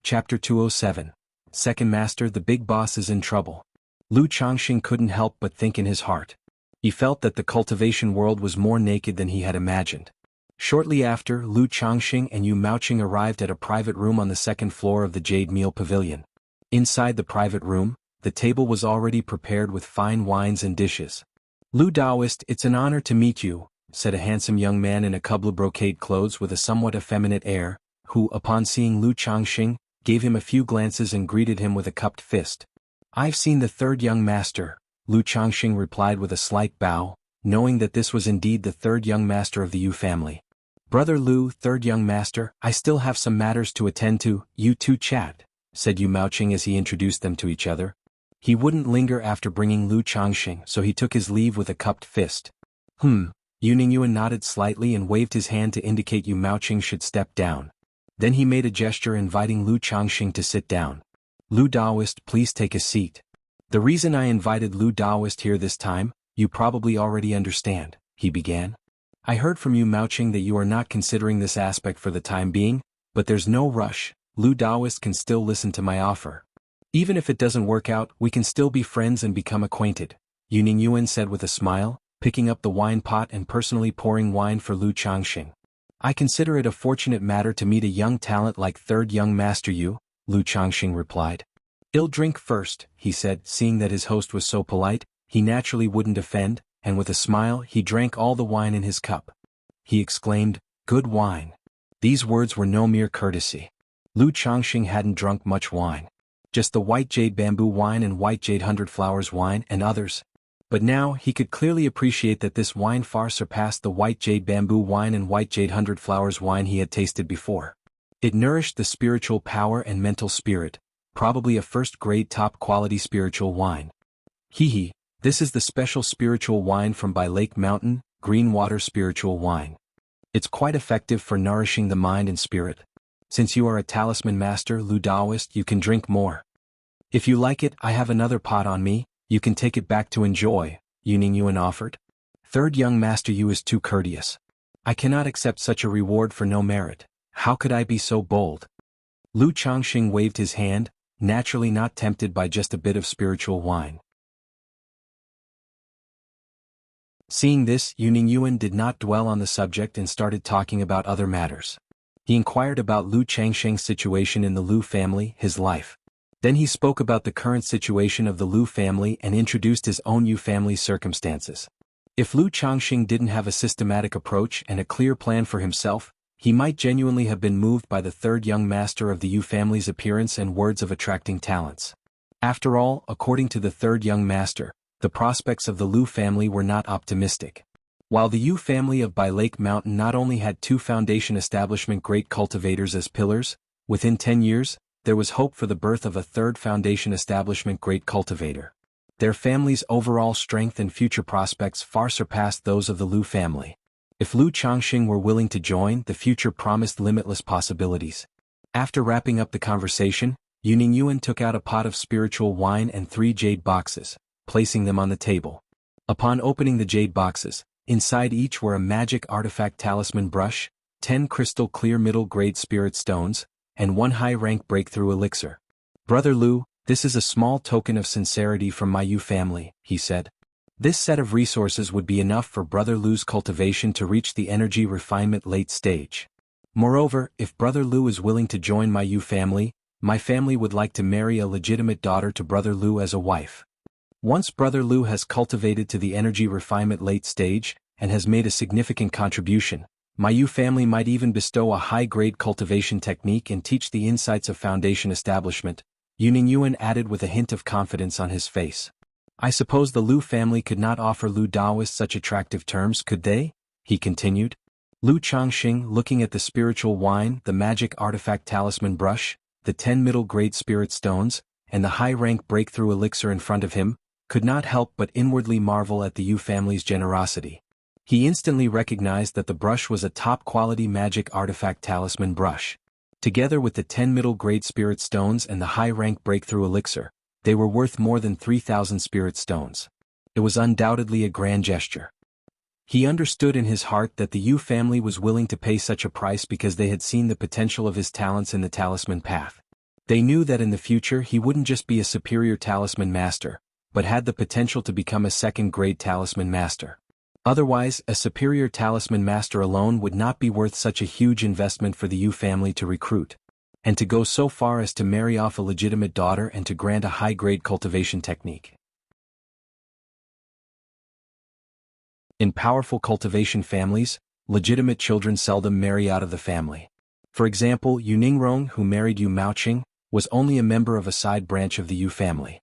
Chapter 207. Second Master, the big boss is in trouble. Lu Changxing couldn't help but think in his heart. He felt that the cultivation world was more naked than he had imagined. Shortly after, Lu Changxing and Yu Maoqing arrived at a private room on the second floor of the Jade Meal Pavilion. Inside the private room, the table was already prepared with fine wines and dishes. Lu Daoist, it's an honor to meet you, said a handsome young man in a kubla brocade clothes with a somewhat effeminate air, who, upon seeing Lu Changxing, gave him a few glances and greeted him with a cupped fist. I've seen the third young master, Lu Changxing replied with a slight bow, knowing that this was indeed the third young master of the Yu family. Brother Lu, third young master, I still have some matters to attend to, you two chat, said Yu Maoqing as he introduced them to each other. He wouldn't linger after bringing Lu Changxing, so he took his leave with a cupped fist. Yu Ningyuan nodded slightly and waved his hand to indicate Yu Maoqing should step down. Then he made a gesture inviting Lu Changxing to sit down. Lu Daoist, please take a seat. The reason I invited Lu Daoist here this time, you probably already understand, he began. I heard from Yu Maoqing that you are not considering this aspect for the time being, but there's no rush. Lu Daoist can still listen to my offer. Even if it doesn't work out, we can still be friends and become acquainted, Yu Ningyuan said with a smile, picking up the wine pot and personally pouring wine for Lu Changxing. I consider it a fortunate matter to meet a young talent like third young master Yu, Lu Changxing replied. I'll drink first, he said, seeing that his host was so polite, he naturally wouldn't offend, and with a smile he drank all the wine in his cup. He exclaimed, good wine. These words were no mere courtesy. Lu Changxing hadn't drunk much wine. Just the white jade bamboo wine and white jade 100 flowers wine and others. But now he could clearly appreciate that this wine far surpassed the white jade bamboo wine and white jade 100 flowers wine he had tasted before. It nourished the spiritual power and mental spirit, probably a first-grade top-quality spiritual wine. Hee, this is the special spiritual wine from Bai Lake Mountain, green water spiritual wine. It's quite effective for nourishing the mind and spirit. Since you are a talisman master, Lu Daoist, you can drink more. If you like it, I have another pot on me. You can take it back to enjoy, Yu Ningyuan offered. Third young master Yu is too courteous. I cannot accept such a reward for no merit. How could I be so bold? Lu Changxing waved his hand, naturally not tempted by just a bit of spiritual wine. Seeing this, Yu Ningyuan did not dwell on the subject and started talking about other matters. He inquired about Lu Changxing's situation in the Lu family, his life. Then he spoke about the current situation of the Lu family and introduced his own Yu family circumstances. If Lu Changxing didn't have a systematic approach and a clear plan for himself, he might genuinely have been moved by the third young master of the Yu family's appearance and words of attracting talents. After all, according to the third young master, the prospects of the Lu family were not optimistic. While the Yu family of Bai Lake Mountain not only had 2 foundation establishment great cultivators as pillars, within 10 years, there was hope for the birth of a third foundation establishment great cultivator. Their family's overall strength and future prospects far surpassed those of the Lu family. If Lu Changxing were willing to join, the future promised limitless possibilities. After wrapping up the conversation, Yu Ningyuan took out a pot of spiritual wine and 3 jade boxes, placing them on the table. Upon opening the jade boxes, inside each were a magic artifact talisman brush, 10 crystal clear middle-grade spirit stones, and 1 high-rank breakthrough elixir. Brother Lu, this is a small token of sincerity from my Yu family, he said. This set of resources would be enough for Brother Lu's cultivation to reach the energy refinement late stage. Moreover, if Brother Lu is willing to join my Yu family, my family would like to marry a legitimate daughter to Brother Lu as a wife. Once Brother Lu has cultivated to the energy refinement late stage, and has made a significant contribution. My Yu family might even bestow a high-grade cultivation technique and teach the insights of foundation establishment, Yuningyuan added with a hint of confidence on his face. I suppose the Lu family could not offer Lu Daoist such attractive terms, could they? He continued. Lu Changxing, looking at the spiritual wine, the magic artifact talisman brush, the 10 middle-grade spirit stones, and the high-rank breakthrough elixir in front of him, could not help but inwardly marvel at the Yu family's generosity. He instantly recognized that the brush was a top-quality magic artifact talisman brush. Together with the 10 middle-grade spirit stones and the high-rank breakthrough elixir, they were worth more than 3,000 spirit stones. It was undoubtedly a grand gesture. He understood in his heart that the Yu family was willing to pay such a price because they had seen the potential of his talents in the talisman path. They knew that in the future he wouldn't just be a superior talisman master, but had the potential to become a second-grade talisman master. Otherwise, a superior talisman master alone would not be worth such a huge investment for the Yu family to recruit. And to go so far as to marry off a legitimate daughter and to grant a high-grade cultivation technique. In powerful cultivation families, legitimate children seldom marry out of the family. For example, Yu Ningrong, who married Yu Maoqing, was only a member of a side branch of the Yu family.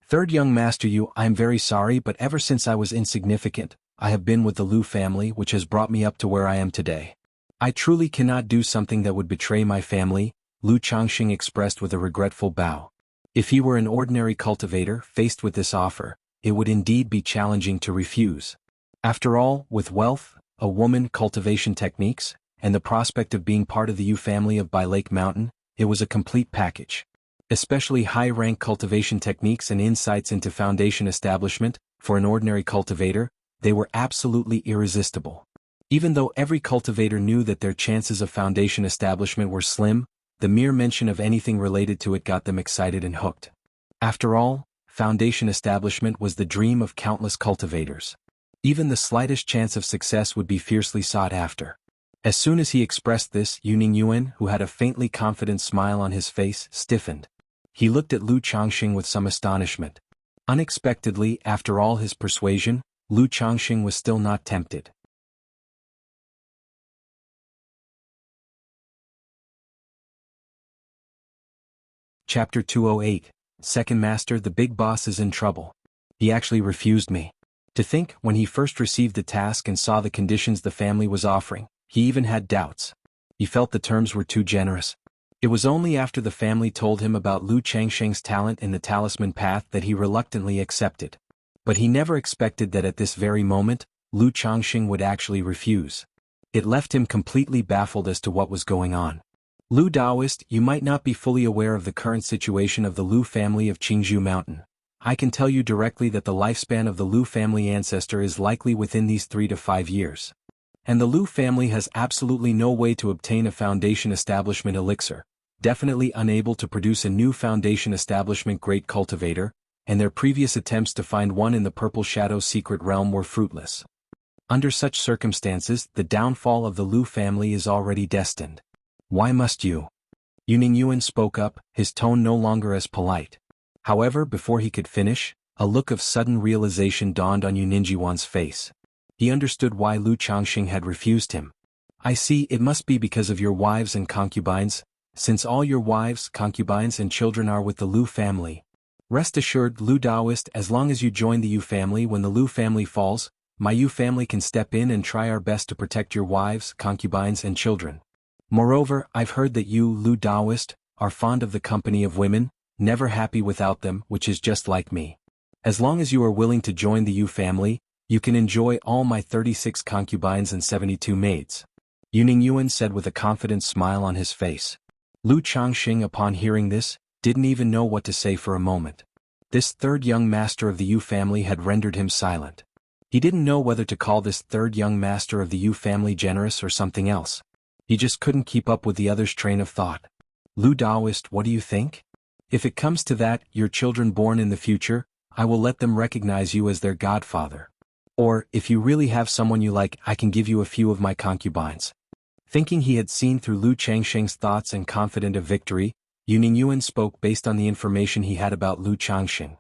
Third young master Yu, I am very sorry, but ever since I was insignificant, I have been with the Lu family, which has brought me up to where I am today. I truly cannot do something that would betray my family, Lu Changxing expressed with a regretful bow. If he were an ordinary cultivator faced with this offer, it would indeed be challenging to refuse. After all, with wealth, a woman, cultivation techniques, and the prospect of being part of the Yu family of Bai Lake Mountain, it was a complete package. Especially high-rank cultivation techniques and insights into foundation establishment, for an ordinary cultivator, they were absolutely irresistible. Even though every cultivator knew that their chances of foundation establishment were slim, the mere mention of anything related to it got them excited and hooked. After all, foundation establishment was the dream of countless cultivators. Even the slightest chance of success would be fiercely sought after. As soon as he expressed this, Yu Ningyuan, who had a faintly confident smile on his face, stiffened. He looked at Lu Changxing with some astonishment. Unexpectedly, after all his persuasion, Lu Changxing was still not tempted. Chapter 208. Second Master, the big boss is in trouble. He actually refused me. To think, when he first received the task and saw the conditions the family was offering, he even had doubts. He felt the terms were too generous. It was only after the family told him about Lu Changxing's talent in the talisman path that he reluctantly accepted. But he never expected that at this very moment, Lu Changxing would actually refuse. It left him completely baffled as to what was going on. Lu Daoist, you might not be fully aware of the current situation of the Lu family of Qingzhou Mountain. I can tell you directly that the lifespan of the Lu family ancestor is likely within these 3 to 5 years. And the Lu family has absolutely no way to obtain a foundation establishment elixir, definitely unable to produce a new foundation establishment great cultivator, and their previous attempts to find one in the Purple Shadow secret realm were fruitless. Under such circumstances, the downfall of the Lu family is already destined. Why must you? Yu Ningyuan spoke up, his tone no longer as polite. However, before he could finish, a look of sudden realization dawned on Yu Ningyuan's face. He understood why Lu Changxing had refused him. I see, it must be because of your wives and concubines, since all your wives, concubines and children are with the Lu family. Rest assured, Lu Daoist, as long as you join the Yu family when the Lu family falls, my Yu family can step in and try our best to protect your wives, concubines and children. Moreover, I've heard that you, Lu Daoist, are fond of the company of women, never happy without them, which is just like me. As long as you are willing to join the Yu family, you can enjoy all my 36 concubines and 72 maids. Yu Ningyuan said with a confident smile on his face. Lu Changxing, upon hearing this, didn't even know what to say for a moment. This third young master of the Yu family had rendered him silent. He didn't know whether to call this third young master of the Yu family generous or something else. He just couldn't keep up with the other's train of thought. Lu Daoist, what do you think? If it comes to that, your children born in the future, I will let them recognize you as their godfather. Or, if you really have someone you like, I can give you a few of my concubines. Thinking he had seen through Lu Changxing's thoughts and confident of victory, Yu Ningyuan spoke based on the information he had about Lu Changxing.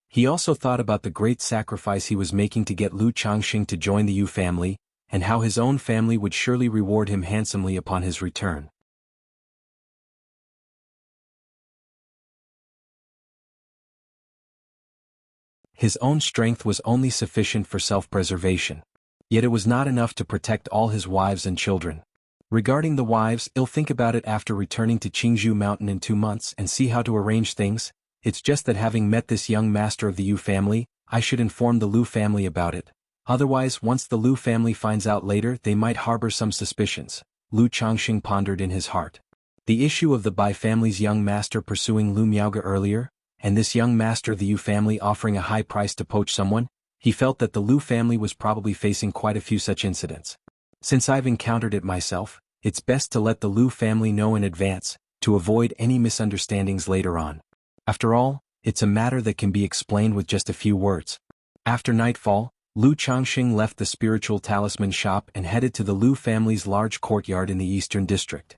He also thought about the great sacrifice he was making to get Lu Changxing to join the Yu family, and how his own family would surely reward him handsomely upon his return. His own strength was only sufficient for self-preservation. Yet it was not enough to protect all his wives and children. Regarding the wives, he'll think about it after returning to Qingzhou Mountain in 2 months and see how to arrange things. It's just that having met this young master of the Yu family, I should inform the Lu family about it. Otherwise, once the Lu family finds out later, they might harbor some suspicions. Lu Changxing pondered in his heart. The issue of the Bai family's young master pursuing Lu Miaoge earlier, and this young master of the Yu family offering a high price to poach someone, he felt that the Lu family was probably facing quite a few such incidents. Since I've encountered it myself, it's best to let the Lu family know in advance, to avoid any misunderstandings later on. After all, it's a matter that can be explained with just a few words. After nightfall, Lu Changxing left the spiritual talisman shop and headed to the Lu family's large courtyard in the eastern district.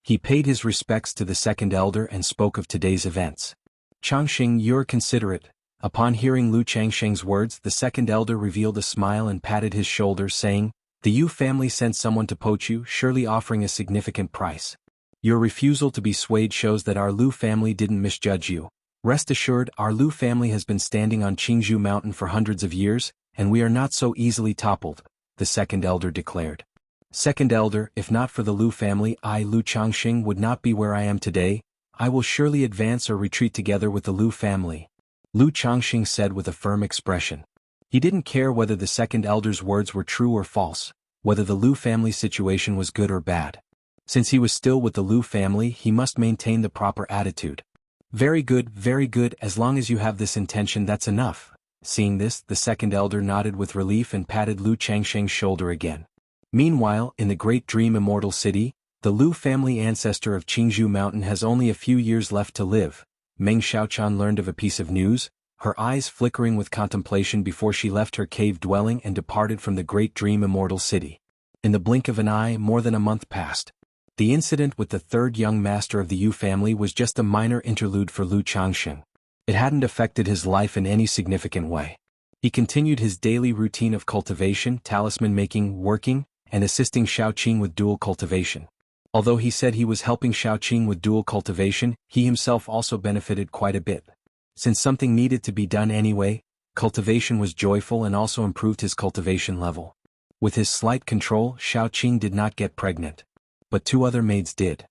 He paid his respects to the second elder and spoke of today's events. Changxing, you're considerate. Upon hearing Lu Changxing's words, the second elder revealed a smile and patted his shoulder, saying, "The Yu family sent someone to poach you, surely offering a significant price. Your refusal to be swayed shows that our Lu family didn't misjudge you. Rest assured, our Lu family has been standing on Qingzhou Mountain for hundreds of years, and we are not so easily toppled," the second elder declared. "Second elder, if not for the Lu family, I, Lu Changxing, would not be where I am today. I will surely advance or retreat together with the Lu family," Lu Changxing said with a firm expression. He didn't care whether the second elder's words were true or false, whether the Lu family situation was good or bad. Since he was still with the Lu family, he must maintain the proper attitude. Very good, as long as you have this intention, that's enough." Seeing this, the second elder nodded with relief and patted Lu Changxing's shoulder again. Meanwhile, in the great dream immortal city, the Lu family ancestor of Qingzhou Mountain has only a few years left to live. Meng Xiaochan learned of a piece of news, her eyes flickering with contemplation before she left her cave dwelling and departed from the great dream immortal city. In the blink of an eye, more than a month passed. The incident with the third young master of the Yu family was just a minor interlude for Lu Changxing. It hadn't affected his life in any significant way. He continued his daily routine of cultivation, talisman making, working, and assisting Xiaoqing with dual cultivation. Although he said he was helping Xiaoqing with dual cultivation, he himself also benefited quite a bit. Since something needed to be done anyway, cultivation was joyful and also improved his cultivation level. With his slight control, Xiaoqing did not get pregnant. But 2 other maids did.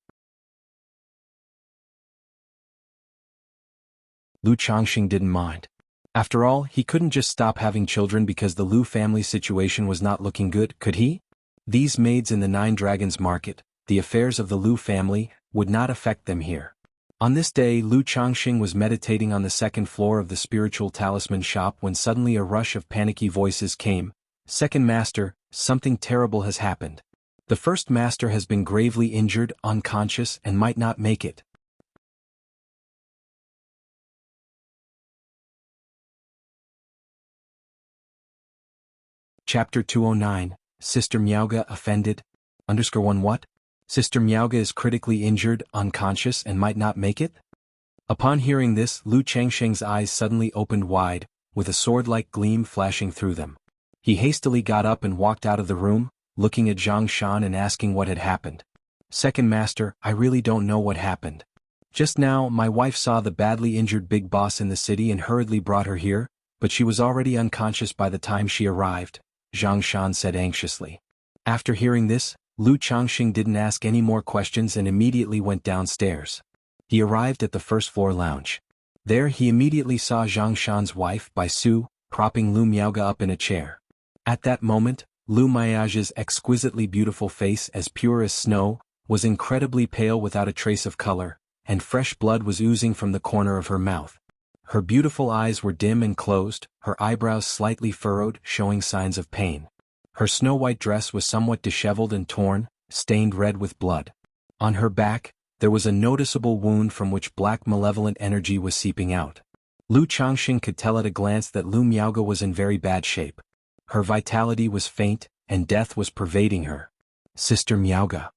Lu Changxing didn't mind. After all, he couldn't just stop having children because the Lu family situation was not looking good, could he? These maids in the Nine Dragons Market, the affairs of the Lu family, would not affect them here. On this day, Lu Changxing was meditating on the second floor of the spiritual talisman shop when suddenly a rush of panicky voices came. "Second master, something terrible has happened. The first master has been gravely injured, unconscious, and might not make it." Chapter 209, Sister Miaoge offended. _1 What? Sister Miaoge is critically injured, unconscious, and might not make it? Upon hearing this, Lu Changxing's eyes suddenly opened wide, with a sword-like gleam flashing through them. He hastily got up and walked out of the room, looking at Zhang Shan and asking what had happened. "Second master, I really don't know what happened. Just now, my wife saw the badly injured big boss in the city and hurriedly brought her here, but she was already unconscious by the time she arrived," Zhang Shan said anxiously. After hearing this, Lu Changxing didn't ask any more questions and immediately went downstairs. He arrived at the first-floor lounge. There he immediately saw Zhang Shan's wife, Bai Su, propping Lu Miaoge up in a chair. At that moment, Lu Miaoge's exquisitely beautiful face, as pure as snow, was incredibly pale without a trace of color, and fresh blood was oozing from the corner of her mouth. Her beautiful eyes were dim and closed, her eyebrows slightly furrowed, showing signs of pain. Her snow-white dress was somewhat disheveled and torn, stained red with blood. On her back, there was a noticeable wound from which black malevolent energy was seeping out. Lu Changxing could tell at a glance that Lu Miaoge was in very bad shape. Her vitality was faint, and death was pervading her. "Sister Miaoge."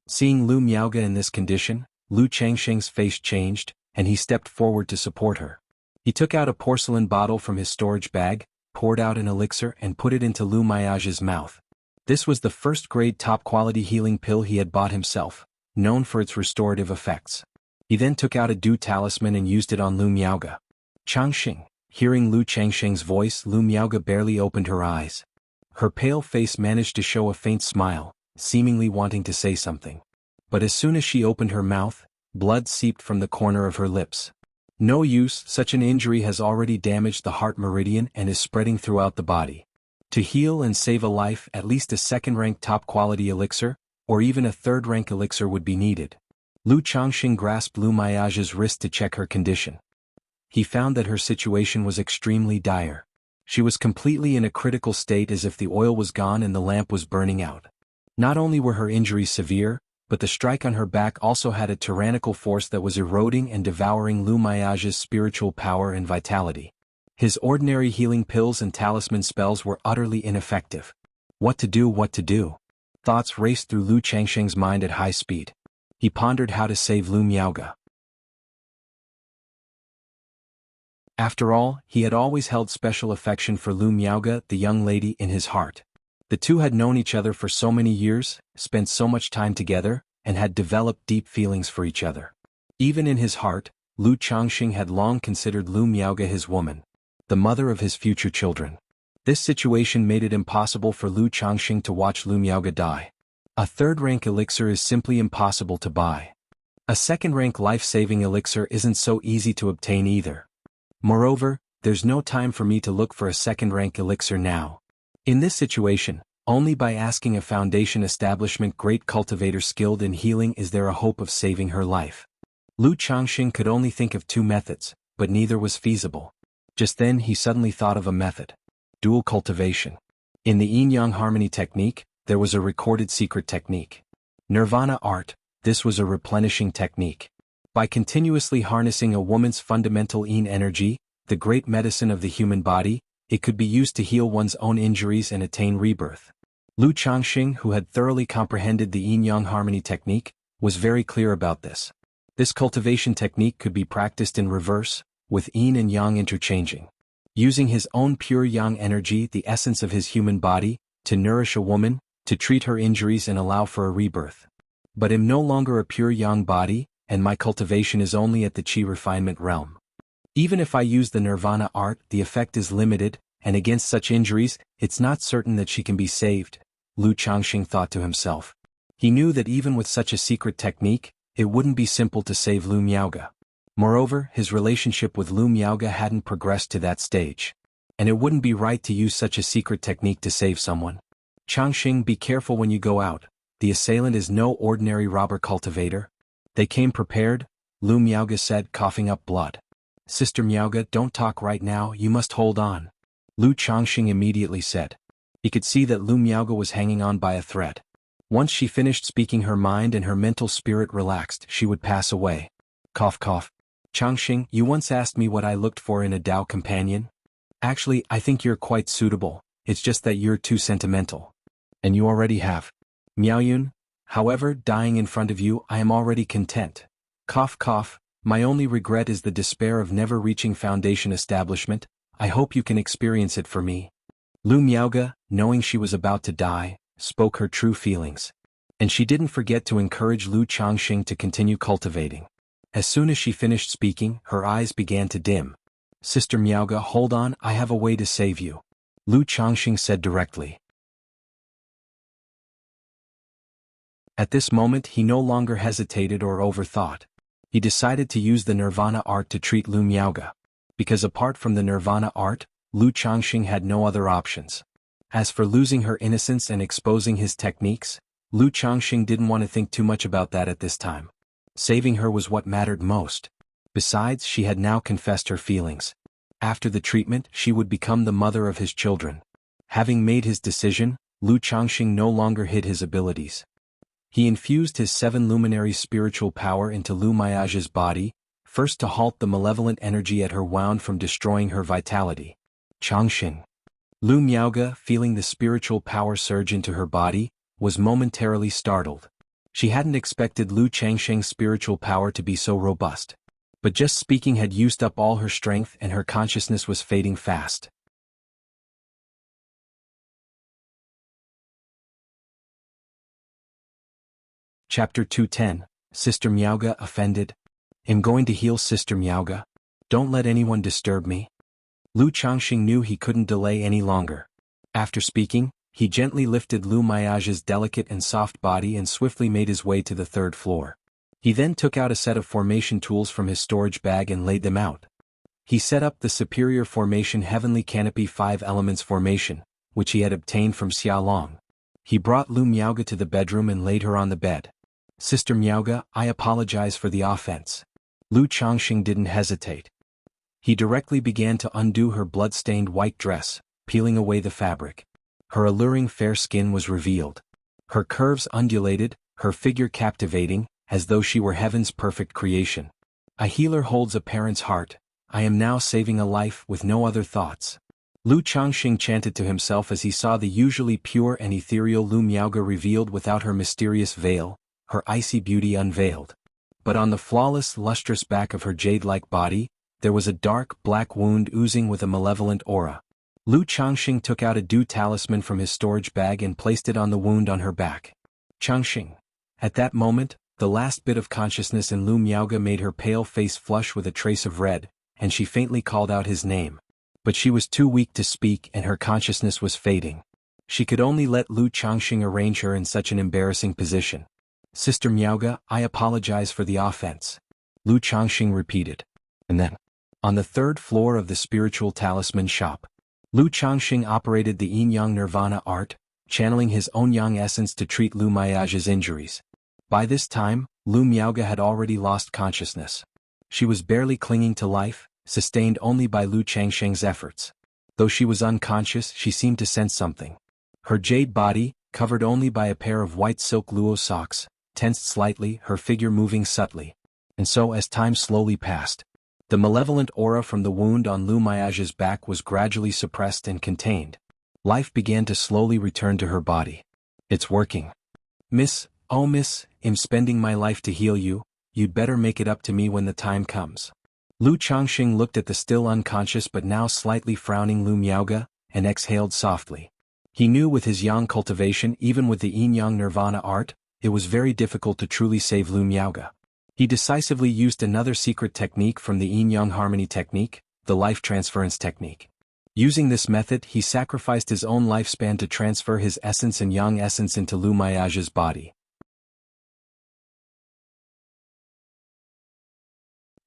Seeing Lu Miaoge in this condition, Lu Changxing's face changed, and he stepped forward to support her. He took out a porcelain bottle from his storage bag, poured out an elixir and put it into Lu Miage's mouth. This was the first-grade top-quality healing pill he had bought himself, known for its restorative effects. He then took out a dew talisman and used it on Lu Miaoge. Changxing, hearing Lu Changxing's voice, Lu Miaoge barely opened her eyes. Her pale face managed to show a faint smile, seemingly wanting to say something. But as soon as she opened her mouth, blood seeped from the corner of her lips. No use, such an injury has already damaged the heart meridian and is spreading throughout the body. To heal and save a life, at least a second-rank top-quality elixir, or even a third-rank elixir would be needed. Lu Changxing grasped Lu Miage's wrist to check her condition. He found that her situation was extremely dire. She was completely in a critical state, as if the oil was gone and the lamp was burning out. Not only were her injuries severe, but the strike on her back also had a tyrannical force that was eroding and devouring Lu Miage's spiritual power and vitality. His ordinary healing pills and talisman spells were utterly ineffective. What to do? Thoughts raced through Lu Changxing's mind at high speed. He pondered how to save Lu Miaoge. After all, he had always held special affection for Lu Miaoge, the young lady, in his heart. The two had known each other for so many years, spent so much time together, and had developed deep feelings for each other. Even in his heart, Lu Changxing had long considered Lu Miaoge his woman, the mother of his future children. This situation made it impossible for Lu Changxing to watch Lu Miaoge die. A third-rank elixir is simply impossible to buy. A second-rank life-saving elixir isn't so easy to obtain either. Moreover, there's no time for me to look for a second-rank elixir now. In this situation, only by asking a foundation establishment great cultivator skilled in healing is there a hope of saving her life. Lu Changxing could only think of two methods, but neither was feasible. Just then he suddenly thought of a method. Dual cultivation. In the yin-yang harmony technique, there was a recorded secret technique. Nirvana art, this was a replenishing technique. By continuously harnessing a woman's fundamental yin energy, the great medicine of the human body, it could be used to heal one's own injuries and attain rebirth. Lu Changxing, who had thoroughly comprehended the yin-yang harmony technique, was very clear about this. This cultivation technique could be practiced in reverse, with yin and yang interchanging. Using his own pure yang energy, the essence of his human body, to nourish a woman, to treat her injuries and allow for a rebirth. But I'm no longer a pure yang body, and my cultivation is only at the qi refinement realm. Even if I use the nirvana art, the effect is limited, and against such injuries, it's not certain that she can be saved, Lu Changxing thought to himself. He knew that even with such a secret technique, it wouldn't be simple to save Lu Miaoge. Moreover, his relationship with Lu Miaoge hadn't progressed to that stage. And it wouldn't be right to use such a secret technique to save someone. Changxing, be careful when you go out. The assailant is no ordinary robber cultivator. They came prepared, Lu Miaoge said, coughing up blood. Sister Miaoge, don't talk right now, you must hold on. Lu Changxing immediately said. He could see that Lu Miaoge was hanging on by a thread. Once she finished speaking, her mind and her mental spirit relaxed, she would pass away. Cough cough. Changxing, you once asked me what I looked for in a Tao companion. Actually, I think you're quite suitable, it's just that you're too sentimental. And you already have. Miaoyun, however, dying in front of you, I am already content. Cough cough, my only regret is the despair of never reaching foundation establishment. I hope you can experience it for me. Lu Miaoge, knowing she was about to die, spoke her true feelings. And she didn't forget to encourage Lu Changxing to continue cultivating. As soon as she finished speaking, her eyes began to dim. Sister Miaoge, hold on, I have a way to save you. Lu Changxing said directly. At this moment he no longer hesitated or overthought. He decided to use the nirvana art to treat Lu Miaoge. Because apart from the nirvana art, Lu Changxing had no other options. As for losing her innocence and exposing his techniques, Lu Changxing didn't want to think too much about that at this time. Saving her was what mattered most. Besides, she had now confessed her feelings. After the treatment, she would become the mother of his children. Having made his decision, Lu Changxing no longer hid his abilities. He infused his 7 luminary spiritual power into Lu Miage's body, first to halt the malevolent energy at her wound from destroying her vitality. Changxing. Lu Miaoge, feeling the spiritual power surge into her body, was momentarily startled. She hadn't expected Lu Changxing's spiritual power to be so robust. But just speaking had used up all her strength and her consciousness was fading fast. Chapter 210, Sister Miaoga offended. I'm going to heal Sister Miaoga. Don't let anyone disturb me. Lu Changxing knew he couldn't delay any longer. After speaking, he gently lifted Lu Miaoga's delicate and soft body and swiftly made his way to the third floor. He then took out a set of formation tools from his storage bag and laid them out. He set up the superior formation Heavenly Canopy 5 Elements formation, which he had obtained from Xia Long. He brought Lu Miaoga to the bedroom and laid her on the bed. Sister Miaoga, I apologize for the offense. Lu Changxing didn't hesitate. He directly began to undo her blood-stained white dress, peeling away the fabric. Her alluring fair skin was revealed. Her curves undulated, her figure captivating, as though she were heaven's perfect creation. A healer holds a parent's heart. I am now saving a life with no other thoughts. Lu Changxing chanted to himself as he saw the usually pure and ethereal Lu Miaoga revealed without her mysterious veil, her icy beauty unveiled. But on the flawless, lustrous back of her jade-like body, there was a dark, black wound oozing with a malevolent aura. Lu Changxing took out a dew talisman from his storage bag and placed it on the wound on her back. Changxing. At that moment, the last bit of consciousness in Lu Miaoga made her pale face flush with a trace of red, and she faintly called out his name. But she was too weak to speak and her consciousness was fading. She could only let Lu Changxing arrange her in such an embarrassing position. Sister Miaoga, I apologize for the offense. Lu Changxing repeated. And then, on the third floor of the spiritual talisman shop, Lu Changxing operated the yin-yang nirvana art, channeling his own yang essence to treat Lu Miaoga's injuries. By this time, Lu Miaoga had already lost consciousness. She was barely clinging to life, sustained only by Lu Changxing's efforts. Though she was unconscious, she seemed to sense something. Her jade body, covered only by a pair of white silk luo socks, tensed slightly, her figure moving subtly. And so as time slowly passed, the malevolent aura from the wound on Lu Miaoga's back was gradually suppressed and contained. Life began to slowly return to her body. It's working. Miss, oh miss, I'm spending my life to heal you, you'd better make it up to me when the time comes. Lu Changxing looked at the still unconscious but now slightly frowning Lu Miaoga, and exhaled softly. He knew with his yang cultivation, even with the yin-yang nirvana art, it was very difficult to truly save Lu Miaoga. He decisively used another secret technique from the yin-yang harmony technique, the life transference technique. Using this method, he sacrificed his own lifespan to transfer his essence and yang essence into Lu Miaoga's body.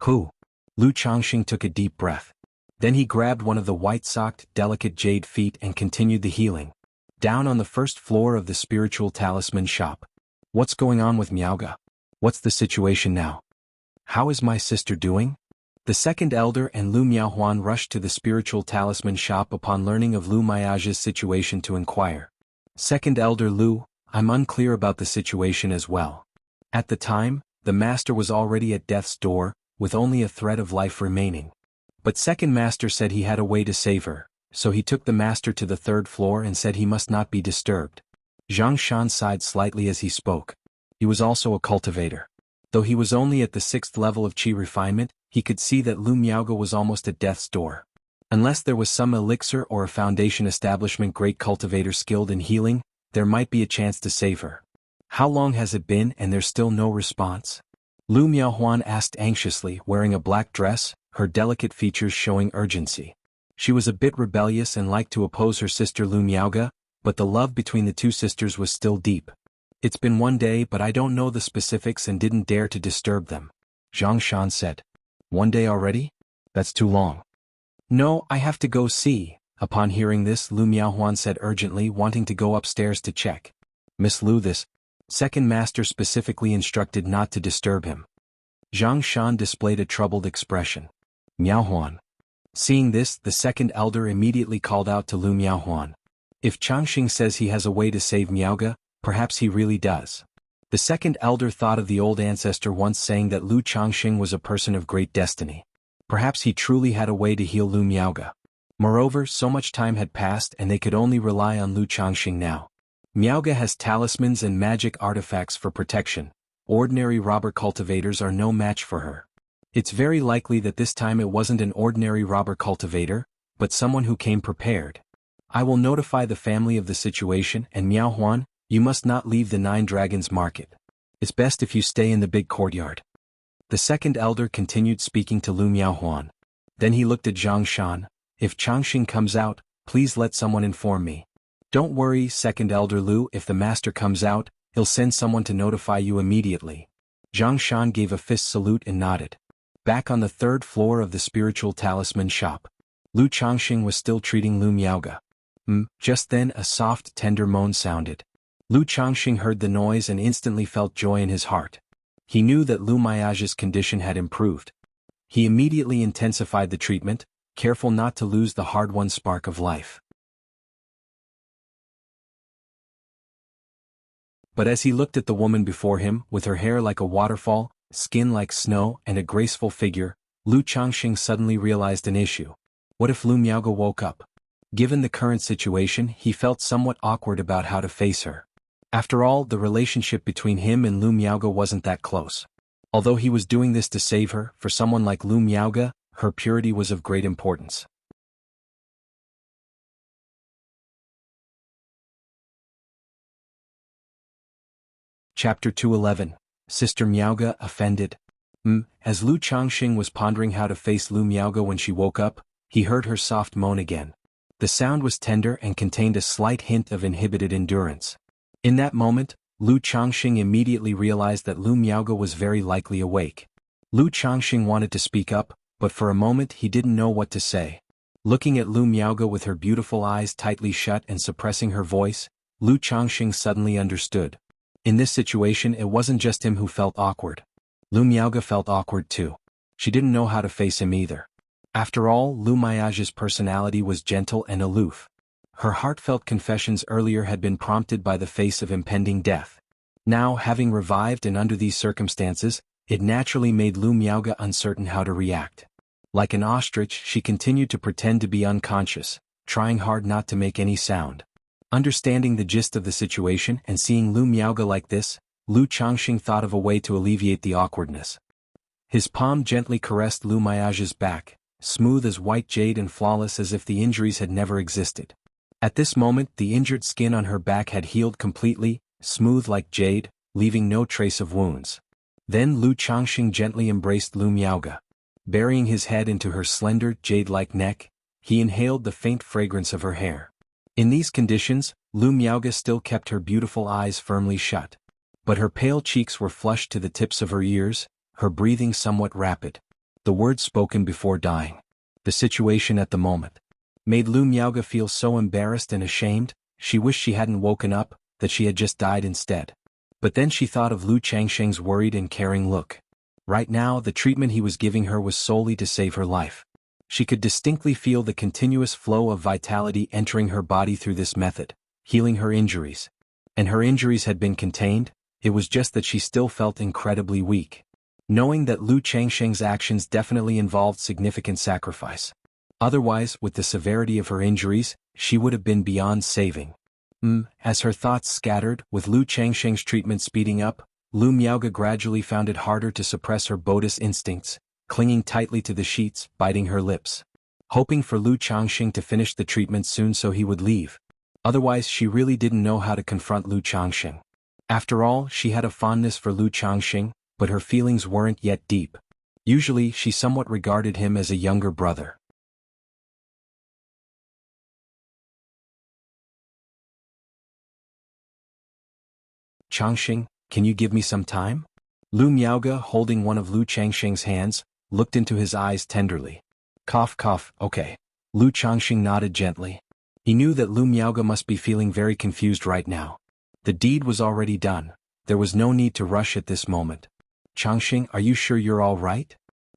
Hu. Lu Changxing took a deep breath. Then he grabbed one of the white-socked, delicate jade feet and continued the healing. Down on the first floor of the spiritual talisman shop. What's going on with Miaoga? What's the situation now? How is my sister doing? The second elder and Lu Miaohuan rushed to the spiritual talisman shop upon learning of Lu Miaoga's situation to inquire. Second elder Lu, I'm unclear about the situation as well. At the time, the master was already at death's door, with only a thread of life remaining. But second master said he had a way to save her, so he took the master to the third floor and said he must not be disturbed. Zhang Shan sighed slightly as he spoke. He was also a cultivator. Though he was only at the 6th level of qi refinement, he could see that Lu Miaoga was almost at death's door. Unless there was some elixir or a foundation establishment great cultivator skilled in healing, there might be a chance to save her. How long has it been and there's still no response? Lu Miaohuan asked anxiously, wearing a black dress, her delicate features showing urgency. She was a bit rebellious and liked to oppose her sister Lu Miaoga, but the love between the two sisters was still deep. It's been one day but I don't know the specifics and didn't dare to disturb them. Zhang Shan said. 1 day already? That's too long. No, I have to go see. Upon hearing this, Lu Miaohuan said urgently, wanting to go upstairs to check. Miss Lu, this second master specifically instructed not to disturb him. Zhang Shan displayed a troubled expression. Miaohuan. Seeing this, the second elder immediately called out to Lu Miaohuan. If Changxing says he has a way to save Miaoga, perhaps he really does. The second elder thought of the old ancestor once saying that Lu Changxing was a person of great destiny. Perhaps he truly had a way to heal Lu Miaoga. Moreover, so much time had passed and they could only rely on Lu Changxing now. Miaoga has talismans and magic artifacts for protection. Ordinary robber cultivators are no match for her. It's very likely that this time it wasn't an ordinary robber cultivator, but someone who came prepared. I will notify the family of the situation, and Miao Huan, you must not leave the Nine Dragons market. It's best if you stay in the big courtyard. The second elder continued speaking to Lu Miaohuan. Then he looked at Zhang Shan. If Changxing comes out, please let someone inform me. Don't worry, second elder Lu, if the master comes out, he'll send someone to notify you immediately. Zhang Shan gave a fist salute and nodded. Back on the third floor of the spiritual talisman shop, Lu Changxing was still treating Lu Miaoge. Just then a soft, tender moan sounded. Lu Changxing heard the noise and instantly felt joy in his heart. He knew that Lu Miaoge's condition had improved. He immediately intensified the treatment, careful not to lose the hard-won spark of life. But as he looked at the woman before him, with her hair like a waterfall, skin like snow, and a graceful figure, Lu Changxing suddenly realized an issue. What if Lu Miaoge woke up? Given the current situation, he felt somewhat awkward about how to face her. After all, the relationship between him and Lu Miaoge wasn't that close. Although he was doing this to save her, for someone like Lu Miaoge, her purity was of great importance. Chapter 211. Sister Miaoge offended. As Lu Changxing was pondering how to face Lu Miaoge when she woke up, he heard her soft moan again. The sound was tender and contained a slight hint of inhibited endurance. In that moment, Lu Changxing immediately realized that Lu Miaoge was very likely awake. Lu Changxing wanted to speak up, but for a moment he didn't know what to say. Looking at Lu Miaoge with her beautiful eyes tightly shut and suppressing her voice, Lu Changxing suddenly understood. In this situation it wasn't just him who felt awkward. Lu Miaoge felt awkward too. She didn't know how to face him either. After all, Lu Miaoge's personality was gentle and aloof. Her heartfelt confessions earlier had been prompted by the face of impending death. Now, having revived and under these circumstances, it naturally made Lu Miaoge uncertain how to react. Like an ostrich, she continued to pretend to be unconscious, trying hard not to make any sound. Understanding the gist of the situation and seeing Lu Miaoge like this, Lu Changxing thought of a way to alleviate the awkwardness. His palm gently caressed Lu Miaoge's back, smooth as white jade and flawless as if the injuries had never existed. At this moment the injured skin on her back had healed completely, smooth like jade, leaving no trace of wounds. Then Lu Changxing gently embraced Lu Miaoge. Burying his head into her slender, jade-like neck, he inhaled the faint fragrance of her hair. In these conditions, Lu Miaoge still kept her beautiful eyes firmly shut. But her pale cheeks were flushed to the tips of her ears, her breathing somewhat rapid. The words spoken before dying. The situation at the moment made Lu Miaoge feel so embarrassed and ashamed, she wished she hadn't woken up, that she had just died instead. But then she thought of Lu Changxing's worried and caring look. Right now, the treatment he was giving her was solely to save her life. She could distinctly feel the continuous flow of vitality entering her body through this method, healing her injuries. And her injuries had been contained, it was just that she still felt incredibly weak. Knowing that Lu Changxing's actions definitely involved significant sacrifice. Otherwise, with the severity of her injuries, she would have been beyond saving. As her thoughts scattered, with Lu Changxing's treatment speeding up, Lu Miaoge gradually found it harder to suppress her Buddhist instincts, clinging tightly to the sheets, biting her lips. Hoping for Lu Changxing to finish the treatment soon so he would leave. Otherwise she really didn't know how to confront Lu Changxing. After all, she had a fondness for Lu Changxing, but her feelings weren't yet deep. Usually she somewhat regarded him as a younger brother. Changxing, can you give me some time? Lu Miaoge, holding one of Lu Changxing's hands, looked into his eyes tenderly. Cough cough, okay. Lu Changxing nodded gently. He knew that Lu Miaoge must be feeling very confused right now. The deed was already done. There was no need to rush at this moment. Changxing, are you sure you're all right?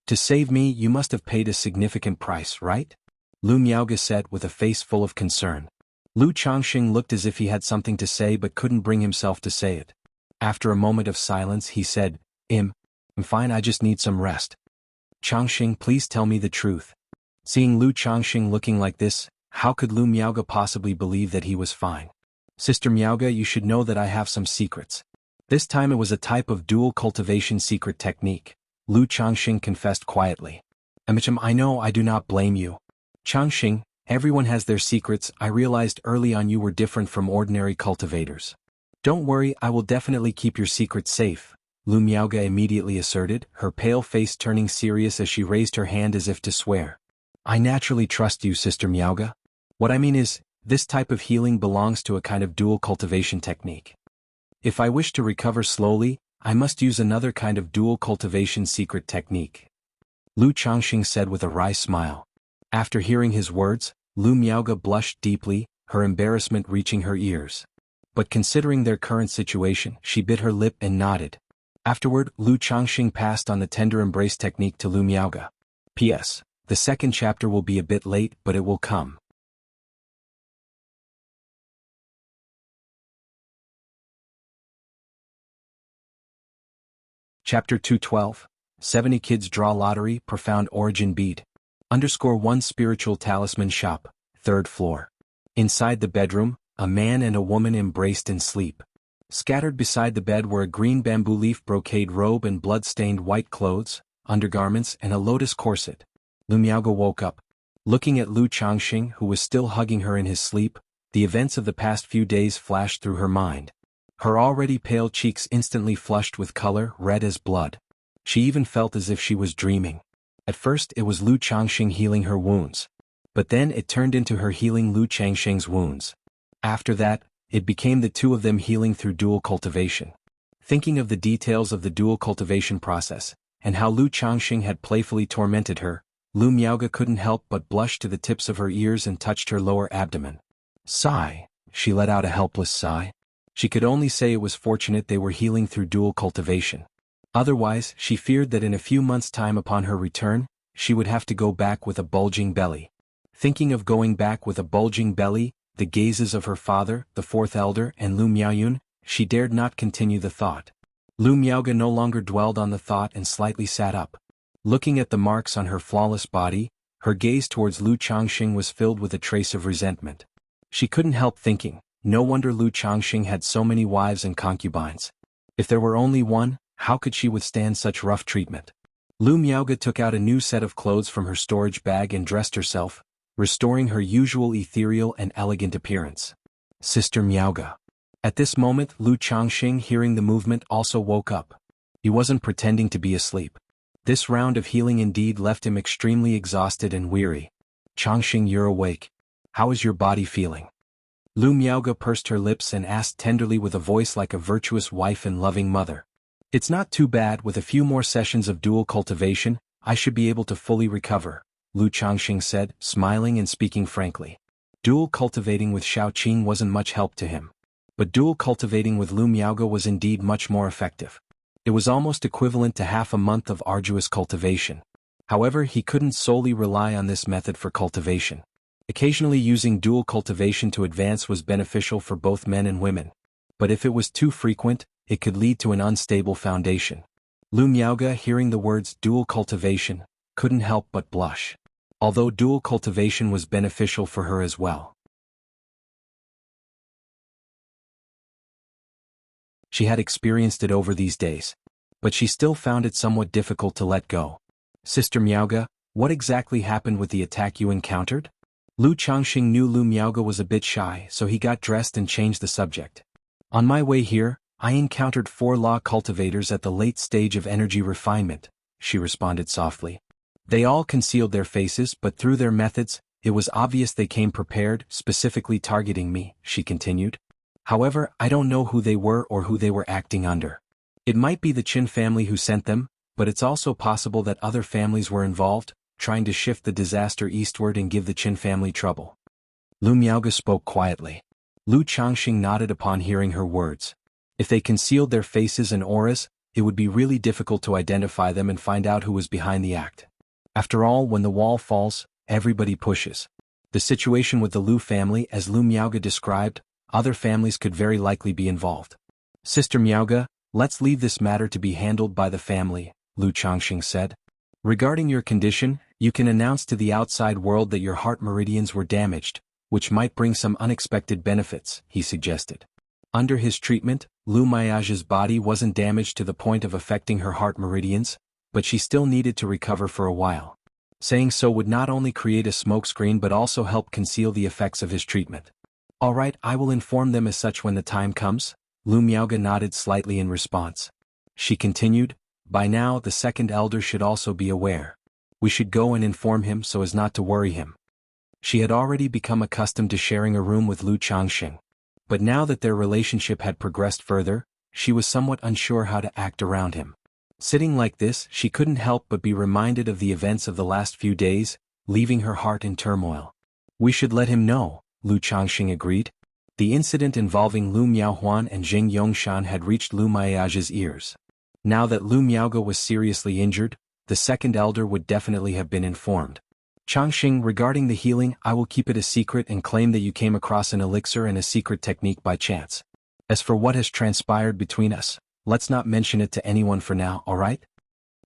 To save me, you must have paid a significant price, right? Lu Miaoge said with a face full of concern. Lu Changxing looked as if he had something to say but couldn't bring himself to say it. After a moment of silence he said, I'm fine, I just need some rest. Changxing, please tell me the truth. Seeing Lu Changxing looking like this, how could Lu Miaoge possibly believe that he was fine? Sister Miaoge, you should know that I have some secrets. This time it was a type of dual cultivation secret technique. Lu Changxing confessed quietly. I know I do not blame you. Changxing, everyone has their secrets. I realized early on you were different from ordinary cultivators. Don't worry, I will definitely keep your secret safe, Lu Miaoga immediately asserted, her pale face turning serious as she raised her hand as if to swear. I naturally trust you, Sister Miaoga. What I mean is, this type of healing belongs to a kind of dual cultivation technique. If I wish to recover slowly, I must use another kind of dual cultivation secret technique. Lu Changxing said with a wry smile. After hearing his words, Lu Miaoga blushed deeply, her embarrassment reaching her ears. But considering their current situation, she bit her lip and nodded. Afterward, Lu Changxing passed on the tender embrace technique to Lu Miaoga. P.S. The second chapter will be a bit late, but it will come. Chapter 212. 70 Kids Draw Lottery Profound Origin Bead. _1 Spiritual Talisman Shop, 3rd floor. Inside the bedroom, a man and a woman embraced in sleep. Scattered beside the bed were a green bamboo leaf brocade robe and blood-stained white clothes, undergarments and a lotus corset. Lu Miaoga woke up. Looking at Lu Changxing, who was still hugging her in his sleep, the events of the past few days flashed through her mind. Her already pale cheeks instantly flushed with color, red as blood. She even felt as if she was dreaming. At first it was Lu Changxing healing her wounds. But then it turned into her healing Lu Changxing's wounds. After that, it became the two of them healing through dual cultivation. Thinking of the details of the dual cultivation process, and how Lu Changxing had playfully tormented her, Lu Miaoga couldn't help but blush to the tips of her ears and touched her lower abdomen. Sigh. She let out a helpless sigh. She could only say it was fortunate they were healing through dual cultivation. Otherwise, she feared that in a few months' time upon her return, she would have to go back with a bulging belly. Thinking of going back with a bulging belly, the gazes of her father, the fourth elder, and Lu Miaoyun, she dared not continue the thought. Lu Miaoga no longer dwelled on the thought and slightly sat up. Looking at the marks on her flawless body, her gaze towards Lu Changxing was filled with a trace of resentment. She couldn't help thinking, no wonder Lu Changxing had so many wives and concubines. If there were only one, how could she withstand such rough treatment? Lu Miaoga took out a new set of clothes from her storage bag and dressed herself, restoring her usual ethereal and elegant appearance. Sister Miaoga. At this moment, Lu Changxing, hearing the movement, also woke up. He wasn't pretending to be asleep. This round of healing indeed left him extremely exhausted and weary. Changxing, you're awake. How is your body feeling? Lu Miaoga pursed her lips and asked tenderly with a voice like a virtuous wife and loving mother. It's not too bad. With a few more sessions of dual cultivation, I should be able to fully recover, Lu Changxing said, smiling and speaking frankly. Dual cultivating with Xiaoqing wasn't much help to him. But dual cultivating with Lu Miaoga was indeed much more effective. It was almost equivalent to half a month of arduous cultivation. However, he couldn't solely rely on this method for cultivation. Occasionally using dual cultivation to advance was beneficial for both men and women. But if it was too frequent, it could lead to an unstable foundation. Lu Miaoga, hearing the words dual cultivation, couldn't help but blush. Although dual cultivation was beneficial for her as well. She had experienced it over these days. But she still found it somewhat difficult to let go. Sister Miaoga, what exactly happened with the attack you encountered? Lu Changxing knew Lu Miaoga was a bit shy, so he got dressed and changed the subject. On my way here, I encountered 4 law cultivators at the late stage of energy refinement, she responded softly. They all concealed their faces, but through their methods, it was obvious they came prepared, specifically targeting me, she continued. However, I don't know who they were or who they were acting under. It might be the Qin family who sent them, but it's also possible that other families were involved, trying to shift the disaster eastward and give the Qin family trouble. Lu Miaoga spoke quietly. Lu Changxing nodded upon hearing her words. If they concealed their faces and auras, it would be really difficult to identify them and find out who was behind the act. After all, when the wall falls, everybody pushes. The situation with the Lu family, as Lu Miaoga described, other families could very likely be involved. Sister Miaoga, let's leave this matter to be handled by the family, Lu Changxing said. Regarding your condition, you can announce to the outside world that your heart meridians were damaged, which might bring some unexpected benefits, he suggested. Under his treatment, Lu Miaoga's body wasn't damaged to the point of affecting her heart meridians, but she still needed to recover for a while. Saying so would not only create a smokescreen but also help conceal the effects of his treatment. Alright, I will inform them as such when the time comes. Lu Miaoge nodded slightly in response. She continued, by now the second elder should also be aware. We should go and inform him so as not to worry him. She had already become accustomed to sharing a room with Lu Changxing. But now that their relationship had progressed further, she was somewhat unsure how to act around him. Sitting like this, she couldn't help but be reminded of the events of the last few days, leaving her heart in turmoil. We should let him know, Lu Changxing agreed. The incident involving Lu Miaohuan and Jing Yongshan had reached Lu Miaoge's ears. Now that Lu Miaoge was seriously injured, the second elder would definitely have been informed. Changxing, regarding the healing, I will keep it a secret and claim that you came across an elixir and a secret technique by chance. As for what has transpired between us, let's not mention it to anyone for now, alright?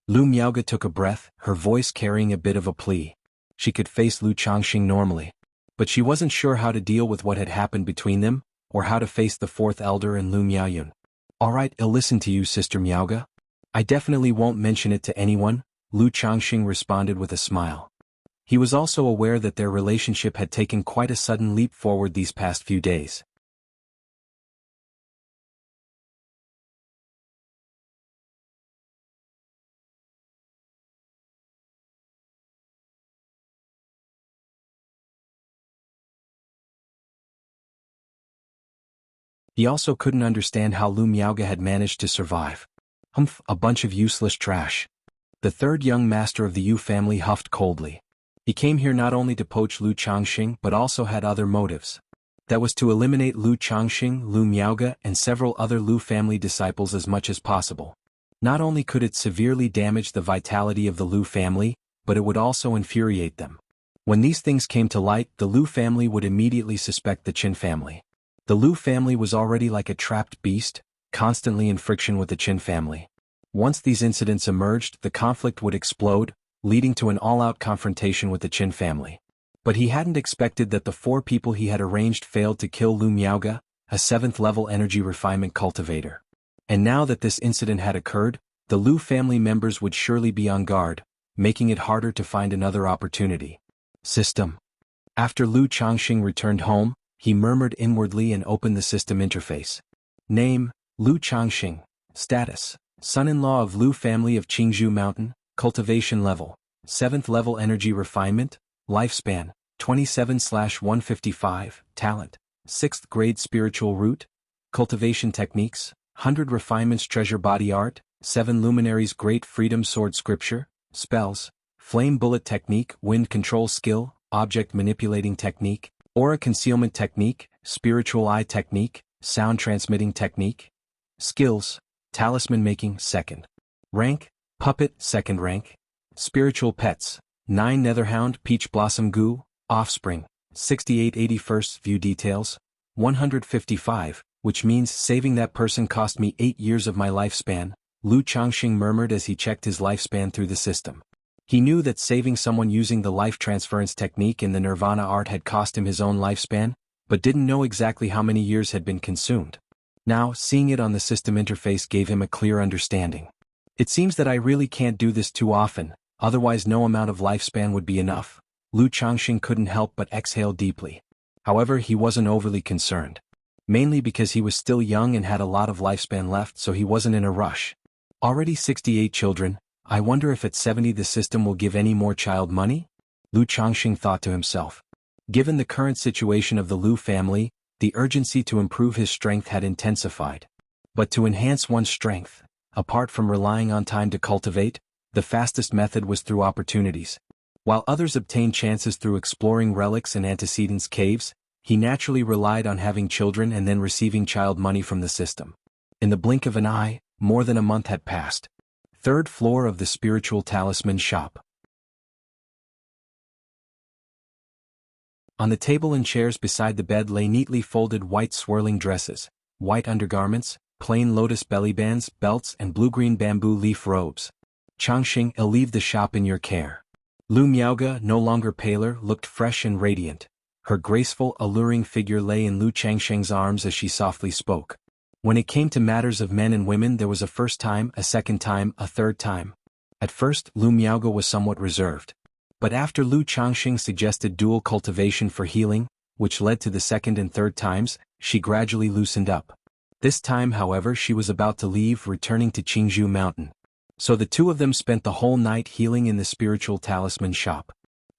Lu Miaoge took a breath, her voice carrying a bit of a plea. She could face Lu Changxing normally, but she wasn't sure how to deal with what had happened between them, or how to face the fourth elder and Lu Miaoyun. Alright, I'll listen to you, Sister Miaoge. I definitely won't mention it to anyone, Lu Changxing responded with a smile. He was also aware that their relationship had taken quite a sudden leap forward these past few days. He also couldn't understand how Lu Miaoge had managed to survive. Humph, a bunch of useless trash. The third young master of the Yu family huffed coldly. He came here not only to poach Lu Changxing but also had other motives. That was to eliminate Lu Changxing, Lu Miaoge, and several other Lu family disciples as much as possible. Not only could it severely damage the vitality of the Lu family, but it would also infuriate them. When these things came to light, the Lu family would immediately suspect the Qin family. The Lu family was already like a trapped beast, constantly in friction with the Qin family. Once these incidents emerged, the conflict would explode, leading to an all-out confrontation with the Qin family. But he hadn't expected that the 4 people he had arranged failed to kill Lu Miaoge, a 7th-level energy refinement cultivator. And now that this incident had occurred, the Lu family members would surely be on guard, making it harder to find another opportunity. System. After Lu Changxing returned home, he murmured inwardly and opened the system interface. Name, Lu Changxing. Status, son-in-law of Lu family of Qingzhou Mountain. Cultivation level, 7th level energy refinement. Lifespan, 27/155. Talent, 6th grade spiritual root. Cultivation techniques, 100 refinements treasure body art, 7 luminaries great freedom sword scripture. Spells, flame bullet technique, wind control skill, object manipulating technique, aura concealment technique, spiritual eye technique, sound transmitting technique. Skills, talisman making, 2nd rank, puppet, 2nd rank. Spiritual pets, 9 netherhound, peach blossom goo, offspring, 6881st view details, 155, which means saving that person cost me 8 years of my lifespan, Lu Changxing murmured as he checked his lifespan through the system. He knew that saving someone using the life transference technique in the Nirvana art had cost him his own lifespan, but didn't know exactly how many years had been consumed. Now, seeing it on the system interface gave him a clear understanding. It seems that I really can't do this too often, otherwise no amount of lifespan would be enough. Lu Changxing couldn't help but exhale deeply. However, he wasn't overly concerned. Mainly because he was still young and had a lot of lifespan left, so he wasn't in a rush. Already 68 children, I wonder if at 70 the system will give any more child money? Lu Changxing thought to himself. Given the current situation of the Lu family, the urgency to improve his strength had intensified. But to enhance one's strength, apart from relying on time to cultivate, the fastest method was through opportunities. While others obtained chances through exploring relics and antecedents caves, he naturally relied on having children and then receiving child money from the system. In the blink of an eye, more than a month had passed. 3rd floor of the spiritual talisman shop. On the table and chairs beside the bed lay neatly folded white swirling dresses, white undergarments, plain lotus belly bands, belts and blue-green bamboo leaf robes. Changxing, I'll leave the shop in your care. Lu Miaoge, no longer paler, looked fresh and radiant. Her graceful, alluring figure lay in Lu Changxing's arms as she softly spoke. When it came to matters of men and women, there was a first time, a second time, a third time. At first, Lu Miaoge was somewhat reserved. But after Lu Changxing suggested dual cultivation for healing, which led to the second and third times, she gradually loosened up. This time, however, she was about to leave, returning to Qingzhou Mountain. So the two of them spent the whole night healing in the spiritual talisman shop.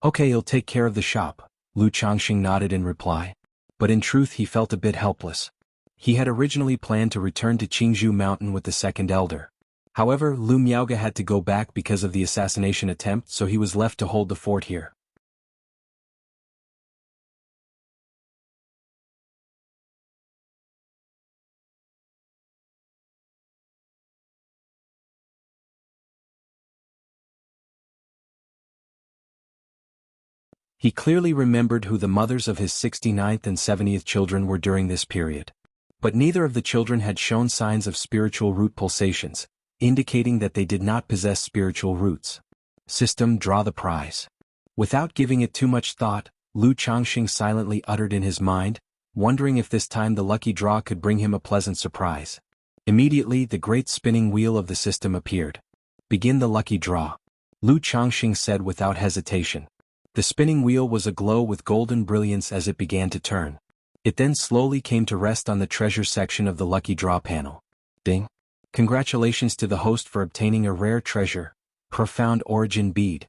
Okay, you'll take care of the shop, Lu Changxing nodded in reply. But in truth he felt a bit helpless. He had originally planned to return to Qingzhou Mountain with the second elder. However, Lu Miaoge had to go back because of the assassination attempt, so he was left to hold the fort here. He clearly remembered who the mothers of his 69th and 70th children were during this period. But neither of the children had shown signs of spiritual root pulsations, indicating that they did not possess spiritual roots. System, draw the prize. Without giving it too much thought, Lu Changxing silently uttered in his mind, wondering if this time the lucky draw could bring him a pleasant surprise. Immediately the great spinning wheel of the system appeared. Begin the lucky draw. Lu Changxing said without hesitation. The spinning wheel was aglow with golden brilliance as it began to turn. It then slowly came to rest on the treasure section of the lucky draw panel. Ding! Congratulations to the host for obtaining a rare treasure, Profound Origin Bead.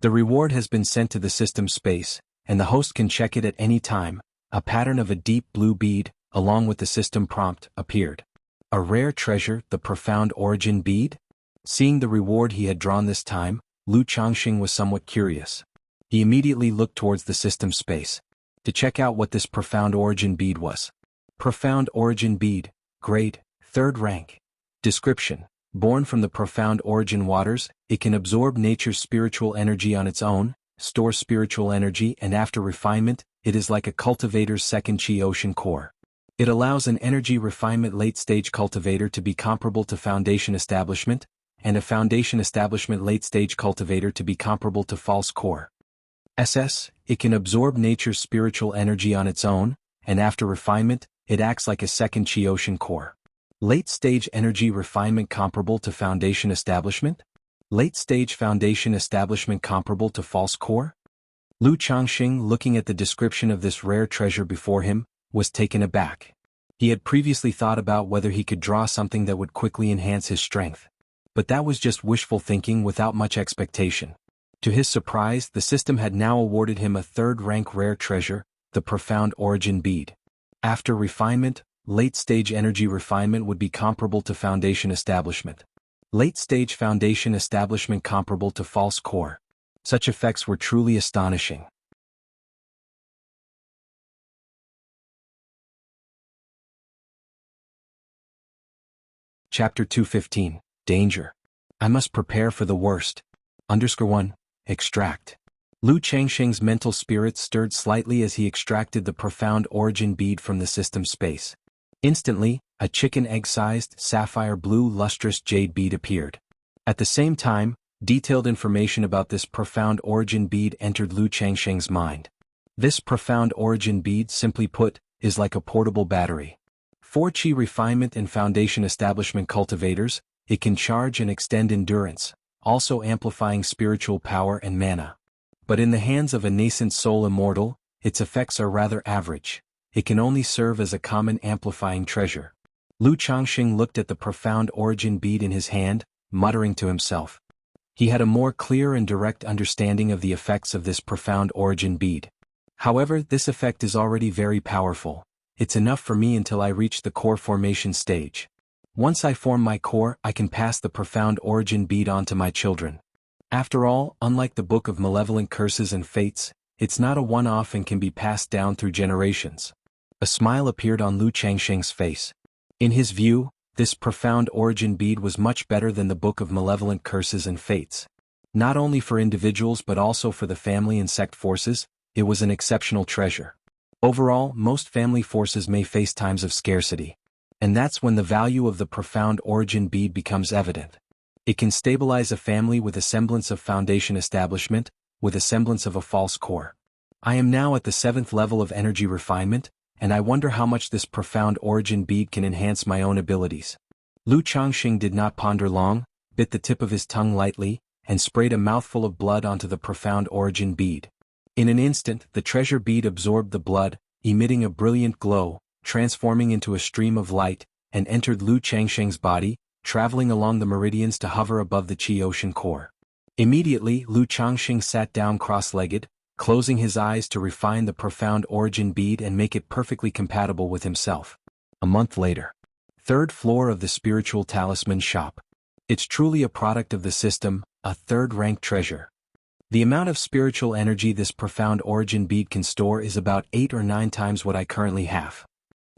The reward has been sent to the system space, and the host can check it at any time. A pattern of a deep blue bead, along with the system prompt, appeared. A rare treasure, the Profound Origin Bead? Seeing the reward he had drawn this time, Lu Changxing was somewhat curious. He immediately looked towards the system space to check out what this Profound Origin Bead was. Profound Origin Bead, grade, 3rd rank. Description: born from the profound origin waters, it can absorb nature's spiritual energy on its own, store spiritual energy, and after refinement, it is like a cultivator's second chi ocean core. It allows an energy refinement late-stage cultivator to be comparable to foundation establishment, and a foundation establishment late-stage cultivator to be comparable to false core. It can absorb nature's spiritual energy on its own, and after refinement, it acts like a second chi ocean core. Late-stage energy refinement comparable to foundation establishment? Late-stage foundation establishment comparable to false core? Lu Changxing, looking at the description of this rare treasure before him, was taken aback. He had previously thought about whether he could draw something that would quickly enhance his strength. But that was just wishful thinking without much expectation. To his surprise, the system had now awarded him a 3rd-rank rare treasure, the Profound Origin Bead. After refinement, late-stage energy refinement would be comparable to foundation establishment. Late-stage foundation establishment comparable to false core. Such effects were truly astonishing. Chapter 215, Danger. I must prepare for the worst. _1. Extract. Lu Changxing's mental spirit stirred slightly as he extracted the Profound Origin Bead from the system space. Instantly, a chicken egg-sized, sapphire blue lustrous jade bead appeared. At the same time, detailed information about this Profound Origin Bead entered Lu Changxing's mind. This Profound Origin Bead, simply put, is like a portable battery. For chi refinement and foundation establishment cultivators, it can charge and extend endurance, also amplifying spiritual power and mana. But in the hands of a nascent soul immortal, its effects are rather average. It can only serve as a common amplifying treasure. Lu Changxing looked at the Profound Origin Bead in his hand, muttering to himself. He had a more clear and direct understanding of the effects of this Profound Origin Bead. However, this effect is already very powerful. It's enough for me until I reach the core formation stage. Once I form my core, I can pass the Profound Origin Bead on to my children. After all, unlike the Book of Malevolent Curses and Fates, it's not a one-off and can be passed down through generations. A smile appeared on Lu Changxing's face. In his view, this Profound Origin Bead was much better than the Book of Malevolent Curses and Fates. Not only for individuals but also for the family and sect forces, it was an exceptional treasure. Overall, most family forces may face times of scarcity. And that's when the value of the Profound Origin Bead becomes evident. It can stabilize a family with a semblance of foundation establishment, with a semblance of a false core. I am now at the 7th level of energy refinement, and I wonder how much this Profound Origin Bead can enhance my own abilities. Lu Changxing did not ponder long, bit the tip of his tongue lightly, and sprayed a mouthful of blood onto the profound origin bead. In an instant, the treasure bead absorbed the blood, emitting a brilliant glow, transforming into a stream of light, and entered Lu Changsheng's body, traveling along the meridians to hover above the Qi ocean core. Immediately, Lu Changsheng sat down cross-legged, closing his eyes to refine the profound origin bead and make it perfectly compatible with himself. A month later. Third floor of the spiritual talisman shop. It's truly a product of the system, a third-rank treasure. The amount of spiritual energy this profound origin bead can store is about 8 or 9 times what I currently have.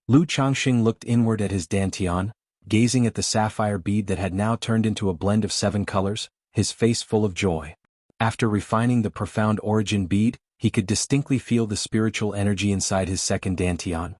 Lu Changsheng looked inward at his dantian, gazing at the sapphire bead that had now turned into a blend of 7 colors, his face full of joy. After refining the profound origin bead, he could distinctly feel the spiritual energy inside his second dantian.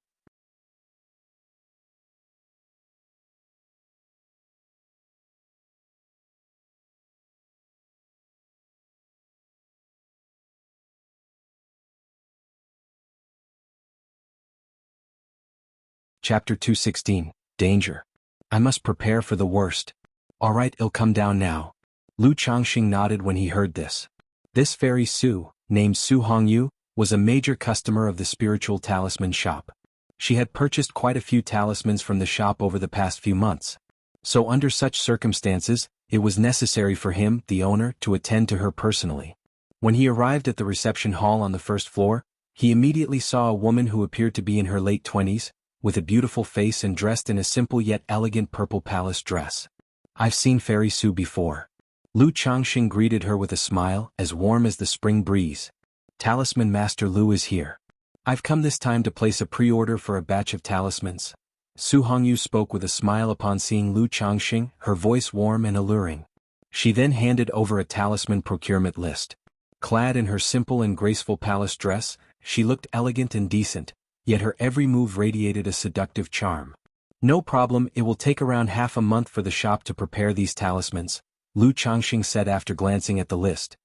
Chapter 216, Danger. I must prepare for the worst. All right, it'll come down now. Lu Changxing nodded when he heard this. This fairy Su, named Su Hongyu, was a major customer of the spiritual talisman shop. She had purchased quite a few talismans from the shop over the past few months. So under such circumstances, it was necessary for him, the owner, to attend to her personally. When he arrived at the reception hall on the first floor, he immediately saw a woman who appeared to be in her late 20s, with a beautiful face and dressed in a simple yet elegant purple palace dress. I've seen Fairy Su before. Lu Changxing greeted her with a smile, as warm as the spring breeze. Talisman Master Lu is here. I've come this time to place a pre-order for a batch of talismans. Su Hongyu spoke with a smile upon seeing Lu Changxing, her voice warm and alluring. She then handed over a talisman procurement list. Clad in her simple and graceful palace dress, she looked elegant and decent, yet her every move radiated a seductive charm. No problem, it will take around half a month for the shop to prepare these talismans, Lu Changxing said after glancing at the list.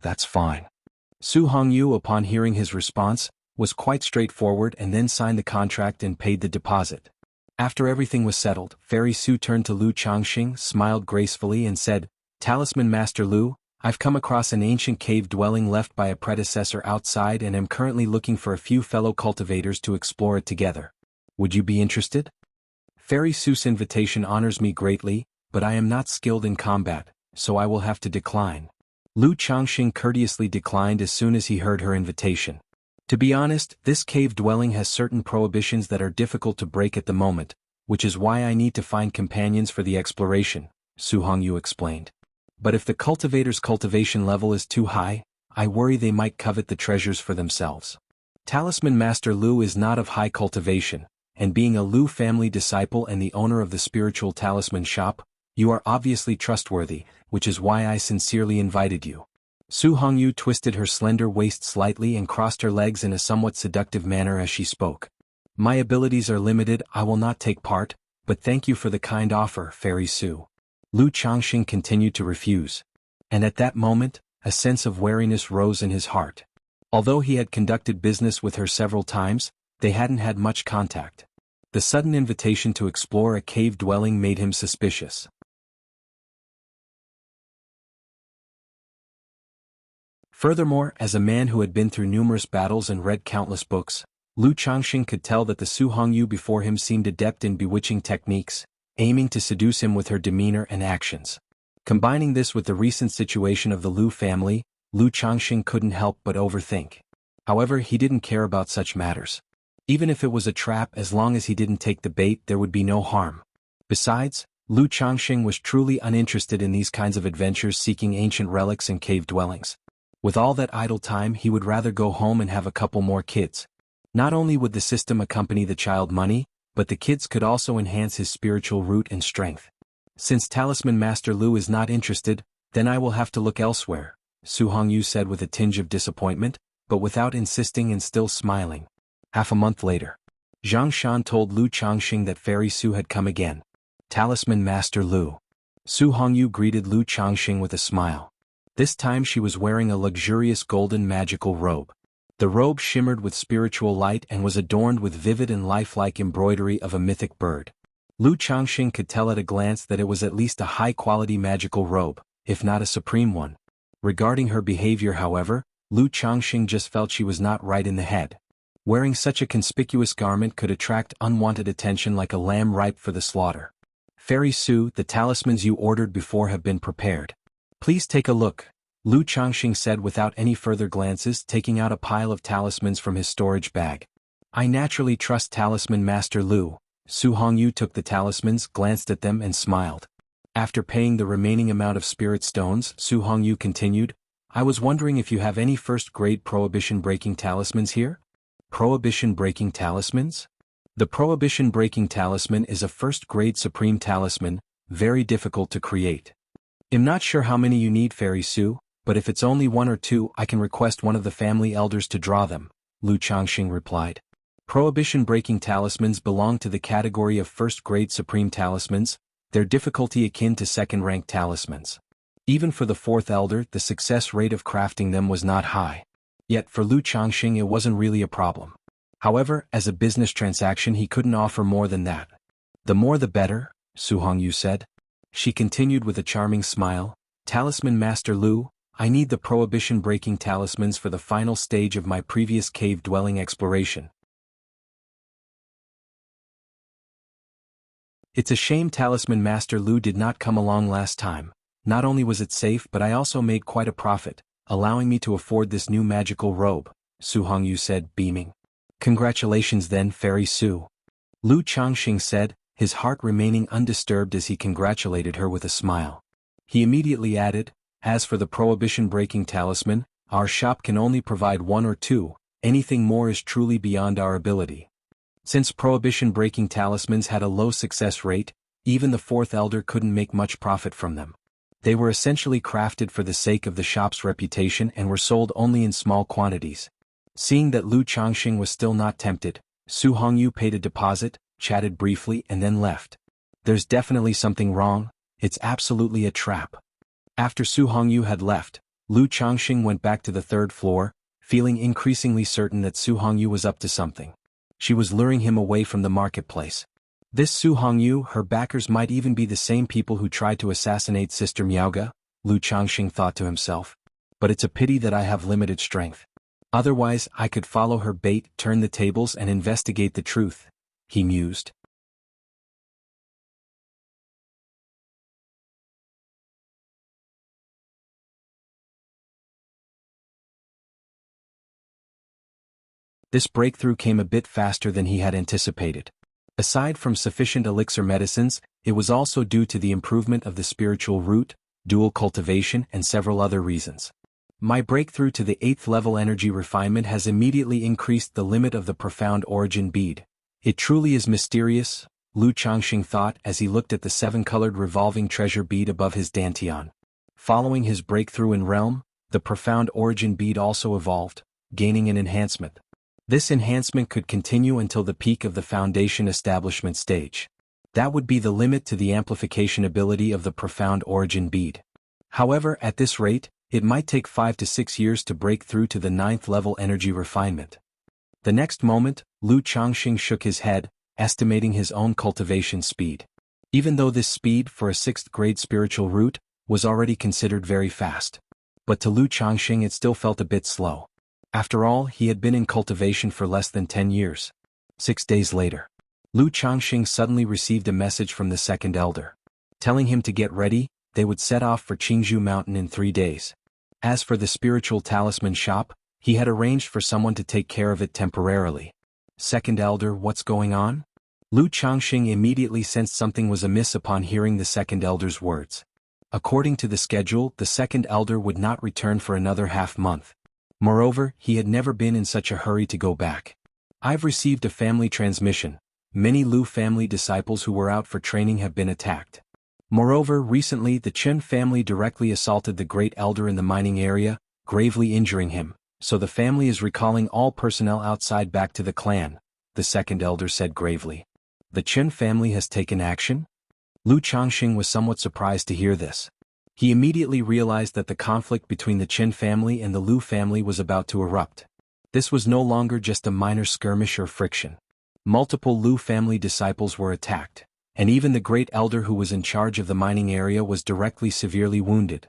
That's fine. Su Hongyu, upon hearing his response, was quite straightforward and then signed the contract and paid the deposit. After everything was settled, Fairy Su turned to Lu Changxing, smiled gracefully and said, Talisman Master Lu, I've come across an ancient cave dwelling left by a predecessor outside and am currently looking for a few fellow cultivators to explore it together. Would you be interested? Fairy Su's invitation honors me greatly, but I am not skilled in combat, so I will have to decline. Lu Changxing courteously declined as soon as he heard her invitation. To be honest, this cave dwelling has certain prohibitions that are difficult to break at the moment, which is why I need to find companions for the exploration, Su Hongyu explained. But if the cultivator's cultivation level is too high, I worry they might covet the treasures for themselves. Talisman Master Lu is not of high cultivation, and being a Lu family disciple and the owner of the spiritual talisman shop, you are obviously trustworthy, which is why I sincerely invited you. Su Hongyu twisted her slender waist slightly and crossed her legs in a somewhat seductive manner as she spoke. My abilities are limited, I will not take part, but thank you for the kind offer, Fairy Su. Lu Changxing continued to refuse. And at that moment, a sense of wariness rose in his heart. Although he had conducted business with her several times, they hadn't had much contact. The sudden invitation to explore a cave dwelling made him suspicious. Furthermore, as a man who had been through numerous battles and read countless books, Lu Changxing could tell that the Su Hongyu before him seemed adept in bewitching techniques, aiming to seduce him with her demeanor and actions. Combining this with the recent situation of the Lu family, Lu Changxing couldn't help but overthink. However, he didn't care about such matters. Even if it was a trap, as long as he didn't take the bait, there would be no harm. Besides, Lu Changxing was truly uninterested in these kinds of adventures seeking ancient relics and cave dwellings. With all that idle time, he would rather go home and have a couple more kids. Not only would the system accompany the child money, but the kids could also enhance his spiritual root and strength. Since Talisman Master Lu is not interested, then I will have to look elsewhere, Su Hongyu said with a tinge of disappointment, but without insisting and still smiling. Half a month later, Zhang Shan told Lu Changxing that Fairy Su had come again. Talisman Master Lu. Su Hongyu greeted Lu Changxing with a smile. This time she was wearing a luxurious golden magical robe. The robe shimmered with spiritual light and was adorned with vivid and lifelike embroidery of a mythic bird. Lu Changxing could tell at a glance that it was at least a high-quality magical robe, if not a supreme one. Regarding her behavior, however, Lu Changxing just felt she was not right in the head. Wearing such a conspicuous garment could attract unwanted attention like a lamb ripe for the slaughter. Fairy Su, the talismans you ordered before have been prepared. Please take a look, Lu Changxing said without any further glances, taking out a pile of talismans from his storage bag. I naturally trust Talisman Master Lu. Su Hongyu took the talismans, glanced at them and smiled. After paying the remaining amount of spirit stones, Su Hongyu continued, I was wondering if you have any first-grade prohibition-breaking talismans here? Prohibition-breaking talismans? The prohibition-breaking talisman is a first-grade supreme talisman, very difficult to create. I'm not sure how many you need, Fairy Su, but if it's only one or two, I can request one of the family elders to draw them, Lu Changxing replied. Prohibition-breaking talismans belong to the category of first-grade supreme talismans, their difficulty akin to second-rank talismans. Even for the fourth elder, the success rate of crafting them was not high. Yet for Lu Changxing it wasn't really a problem. However, as a business transaction he couldn't offer more than that. The more the better, Su Hongyu said. She continued with a charming smile, Talisman Master Lu, I need the prohibition-breaking talismans for the final stage of my previous cave-dwelling exploration. It's a shame Talisman Master Lu did not come along last time. Not only was it safe but I also made quite a profit, allowing me to afford this new magical robe, Su Hongyu said, beaming. Congratulations then, Fairy Su. Lu Changxing said, his heart remaining undisturbed as he congratulated her with a smile. He immediately added, as for the prohibition-breaking talisman, our shop can only provide one or two, anything more is truly beyond our ability. Since prohibition-breaking talismans had a low success rate, even the fourth elder couldn't make much profit from them. They were essentially crafted for the sake of the shop's reputation and were sold only in small quantities. Seeing that Lu Changxing was still not tempted, Su Hongyu paid a deposit, chatted briefly and then left. There's definitely something wrong, it's absolutely a trap. After Su Hongyu had left, Lu Changxing went back to the third floor, feeling increasingly certain that Su Hongyu was up to something. She was luring him away from the marketplace. This Su Hongyu, her backers might even be the same people who tried to assassinate Sister Miaoga, Lu Changxing thought to himself. But it's a pity that I have limited strength. Otherwise I could follow her bait, turn the tables and investigate the truth, he mused. This breakthrough came a bit faster than he had anticipated. Aside from sufficient elixir medicines, it was also due to the improvement of the spiritual root, dual cultivation and several other reasons. My breakthrough to the 8th level energy refinement has immediately increased the limit of the profound origin bead. It truly is mysterious, Lu Changxing thought as he looked at the 7-colored revolving treasure bead above his dantian. Following his breakthrough in realm, the profound origin bead also evolved, gaining an enhancement. This enhancement could continue until the peak of the foundation establishment stage. That would be the limit to the amplification ability of the profound origin bead. However, at this rate, it might take 5 to 6 years to break through to the 9th level energy refinement. The next moment, Lu Changxing shook his head, estimating his own cultivation speed. Even though this speed for a 6th grade spiritual root was already considered very fast. But to Lu Changxing it still felt a bit slow. After all, he had been in cultivation for less than 10 years. 6 days later, Lu Changxing suddenly received a message from the second elder. Telling him to get ready, they would set off for Qingzhou Mountain in 3 days. As for the spiritual talisman shop, he had arranged for someone to take care of it temporarily. Second elder, what's going on? Lu Changxing immediately sensed something was amiss upon hearing the second elder's words. According to the schedule, the second elder would not return for another half-month. Moreover, he had never been in such a hurry to go back. I've received a family transmission. Many Lu family disciples who were out for training have been attacked. Moreover, recently the Chen family directly assaulted the great elder in the mining area, gravely injuring him, so the family is recalling all personnel outside back to the clan, the second elder said gravely. The Chen family has taken action? Lu Changxing was somewhat surprised to hear this. He immediately realized that the conflict between the Chen family and the Lu family was about to erupt. This was no longer just a minor skirmish or friction. Multiple Lu family disciples were attacked. and even the great elder who was in charge of the mining area was directly severely wounded.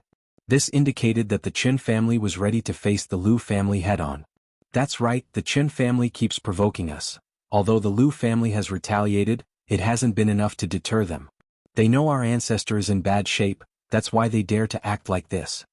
This indicated that the Qin family was ready to face the Lu family head-on. That's right, the Qin family keeps provoking us. Although the Lu family has retaliated, it hasn't been enough to deter them. They know our ancestor is in bad shape, that's why they dare to act like this.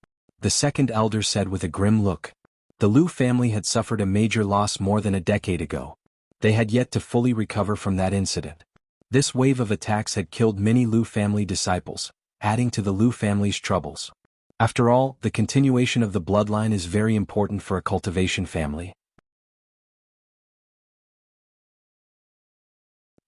The second elder said with a grim look. The Lu family had suffered a major loss more than a decade ago. They had yet to fully recover from that incident. This wave of attacks had killed many Lu family disciples, adding to the Lu family's troubles. After all, the continuation of the bloodline is very important for a cultivation family.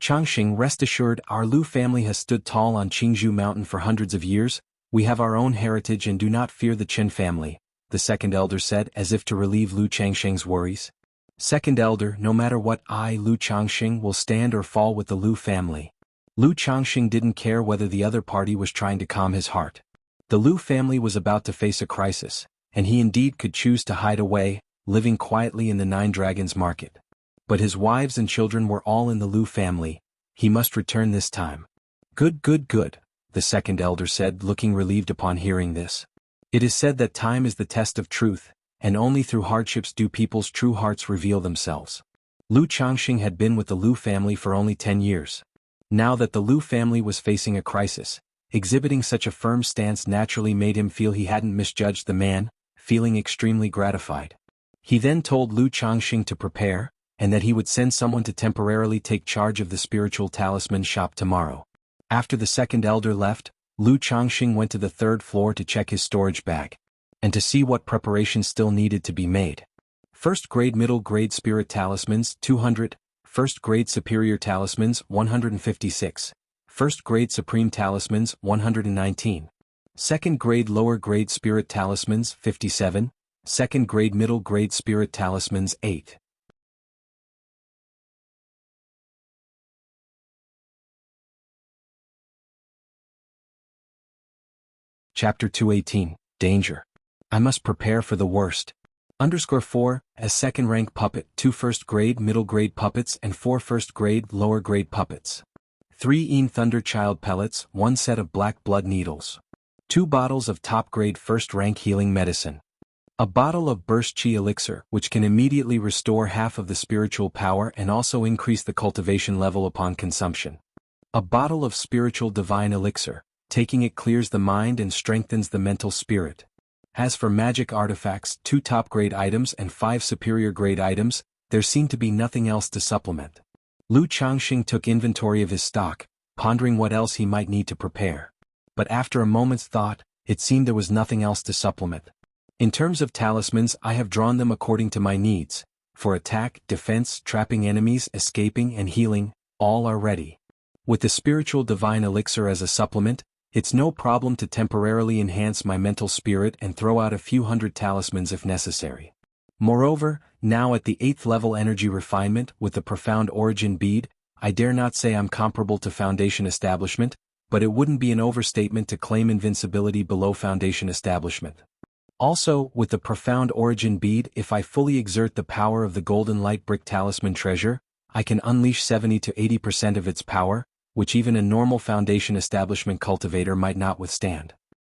Changxing, rest assured, our Lu family has stood tall on Qingzhou Mountain for hundreds of years. We have our own heritage and do not fear the Qin family, the second elder said as if to relieve Lu Changxing's worries. Second elder, no matter what, I, Lu Changxing, will stand or fall with the Lu family. Lu Changxing didn't care whether the other party was trying to calm his heart. The Lu family was about to face a crisis, and he indeed could choose to hide away, living quietly in the Nine Dragons market. But his wives and children were all in the Lu family. He must return this time. Good, good, good, the second elder said, looking relieved upon hearing this. It is said that time is the test of truth, and only through hardships do people's true hearts reveal themselves. Lu Changxing had been with the Lu family for only 10 years. Now that the Lu family was facing a crisis, exhibiting such a firm stance naturally made him feel he hadn't misjudged the man, feeling extremely gratified. He then told Lu Changxing to prepare, and that he would send someone to temporarily take charge of the spiritual talisman shop tomorrow. After the second elder left, Lu Changxing went to the third floor to check his storage bag, and to see what preparations still needed to be made. First grade middle grade spirit talismans 200, first grade superior talismans 156, first grade supreme talismans 119, second grade lower grade spirit talismans 57, second grade middle grade spirit talismans 8. Chapter 218, Danger. I must prepare for the worst. _4, as second rank puppet, 2 first grade middle grade puppets and 4 first grade lower grade puppets. 3 Een Thunder Child pellets, 1 set of black blood needles. 2 bottles of top grade first rank healing medicine. A bottle of burst chi elixir, which can immediately restore half of the spiritual power and also increase the cultivation level upon consumption. A bottle of spiritual divine elixir, taking it clears the mind and strengthens the mental spirit. As for magic artifacts, 2 top-grade items and 5 superior-grade items, there seemed to be nothing else to supplement. Lu Changxing took inventory of his stock, pondering what else he might need to prepare. But after a moment's thought, it seemed there was nothing else to supplement. In terms of talismans, I have drawn them according to my needs. For attack, defense, trapping enemies, escaping, and healing, all are ready. With the spiritual divine elixir as a supplement, it's no problem to temporarily enhance my mental spirit and throw out a few hundred talismans if necessary. Moreover, now at the 8th level energy refinement with the profound origin bead, I dare not say I'm comparable to Foundation Establishment, but it wouldn't be an overstatement to claim invincibility below Foundation Establishment. Also, with the profound origin bead, if I fully exert the power of the golden light brick talisman treasure, I can unleash 70 to 80% of its power, which even a normal Foundation Establishment cultivator might not withstand.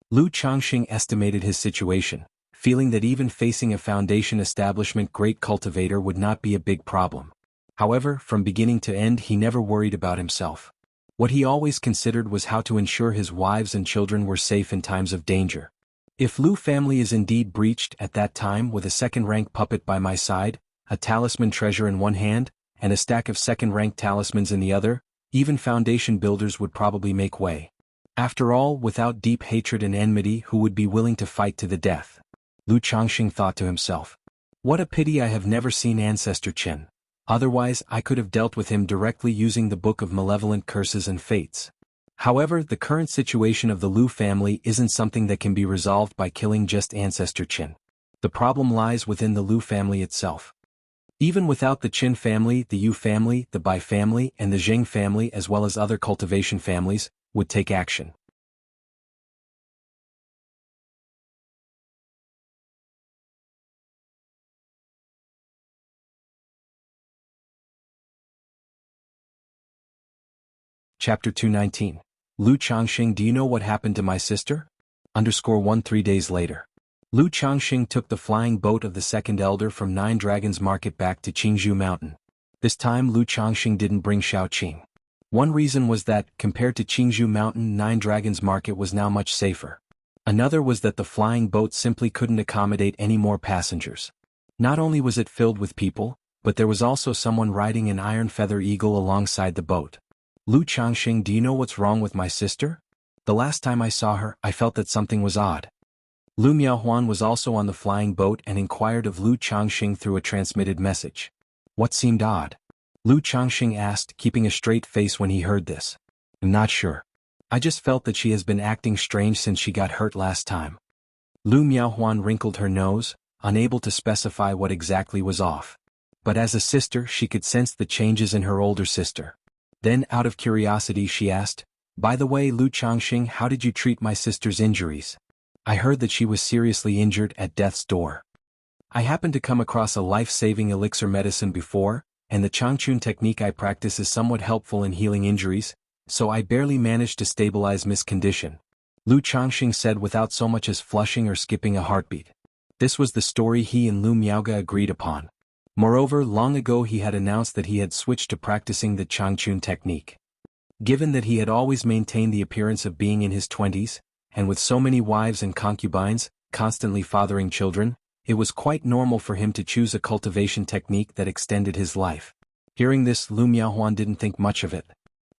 Lu Changxing estimated his situation, feeling that even facing a Foundation Establishment great cultivator would not be a big problem. However, from beginning to end he never worried about himself. What he always considered was how to ensure his wives and children were safe in times of danger. If Lu family is indeed breached at that time with a second-rank puppet by my side, a talisman treasure in one hand, and a stack of second-rank talismans in the other, even Foundation builders would probably make way. After all, without deep hatred and enmity, who would be willing to fight to the death? Lu Changxing thought to himself. What a pity I have never seen Ancestor Qin. Otherwise I could have dealt with him directly using the Book of Malevolent Curses and Fates. However, the current situation of the Lu family isn't something that can be resolved by killing just Ancestor Qin. The problem lies within the Lu family itself. Even without the Qin family, the Yu family, the Bai family, and the Zheng family as well as other cultivation families, would take action. Chapter 219. Lu Changxing, do you know what happened to my sister? 3 days later. Lu Changxing took the flying boat of the second elder from Nine Dragons Market back to Qingzhou Mountain. This time Lu Changxing didn't bring Xiaoqing. One reason was that, compared to Qingzhou Mountain, Nine Dragons Market was now much safer. Another was that the flying boat simply couldn't accommodate any more passengers. Not only was it filled with people, but there was also someone riding an iron feather eagle alongside the boat. Lu Changxing, do you know what's wrong with my sister? The last time I saw her, I felt that something was odd. Lu Miaohuan was also on the flying boat and inquired of Lu Changxing through a transmitted message. What seemed odd? Lu Changxing asked, keeping a straight face when he heard this. I'm not sure. I just felt that she has been acting strange since she got hurt last time. Lu Miaohuan wrinkled her nose, unable to specify what exactly was off. But as a sister, she could sense the changes in her older sister. Then, out of curiosity, she asked, by the way, Lu Changxing, how did you treat my sister's injuries? I heard that she was seriously injured at death's door. I happened to come across a life-saving elixir medicine before, and the Changchun technique I practice is somewhat helpful in healing injuries, so I barely managed to stabilize Miss' condition. Lu Changxing said without so much as flushing or skipping a heartbeat. This was the story he and Lu Miaoge agreed upon. Moreover, long ago he had announced that he had switched to practicing the Changchun technique. Given that he had always maintained the appearance of being in his 20s, and with so many wives and concubines, constantly fathering children, it was quite normal for him to choose a cultivation technique that extended his life. Hearing this, Lu Miaohuan didn't think much of it.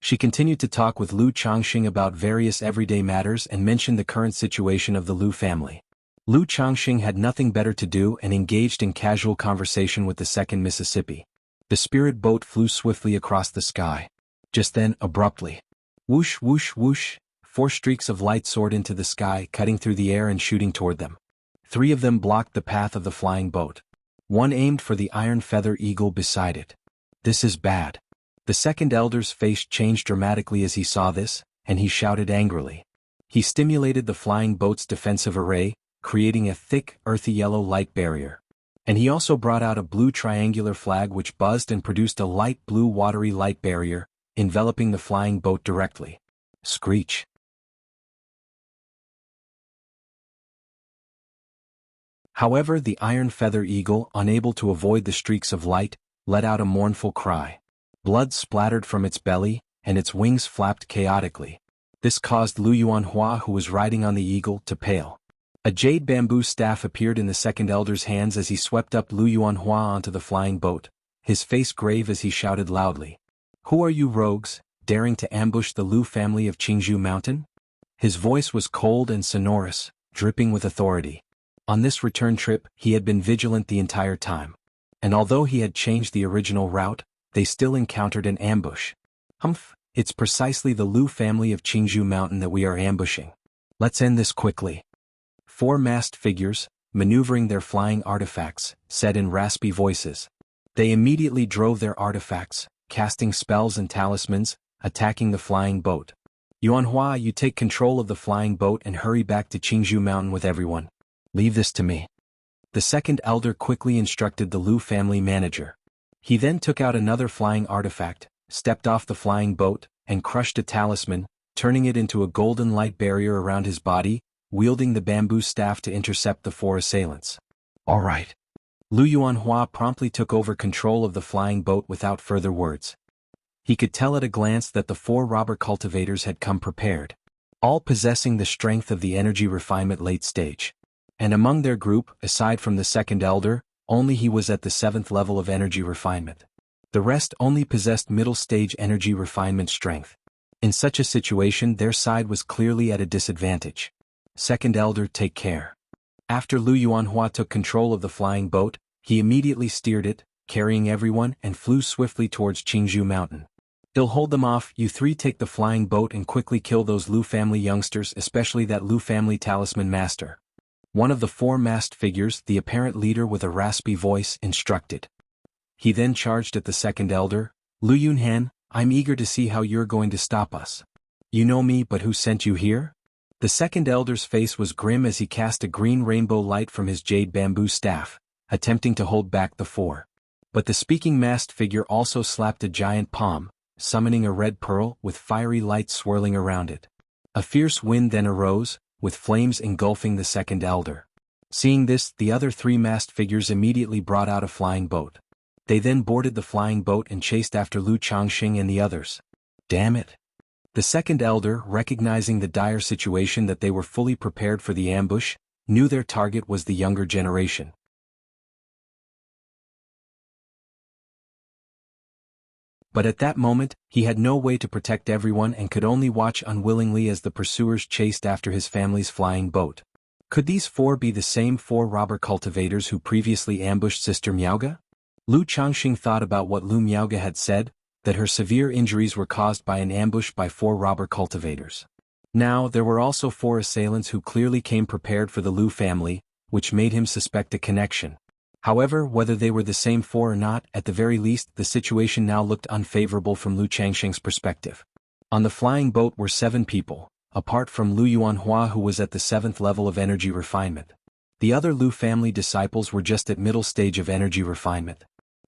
She continued to talk with Lu Changxing about various everyday matters and mentioned the current situation of the Lu family. Lu Changxing had nothing better to do and engaged in casual conversation with the second Mississippi. The spirit boat flew swiftly across the sky. Just then, abruptly, whoosh whoosh whoosh, 4 streaks of light soared into the sky, cutting through the air and shooting toward them. 3 of them blocked the path of the flying boat. 1 aimed for the iron feather eagle beside it. This is bad. The second elder's face changed dramatically as he saw this, and he shouted angrily. He stimulated the flying boat's defensive array, creating a thick, earthy yellow light barrier. And he also brought out a blue triangular flag which buzzed and produced a light blue watery light barrier, enveloping the flying boat directly. Screech. However, the iron feather eagle, unable to avoid the streaks of light, let out a mournful cry. Blood splattered from its belly, and its wings flapped chaotically. This caused Lu Yuanhua, who was riding on the eagle, to pale. A jade bamboo staff appeared in the second elder's hands as he swept up Lu Yuanhua onto the flying boat, his face grave as he shouted loudly. Who are you rogues, daring to ambush the Lu family of Qingzhou Mountain? His voice was cold and sonorous, dripping with authority. On this return trip, he had been vigilant the entire time. And although he had changed the original route, they still encountered an ambush. Humph, it's precisely the Lu family of Qingzhou Mountain that we are ambushing. Let's end this quickly. 4 masked figures, maneuvering their flying artifacts, said in raspy voices. They immediately drove their artifacts, casting spells and talismans, attacking the flying boat. Yuanhua, you take control of the flying boat and hurry back to Qingzhou Mountain with everyone. Leave this to me. The second elder quickly instructed the Lu family manager. He then took out another flying artifact, stepped off the flying boat, and crushed a talisman, turning it into a golden light barrier around his body, wielding the bamboo staff to intercept the 4 assailants. All right. Lu Yuanhua promptly took over control of the flying boat without further words. He could tell at a glance that the 4 robber cultivators had come prepared, all possessing the strength of the energy refinement late stage. And among their group, aside from the second elder, only he was at the 7th level of energy refinement. The rest only possessed middle stage energy refinement strength. In such a situation, their side was clearly at a disadvantage. Second elder, take care. After Lu Yuanhua took control of the flying boat, he immediately steered it, carrying everyone, and flew swiftly towards Qingzhou Mountain. He'll hold them off. You 3 take the flying boat and quickly kill those Lu family youngsters, especially that Lu family talisman master. One of the 4 masked figures, the apparent leader with a raspy voice, instructed. He then charged at the second elder. Lu Yunhan, I'm eager to see how you're going to stop us. You know me, but who sent you here? The second elder's face was grim as he cast a green rainbow light from his jade bamboo staff, attempting to hold back the 4. But the speaking masked figure also slapped a giant palm, summoning a red pearl with fiery light swirling around it. A fierce wind then arose, with flames engulfing the second elder. Seeing this, the other three masked figures immediately brought out a flying boat. They then boarded the flying boat and chased after Lu Changxing and the others. Damn it! The second elder, recognizing the dire situation that they were fully prepared for the ambush, knew their target was the younger generation. But at that moment, he had no way to protect everyone and could only watch unwillingly as the pursuers chased after his family's flying boat. Could these four be the same four robber cultivators who previously ambushed Sister Miaoga? Lu Changxing thought about what Lu Miaoga had said, that her severe injuries were caused by an ambush by four robber cultivators. Now, there were also four assailants who clearly came prepared for the Lu family, which made him suspect a connection. However, whether they were the same four or not, at the very least, the situation now looked unfavorable from Lu Changxing's perspective. On the flying boat were 7 people, apart from Lu Yuanhua, who was at the 7th level of energy refinement. The other Lu family disciples were just at middle stage of energy refinement.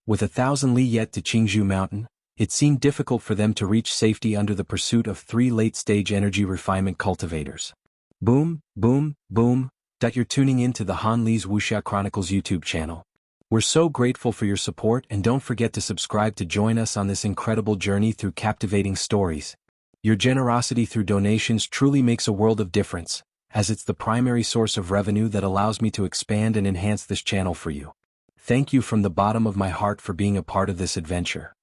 With 1,000 li yet to Qingzhou Mountain, it seemed difficult for them to reach safety under the pursuit of 3 late-stage energy refinement cultivators. Boom, boom, boom. You're tuning in to the Han Li's Wuxia Chronicles YouTube channel. We're so grateful for your support, and don't forget to subscribe to join us on this incredible journey through captivating stories. Your generosity through donations truly makes a world of difference, as it's the primary source of revenue that allows me to expand and enhance this channel for you. Thank you from the bottom of my heart for being a part of this adventure.